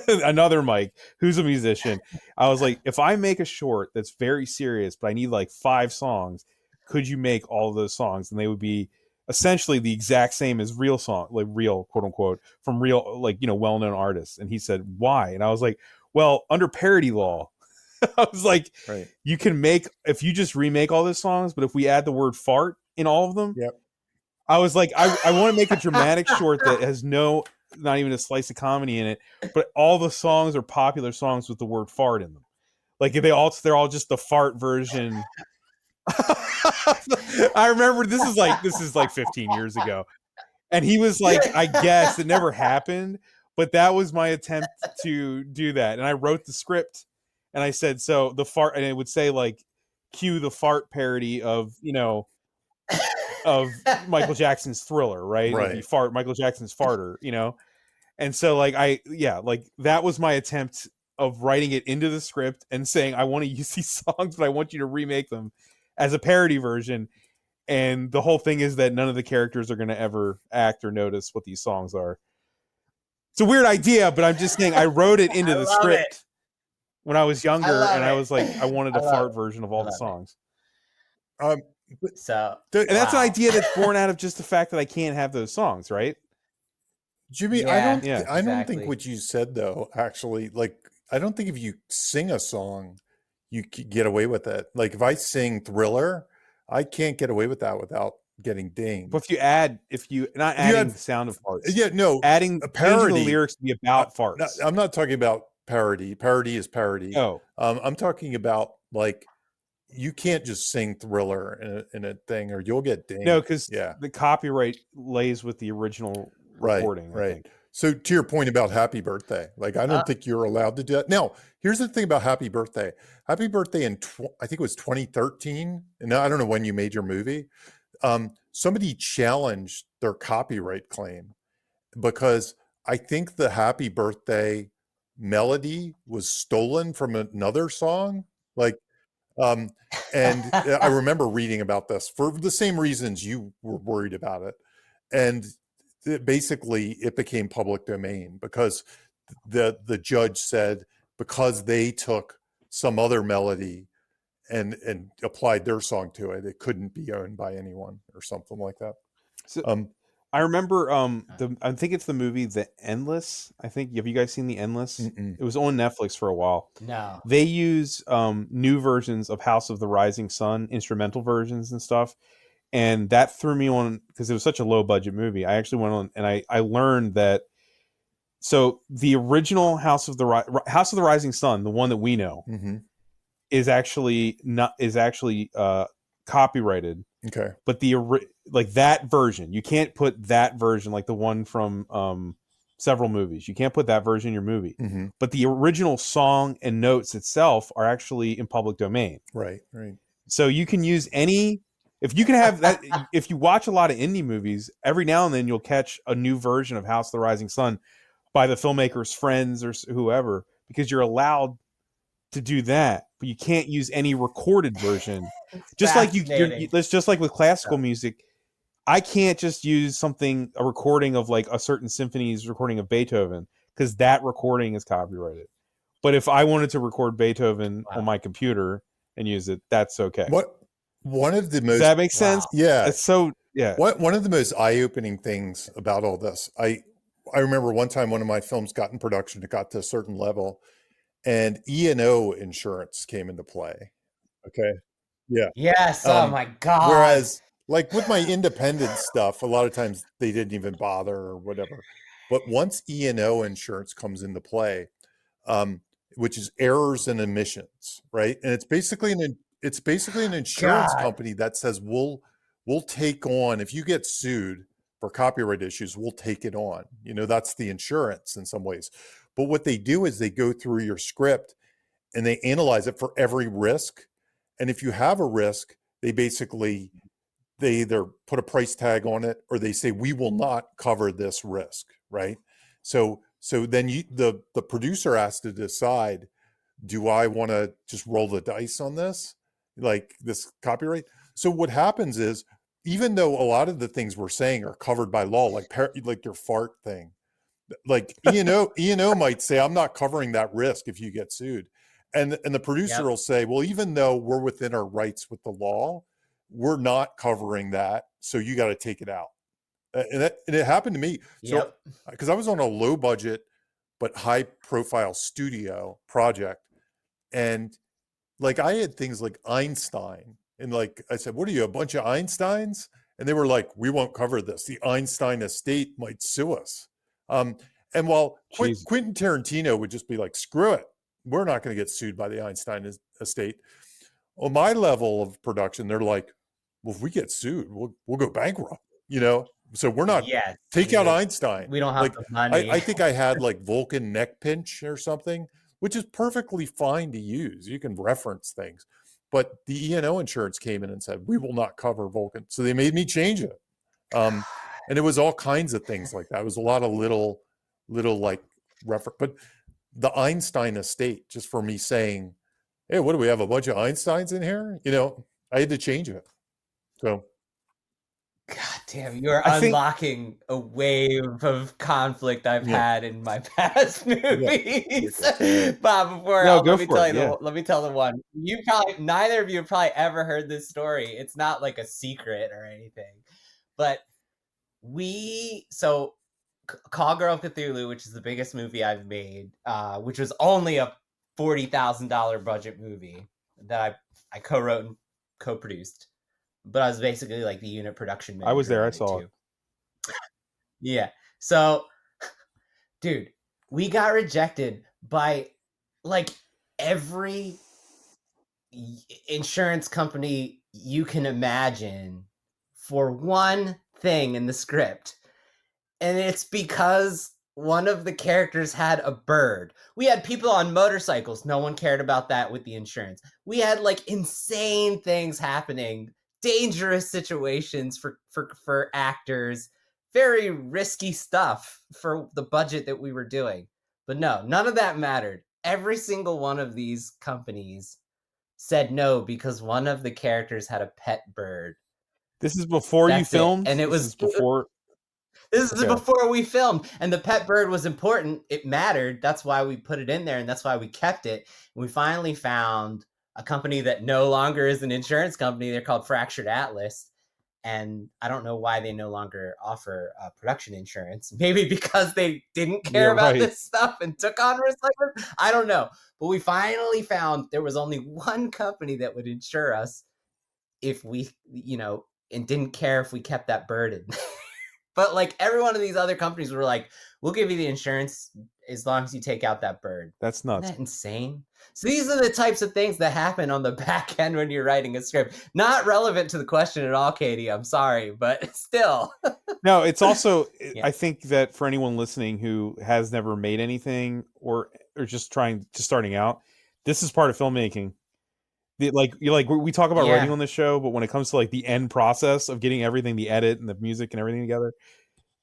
another Mike who's a musician. I was like, if I make a short that's very serious, but I need like 5 songs, could you make all of those songs? And they would be essentially the exact same as real song, like real quote unquote from real, like, well-known artists. And he said, why? And I was like, well, under parody law, I was like, Right. You can make, if you just remake all those songs, but if we add the word fart in all of them, Yep. I was like, I want to make a dramatic short that has not even a slice of comedy in it, but all the songs are popular songs with the word fart in them. Like they're all just the fart version. I remember this is like 15 years ago. And he was like, I guess it never happened, but that was my attempt to do that. And I wrote the script and I said, so the fart, and it would say like, cue the fart parody of, of Michael Jackson's Thriller, right? Right. It'd be Michael Jackson's Farter, And so like, that was my attempt of writing it into the script and saying, I want to use these songs, but I want you to remake them as a parody version. And the whole thing is that none of the characters are going to ever act or notice what these songs are. It's a weird idea, but I'm just saying I wrote it into the script when I was younger, and I was like, I wanted a fart version of all the songs. And that's an idea that's born out of just the fact that I can't have those songs, right? Jimmy, I don't think what you said though, actually, like, I don't think if you sing a song, you could get away with it. Like if I sing Thriller, I can't get away with that without getting dinged. But if you adding the sound of farts. Yeah, no. Adding a parody. The lyrics to be about farts. No, I'm not talking about parody. Parody is parody. Oh. I'm talking about like you can't just sing Thriller in a thing or you'll get dinged. No, because the copyright lays with the original recording. Right. So to your point about Happy Birthday, like I don't think you're allowed to do that. Now, here's the thing about Happy Birthday. Happy Birthday in I think it was 2013, and I don't know when you made your movie. Somebody challenged their copyright claim because I think the Happy Birthday melody was stolen from another song. Like, and I remember reading about this for the same reasons you were worried about it. And basically it became public domain because the judge said because they took some other melody and applied their song to it, it couldn't be owned by anyone or something like that. So I remember I think it's the movie The Endless. I think, have you guys seen The Endless? Mm-mm. It was on Netflix for a while. No. They use new versions of House of the Rising Sun, instrumental versions and stuff. And that threw me on because it was such a low budget movie. I actually went on and I learned that. So the original House of the Rising Sun, the one that we know, is actually copyrighted. Okay. But like that version, you can't put that version, like the one from several movies. You can't put that version in your movie. But the original song and notes itself are actually in public domain. Right. So you can use any. If you can have that, if you watch a lot of indie movies, every now and then you'll catch a new version of House of the Rising Sun by the filmmaker's friends or whoever, because you're allowed to do that, but you can't use any recorded version. Just like just like with classical music, I can't just use a recording of like a certain symphony's recording of Beethoven because that recording is copyrighted. But if I wanted to record Beethoven on my computer and use it, that's okay. One of the most, does that make sense? Yeah. It's so, yeah. One of the most eye-opening things about all this, I remember one time one of my films got in production, it got to a certain level, and E&O insurance came into play. Okay. Yeah. Yes. Oh my God. Whereas like with my independent stuff, a lot of times they didn't even bother or whatever. But once E&O insurance comes into play, which is errors and omissions, right? And it's basically an insurance company that says we'll take on, if you get sued for copyright issues, we'll take it on. That's the insurance in some ways. But what they do is they go through your script and they analyze it for every risk. And if you have a risk, they basically they either put a price tag on it or they say, we will not cover this risk, right? So then the producer has to decide, do I want to just roll the dice on this, like this copyright? So what happens is, even though a lot of the things we're saying are covered by law, like your fart thing, like E&O might say, I'm not covering that risk if you get sued. And the producer will say, well, even though we're within our rights with the law, we're not covering that. So you got to take it out. And it happened to me. So, because I was on a low budget, but high profile studio project. And like, I had things like Einstein. And like, I said, what are you, a bunch of Einsteins? And they were like, we won't cover this. The Einstein estate might sue us. And while Quentin Tarantino would just be like, screw it, we're not going to get sued by the Einstein estate. On my level of production, they're like, well, if we get sued, we'll go bankrupt, So we're not, take out Einstein. We don't have the money. I think I had like Vulcan neck pinch or something, which is perfectly fine to use. You can reference things. But the E&O insurance came in and said, we will not cover Vulcan. So they made me change it. And it was all kinds of things like that. It was a lot of little like reference. But the Einstein estate, just for me saying, hey, what do we have, a bunch of Einsteins in here? I had to change it. So. God damn, you're unlocking a wave of conflict I've had in my past movies. Bob, let me tell the one. Neither of you have probably ever heard this story. It's not like a secret or anything. But Call Girl Cthulhu, which is the biggest movie I've made, which was only a $40,000 budget movie that I co-wrote and co-produced. But I was basically like the unit production manager. I was there. I saw it. Yeah. So, dude, we got rejected by like every insurance company you can imagine for one thing in the script. And it's because one of the characters had a bird. We had people on motorcycles. No one cared about that with the insurance. We had like insane things happening. Dangerous situations for actors, very risky stuff for the budget that we were doing. But no, none of that mattered. Every single one of these companies said no because one of the characters had a pet bird. This is before you filmed? And This is before we filmed, and the pet bird was important. It mattered. That's why we put it in there, and that's why we kept it. And we finally found a company that no longer is an insurance company. They're called Fractured Atlas. And I don't know why they no longer offer production insurance. Maybe because they didn't care about this stuff and took on risk like this. I don't know. But we finally found there was only one company that would insure us if we, and didn't care if we kept that bird in. But like every one of these other companies were like, we'll give you the insurance as long as you take out that bird. That's nuts. Isn't that insane? So these are the types of things that happen on the back end when you're writing a script. Not relevant to the question at all, Katie. I'm sorry, but still. No, it's also, I think that for anyone listening who has never made anything or just starting out, this is part of filmmaking. We talk about writing on this show, but when it comes to like the end process of getting everything, the edit and the music and everything together,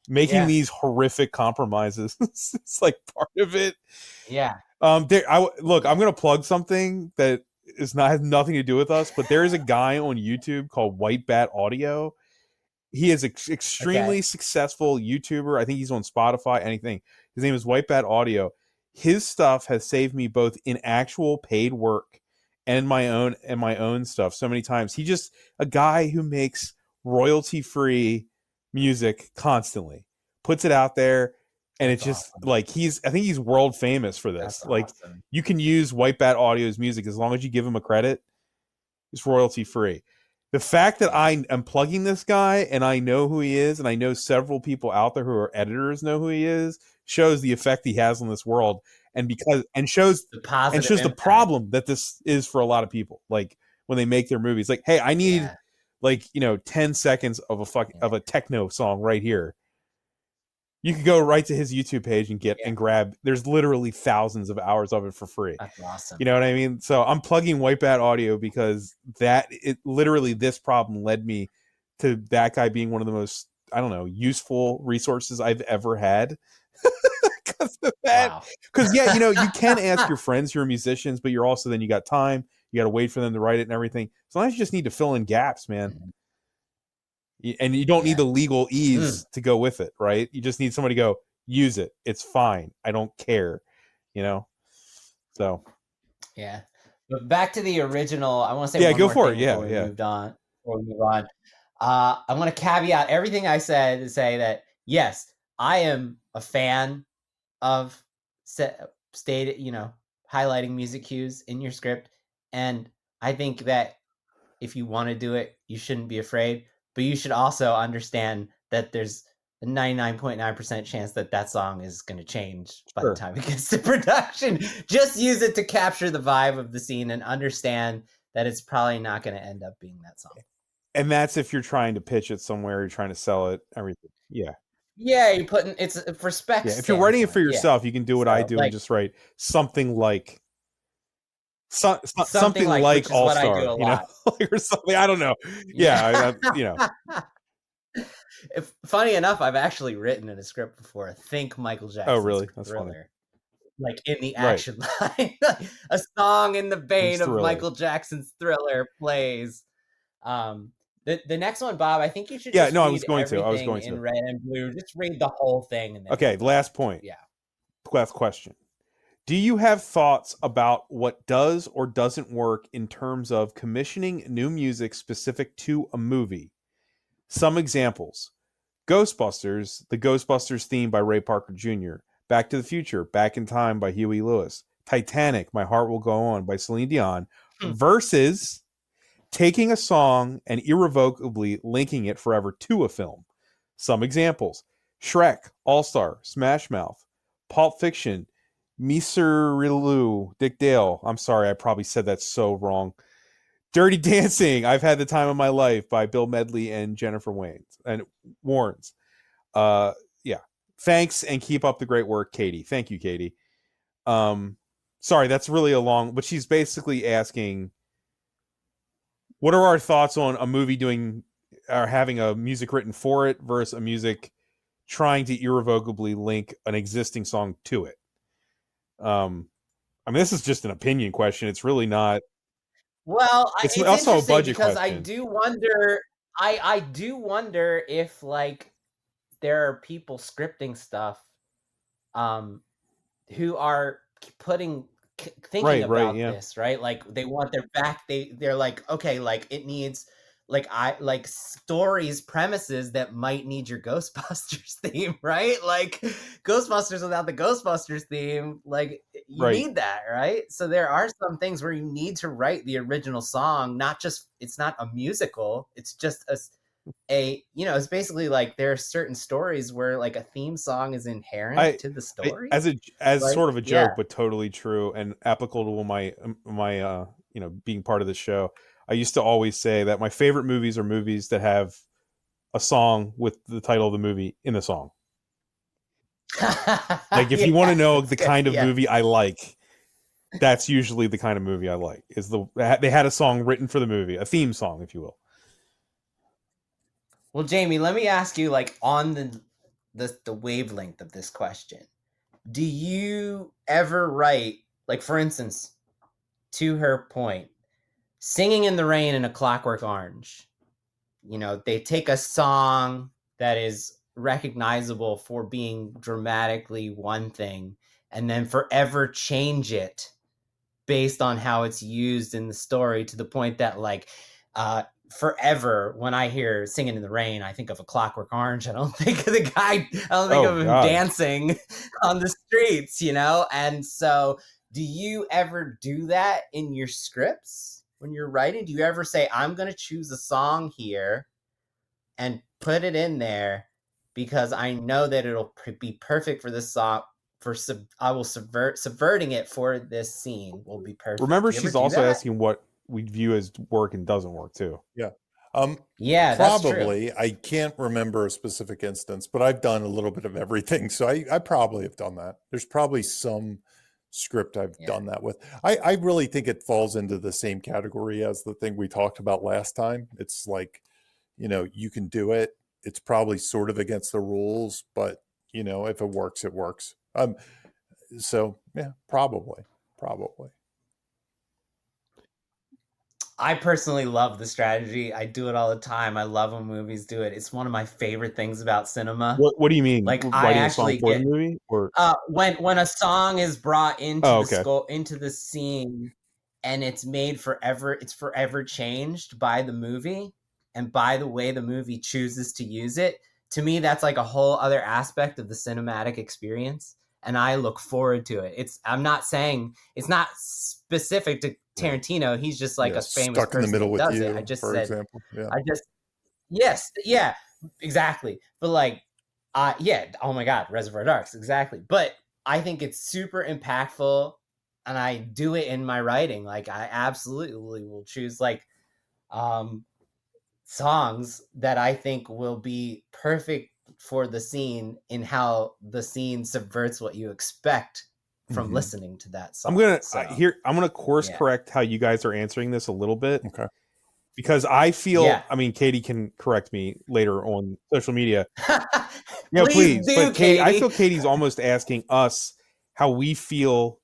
making these horrific compromises, it's like part of it. Yeah. I'm going to plug something that has nothing to do with us, but there is a guy on YouTube called White Bat Audio. He is an extremely successful YouTuber. I think he's on Spotify, anything. His name is White Bat Audio. His stuff has saved me both in actual paid work and my own stuff so many times. He just a guy who makes royalty-free music constantly, puts it out there, and it's just awesome. Like I think he's world famous for this. That's like awesome. You can use White Bat Audio's music as long as you give him a credit. It's royalty-free. The fact that I am plugging this guy and I know who he is, and I know several people out there who are editors know who he is, shows the effect he has on this world. And shows the problem that this is for a lot of people. Like when they make their movies, like, hey, I need 10 seconds of a techno song right here. You could go right to his YouTube page and and grab. There's literally thousands of hours of it for free. That's awesome. You know what I mean? So I'm plugging White Bat Audio because literally this problem led me to that guy being one of the most, I don't know, useful resources I've ever had. Because of that. Wow. Because yeah, you can ask your friends who are musicians, but you're also, then you got time, you got to wait for them to write it and everything. Sometimes you just need to fill in gaps, man. And you don't need the legal ease to go with it, right? You just need somebody to go, use it. It's fine. I don't care. So yeah. But back to the original, I want to say one go more for thing it. before we move on. I want to caveat everything I said to say that yes, I am a fan of highlighting music cues in your script, and I think that if you want to do it, you shouldn't be afraid, but you should also understand that there's a 99.9% chance that song is going to change by the time it gets to production. Just use it to capture the vibe of the scene and understand that it's probably not going to end up being that song. And that's if you're trying to pitch it somewhere, you're trying to sell it, everything. Yeah. Yeah, you're putting it's for spec. Yeah, if you're writing it for yourself, you can do what I do and just write something like something like All Star, or something. I don't know. Yeah, Funny enough, I've actually written in a script before. Think Michael Jackson. Oh, really? That's Thriller. Funny. Like in the action line, a song in the vein of Michael Jackson's Thriller plays. The next one, Bob, I think you should. I was going to. In red and blue. Just read the whole thing. And then okay, last point. Yeah. Last question. Do you have thoughts about what does or doesn't work in terms of commissioning new music specific to a movie? Some examples: Ghostbusters, the Ghostbusters theme by Ray Parker Jr., Back to the Future, Back in Time by Huey Lewis, Titanic, My Heart Will Go On by Celine Dion, versus taking a song and irrevocably linking it forever to a film. Some examples: Shrek, All-Star, Smash Mouth, Pulp Fiction, Misery Dick Dale. I'm sorry, I probably said that so wrong. Dirty Dancing, I've Had the Time of My Life by Bill Medley and Jennifer Warnes. Thanks and keep up the great work, Katie. Thank you, Katie. Sorry, that's really a long, but she's basically asking, what are our thoughts on a movie doing or having a music written for it versus a music trying to irrevocably link an existing song to it? I mean, this is just an opinion question. It's really not. Well, it's also a budget because question. I do wonder. I do wonder if there are people scripting stuff, who are thinking about this, right? Like they want their back. They're like, okay, it needs stories, premises that might need your Ghostbusters theme, right? Like Ghostbusters without the Ghostbusters theme, you need that, right? So there are some things where you need to write the original song, it's not a musical, it's just it's basically there are certain stories where a theme song is inherent to the story as sort of a joke, but totally true and applicable to my being part of the show. I used to always say that my favorite movies are movies that have a song with the title of the movie in the song. If you want to know the kind of movie I like, that's usually the kind of movie I like. They had a song written for the movie, a theme song, if you will. Well, Jamie, let me ask you, on the wavelength of this question, do you ever write, for instance, to her point, Singing in the Rain and A Clockwork Orange? They take a song that is recognizable for being dramatically one thing and then forever change it based on how it's used in the story, to the point that forever, when I hear Singing in the Rain, I think of A Clockwork Orange. I don't think of the guy. I don't think of him dancing on the streets, And so, do you ever do that in your scripts when you're writing? Do you ever say, I'm going to choose a song here and put it in there because I know that it'll be perfect for this song? I will subverting it for this scene will be perfect. Remember, she's also asking what we view as work and doesn't work too. Yeah. Yeah, probably. That's true. I can't remember a specific instance, but I've done a little bit of everything. So I probably have done that. There's probably some script I've done that with. I really think it falls into the same category as the thing we talked about last time. It's you can do it. It's probably sort of against the rules, but if it works, it works. So yeah, probably. I personally love the strategy. I do it all the time. I love when movies do it. It's one of my favorite things about cinema. What do you mean? Like, I Writing a song actually for the get movie, or when a song is brought into Oh, the okay. into the scene, and it's made forever. It's forever changed by the movie and by the way the movie chooses to use it. To me, that's like a whole other aspect of the cinematic experience, and I look forward to it. I'm not saying it's not specific to Tarantino. He's just like a famous Stuck in the person middle that with does it. you, I just for said, example. Yeah. yes, yeah, exactly. But like, yeah, oh my God, Reservoir Dogs, exactly. But I think it's super impactful, and I do it in my writing. Like, I absolutely will choose like songs that I think will be perfect for the scene in how the scene subverts what you expect from listening to that song. I'm gonna course correct how you guys are answering this a little bit. Okay. Because I feel, I mean, Katie can correct me later on social media. Please. But Katie, I feel Katie's almost asking us how we feel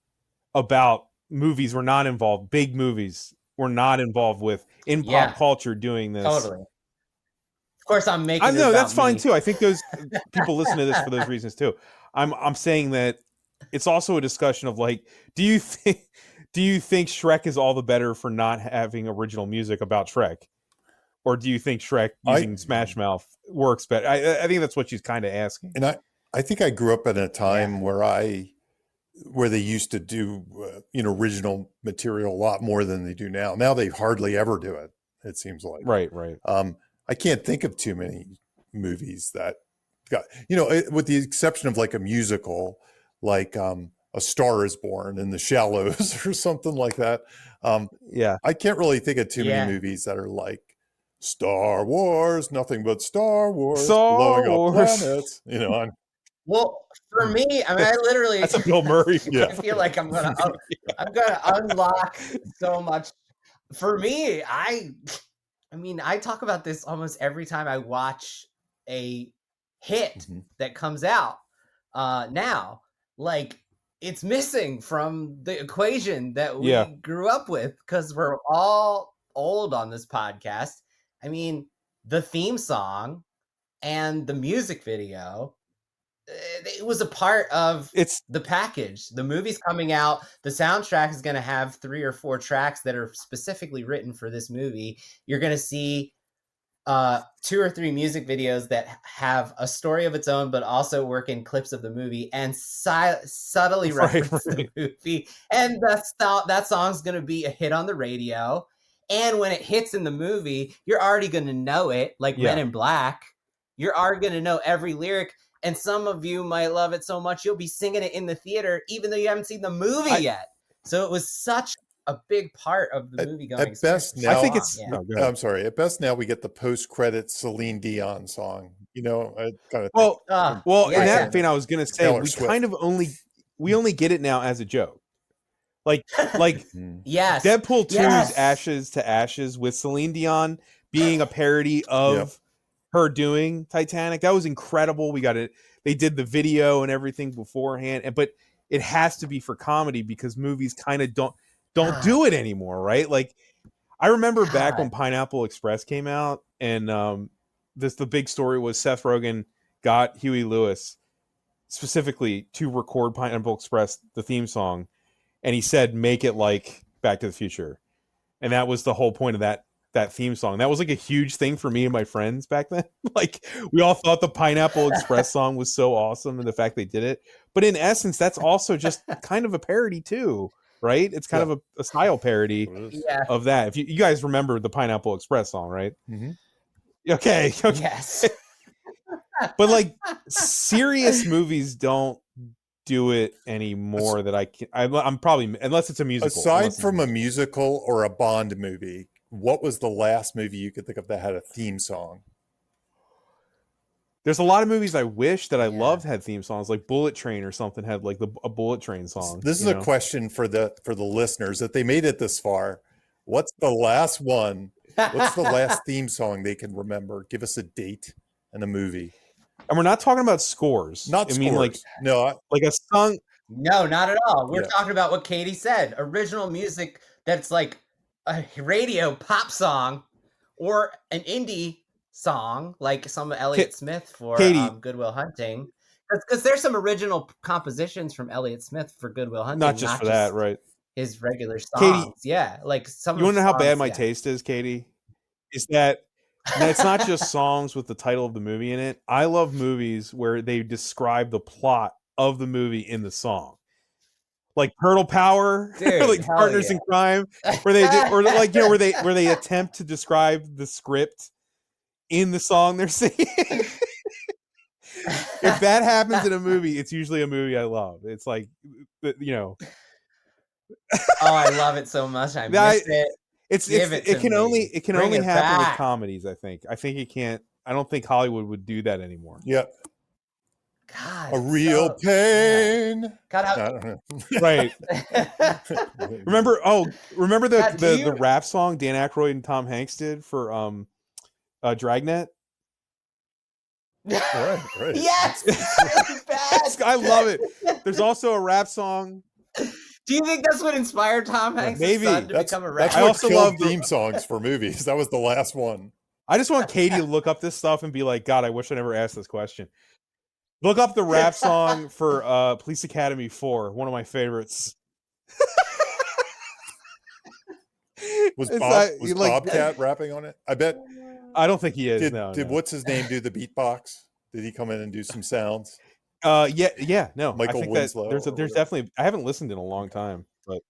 about movies we're not involved, big movies we're not involved with in pop culture doing this. Totally. Of course, I'm making. No, that's fine too. I think those people listen to this for those reasons too. I'm saying that it's also a discussion of like, do you think Shrek is all the better for not having original music about Shrek? Or do you think Shrek using Smash Mouth works better? I think that's what she's kind of asking. And I think I grew up in a time where they used to do original material a lot more than they do now. Now they hardly ever do it. It seems like. Right. I can't think of too many movies that got, with the exception of like a musical, like A Star Is Born and The Shallows or something like that. I can't really think of too many movies that are like Star Wars, nothing but Star Wars, blowing up planets. Well, for me, I mean, I literally that's a Bill Murray. I feel like I'm gonna unlock so much. For me, I mean, I talk about this almost every time I watch a hit that comes out now. Like, it's missing from the equation that we grew up with because we're all old on this podcast. I mean, the theme song and the music video, it was a part of the package. The movie's coming out. The soundtrack is going to have 3 or 4 tracks that are specifically written for this movie. You're going to see 2 or 3 music videos that have a story of its own, but also work in clips of the movie and subtly reference the movie. And that song's going to be a hit on the radio. And when it hits in the movie, you're already going to know it, like Men in Black. You're already going to know every lyric. And some of you might love it so much, you'll be singing it in the theater, even though you haven't seen the movie yet. So it was such a big part of the movie going. At best now, I think it's. I'm sorry. At best now, we get the post-credit Celine Dion song. Kind of. Well, in that vein, I was going to say Taylor we Swift. kind of only get it now as a joke. Like yes, Deadpool 2's Ashes to Ashes with Celine Dion being a parody of her doing Titanic. That was incredible. We got it. They did the video and everything beforehand, but it has to be for comedy because movies kind of don't do it anymore, right? Like I remember back when Pineapple Express came out, and the big story was Seth Rogen got Huey Lewis specifically to record Pineapple Express, the theme song, and he said, make it like Back to the Future. And that was the whole point of that theme song. That was like a huge thing for me and my friends back then. Like we all thought the Pineapple Express song was so awesome and the fact they did it. But in essence, that's also just kind of a parody too, right? It's kind of a style parody of that. If you guys remember the Pineapple Express song, right? Mm-hmm. Okay. Yes. But like serious movies don't do it anymore that I can. I'm probably, unless it's a musical. Aside from a musical or a Bond movie, what was the last movie you could think of that had a theme song? There's a lot of movies I wish that I loved had theme songs, like Bullet Train or something had like a Bullet Train song. This is a question for the listeners that they made it this far. What's the last one? What's the last theme song they can remember? Give us a date and a movie. And we're not talking about scores. Not I scores. mean, like no, like a song. No, not at all. We're Yeah. talking about what Katie said. Original music that's like a radio pop song or an indie song, like some Elliott Smith for Katie. Good Will Hunting. Because there's some original compositions from Elliott Smith for Good Will Hunting. Not just for that, right? His regular songs. Katie, yeah. Like some you want to know how bad my yeah. taste is, Katie? Is that it's not just songs with the title of the movie in it. I love movies where they describe the plot of the movie in the song. Like Turtle Power, Dude, like Partners in Crime, where they do, or like where they attempt to describe the script in the song they're singing. If that happens in a movie, it's usually a movie I love. It's like, Oh, I love it so much. I miss it. It can only happen with comedies. I think it can't. I don't think Hollywood would do that anymore. Yeah. God, a real pain. Yeah. God, right. remember the rap song Dan Aykroyd and Tom Hanks did for Dragnet? Right. Yes, really bad. I love it. There's also a rap song. Do you think that's what inspired Tom Hanks' son to become a rapper? That's what I also love theme songs for movies. That was the last one. I just want Katie to look up this stuff and be like, God, I wish I never asked this question. Look up the rap song for Police Academy 4, one of my favorites. Was Bobcat rapping on it? I bet. I don't think he is. Did what's his name do the beatbox? Did he come in and do some sounds? Yeah, no. Michael Winslow. There's definitely. I haven't listened in a long time, but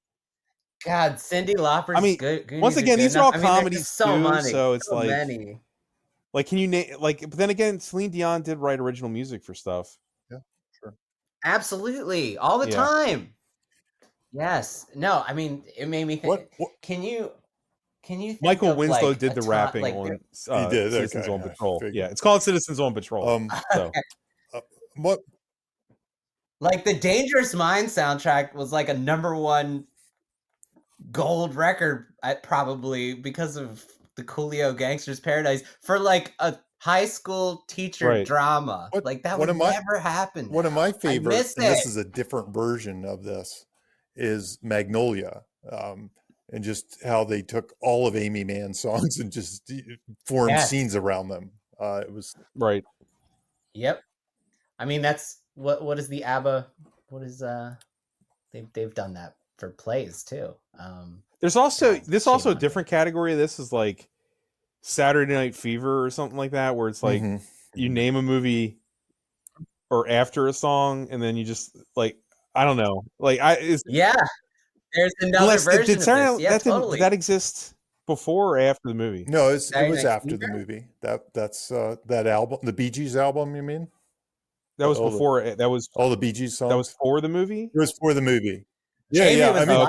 God, Cyndi Lauper's. I mean, good. Once again, these are all comedies so too, many, so it's so like, many. Like, can you name But then again, Celine Dion did write original music for stuff. Yeah, sure. Absolutely, all the time. Yes. No, I mean, it made me think. What? Can you? Think Michael of Winslow like did the rapping on Citizens on Patrol. Yeah, it's called Citizens on Patrol. So. What? Like the Dangerous Mind soundtrack was like a #1 gold record, probably because of the Coolio Gangster's Paradise for like a high school teacher drama. Like that would never happen. One of my favorites, and this is a different version of this, is Magnolia. And just how they took all of Amy Mann's songs and just formed scenes around them. It was right. Yep. I mean, that's what is the ABBA? What is they've done that for plays too. There's also a different category. This is like Saturday Night Fever or something like that, where it's like you name a movie or after a song, and then you just like, I don't know, like There's another version of this. Yeah, totally. Did that exist before or after the movie? No, it was after the movie. That's that album, the Bee Gees album. You mean? That was before. That was all the Bee Gees songs. That was for the movie. It was for the movie. Yeah. I mean,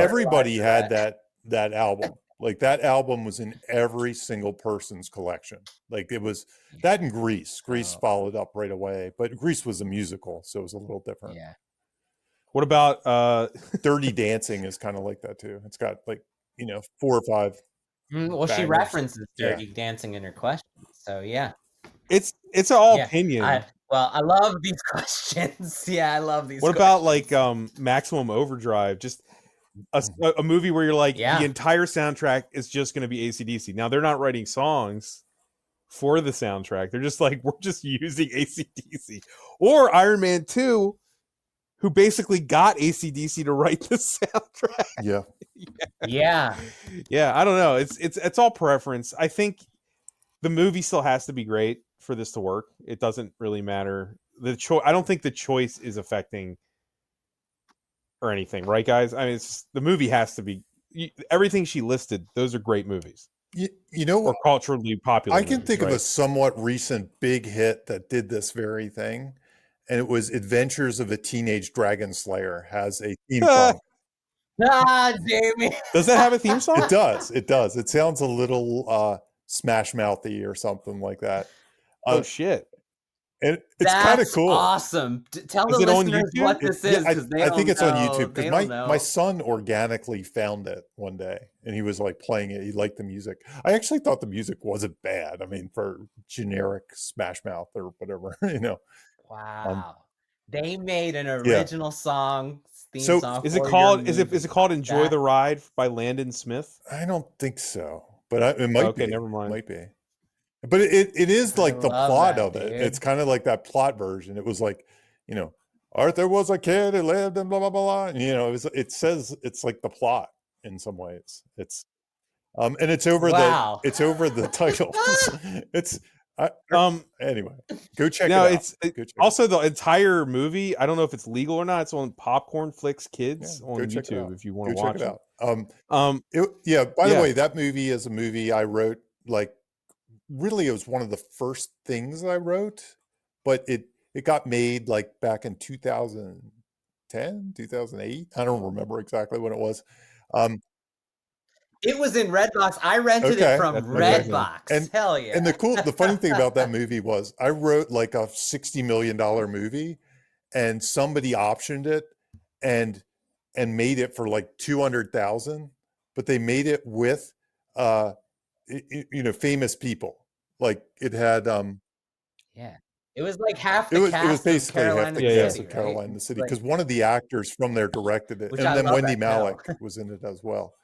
everybody had that album. Like that album was in every single person's collection. Like it was that in Grease. Grease followed up right away, but Grease was a musical, so it was a little different. Yeah. What about Dirty Dancing is kind of like that too. It's got like 4 or 5. Well, she references Dirty Dancing in her question, so yeah. It's all opinion. I love these questions. I love these. What about like Maximum Overdrive? Just a movie where you're like the entire soundtrack is just going to be AC/DC. Now they're not writing songs for the soundtrack. They're just like, we're just using AC/DC. Or Iron Man 2, who basically got AC/DC to write the soundtrack. Yeah. I don't know. It's all preference. I think the movie still has to be great for this to work. It doesn't really matter. I don't think the choice is affecting or anything, right, guys? I mean, the movie has to be everything she listed. Those are great movies. You know, or culturally popular. I can think of a somewhat recent big hit that did this very thing, and it was Adventures of a Teenage Dragon Slayer has a theme song. Jamie. Does that have a theme song? It does. It sounds a little Smash Mouthy or something like that. Oh shit! And it's kind of That's cool. awesome. Tell Is the it on listeners YouTube? what this is, because I think it's on YouTube They because don't my know. son organically found it one day and he was like playing it. He liked the music. I actually thought the music wasn't bad. I mean, for generic Smash Mouth or whatever, you know. Wow. They made an Yeah. original song, theme So song. Is it for called? your Is it movie. called "Enjoy That- the Ride" by Landon Smith? I don't think so, but it might Okay, be. never mind. Might be. But it is I like the love plot that, of it. dude. It's kind of like that plot version. It was like, you know, Arthur was a kid who lived in blah blah blah. Blah. And, you know, it says it's like the plot in some ways. It's and it's over Wow. the titles. It's anyway, go check No, it out. it's Go check also the entire movie. I don't know if it's legal or not. It's on Popcorn Flicks Kids go on check it out. YouTube if you want Go to watch check it it. out. Yeah. By the Yeah. way, that movie is a movie I wrote. Like, really, it was one of the first things I wrote, but it got made like back in 2010, 2008. I don't remember exactly when it was. It was in Redbox. I rented Okay. it from That's amazing. Redbox. Hell yeah. And the funny thing about that movie was I wrote like a $60 million movie and somebody optioned it and made it for like 200,000, but they made it with you know, famous people. Like it had Yeah. It was like half it the was cast basically of half Caroline the in the cast City, of Caroline right? in the City Like, because one of the actors from there directed it, Which and I then love Wendy that show. Malick was in it as well.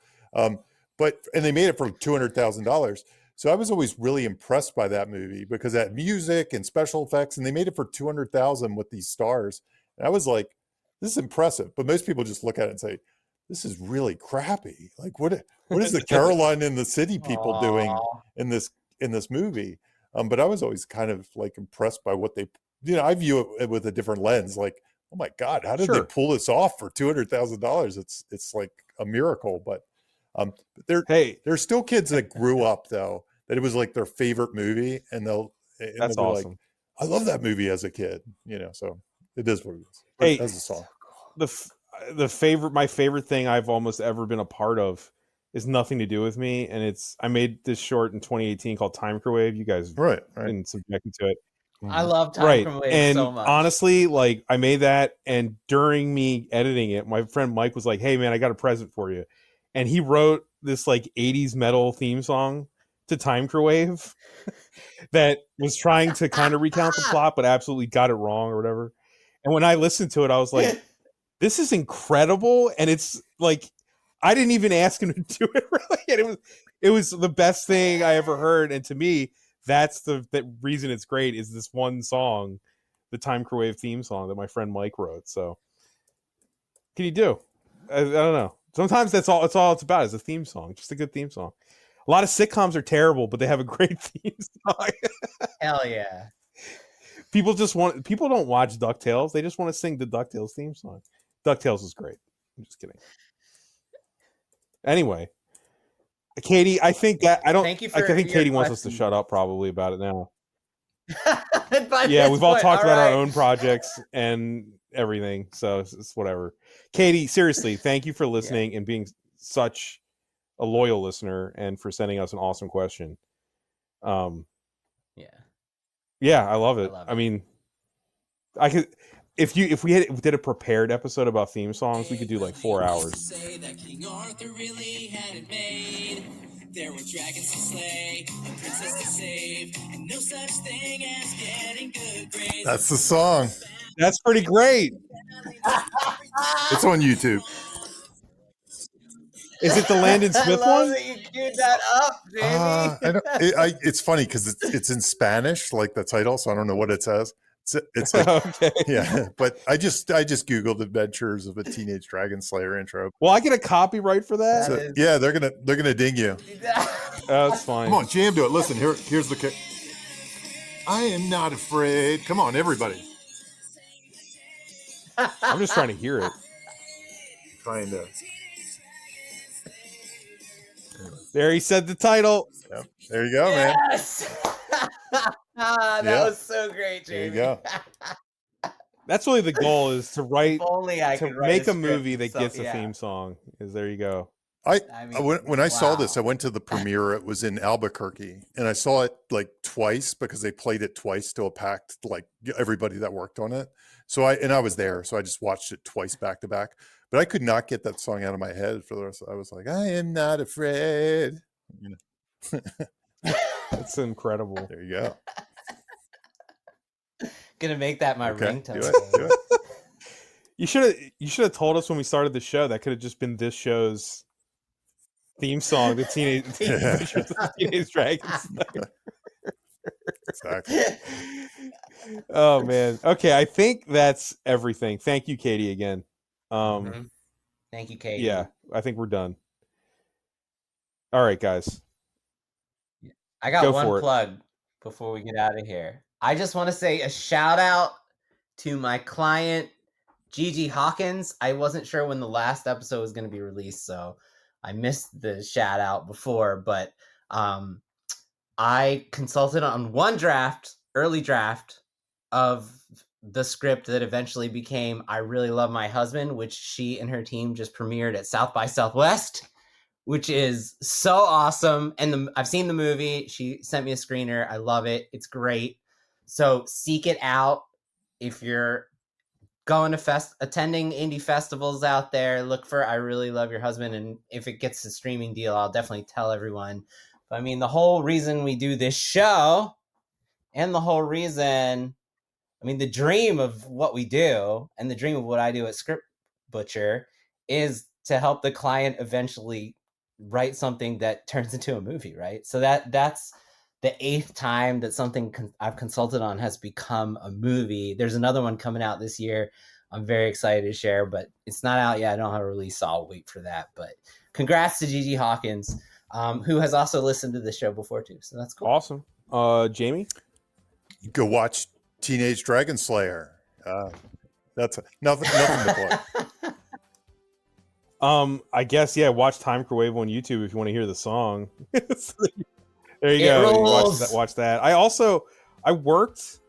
But they made it for $200,000. So I was always really impressed by that movie because it had music and special effects, and they made it for 200,000 with these stars. And I was like, this is impressive. But most people just look at it and say, this is really crappy. Like what is the Caroline in the City people doing Aw. in this movie? But I was always kind of like impressed by what they, you know, I view it with a different lens. Like, oh my God, how did they Sure. pull this off for $200,000? It's like a miracle. But there's still kids that grew up though that it was like their favorite movie, and they'll be awesome. like, I love that movie as a kid, you know. So it is what it is. Hey, as a song. My favorite thing I've almost ever been a part of is nothing to do with me, and I made this short in 2018 called Time Microwave. You guys right been subjected to it. I love Time Right. Microwave And so much. honestly, like I made that, and during me editing it, my friend Mike was like, "Hey man, I got a present for you," and he wrote this like 80s metal theme song to Time Microwave that was trying to kind of recount the plot, but absolutely got it wrong or whatever. And when I listened to it, I was like, this is incredible. And it's like, I didn't even ask him to do it really. And it was the best thing I ever heard. And to me, that's the reason it's great is this one song, the Time Microwave theme song that my friend Mike wrote. So what can you do? I don't know. Sometimes that's all it's about is a theme song, just a good theme song. A lot of sitcoms are terrible, but they have a great theme song. Hell yeah. People don't watch DuckTales. They just want to sing the DuckTales theme song. DuckTales is great. I'm just kidding. Anyway, Katie, I think Katie wants us to shut up probably about it now. Yeah, we've all talked about our own projects and everything, so it's whatever. Katie, seriously, thank you for listening and being such a loyal listener and for sending us an awesome question. Yeah, I love it. I mean, I could if we did a prepared episode about theme songs, we could do like 4 hours. Say that King Arthur really had it made. There were dragons to slay, a princess to save, and no such thing as getting good grades. That's the song. That's pretty great. It's on YouTube. Is it the Landon Smith I love one? that you queued that up, Jamie. It's funny because it's in Spanish, like the title, so I don't know what it says. It's like, okay. Yeah, but I just Googled Adventures of a Teenage Dragon Slayer intro. Well, I get a copyright for that. So, yeah, they're gonna ding you. That's fine. Come on, jam to it. Listen, here's the. I am not afraid. Come on, everybody. I'm just trying to hear it. Trying to. There, he said the title. Yep. There you go, man. Yes. That was so great, Jamie. There you go. That's really the goal: is to write, If only I to could write make a script movie and that stuff, gets a theme song. Is there you go. When I saw this, I wow. went to the premiere. It was in Albuquerque, and I saw it like twice because they played it twice to a packed, like everybody that worked on it. So I was there, so I just watched it twice back to back. But I could not get that song out of my head for the rest. I was like, I am not afraid. You know, That's incredible. there you go. Gonna make that my Okay, ringtone. do it. You should have told us when we started the show. That could have just been this show's theme song, the Teenage Dragon Slayer. Exactly. Oh man. Okay, I think that's everything. Thank you, Katie, again. Mhm. Thank you, Katie. Yeah, I think we're done. All right, guys. I got Go one for it. plug before we get out of here. I just want to say a shout out to my client, Gigi Hawkins. I wasn't sure when the last episode was going to be released, so I missed the shout out before, but I consulted on one early draft of the script that eventually became I Really Love My Husband, which she and her team just premiered at South by Southwest, which is so awesome. And I've seen the movie. She sent me a screener. I love it. It's great. So seek it out. If you're going to attending indie festivals out there, look for I Really Love Your Husband. And if it gets a streaming deal, I'll definitely tell everyone. But I mean, the whole reason we do this show and the whole reason, I mean, the dream of what we do and the dream of what I do at Script Butcher is to help the client eventually write something that turns into a movie, right? So that's the 8th time that something I've consulted on has become a movie. There's another one coming out this year. I'm very excited to share, but it's not out yet. I don't have a release, so I'll wait for that. But congrats to Gigi Hawkins, who has also listened to the show before too. So that's cool. Awesome. Jamie? Go watch Teenage Dragon Slayer. That's nothing to play. I guess, yeah, watch Time Microwave on YouTube if you want to hear the song. There you It go. You rules. watch that. I worked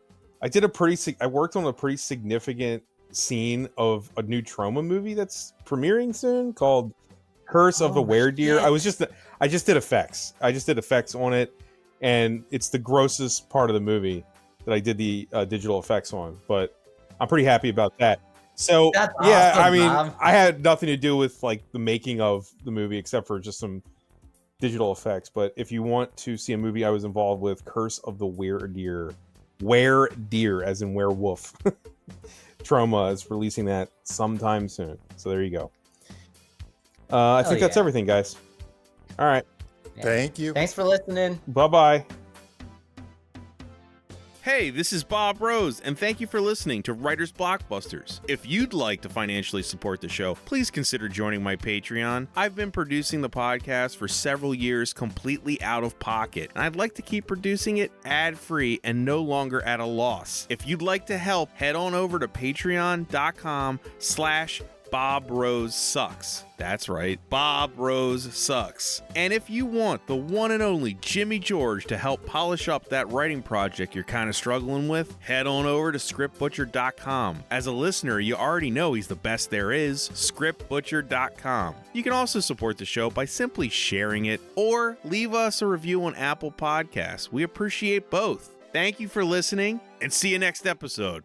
on a pretty significant scene of a new Trauma movie that's premiering soon called Curse of the Were-Deer. I just did effects. I just did effects on it, and it's the grossest part of the movie that I did the digital effects on, but I'm pretty happy about that. So That's yeah, awesome, I mean, Bob. I had nothing to do with like the making of the movie except for just some digital effects. But if you want to see a movie I was involved with, Curse of the Were-Deer, as in werewolf. Trauma is releasing that sometime soon. So there you go. I think that's everything, guys. All right. Yeah. Thank you. Thanks for listening. Bye-bye. Hey, this is Bob Rose, and thank you for listening to Writers Blockbusters. If you'd like to financially support the show, please consider joining my Patreon. I've been producing the podcast for several years completely out of pocket, and I'd like to keep producing it ad-free and no longer at a loss. If you'd like to help, head on over to patreon.com/Bob Rose Sucks. That's right, Bob Rose Sucks. And if you want the one and only Jimmy George to help polish up that writing project you're kind of struggling with, head on over to scriptbutcher.com. As a listener, you already know he's the best there is, scriptbutcher.com. You can also support the show by simply sharing it or leave us a review on Apple Podcasts. We appreciate both. Thank you for listening, and see you next episode.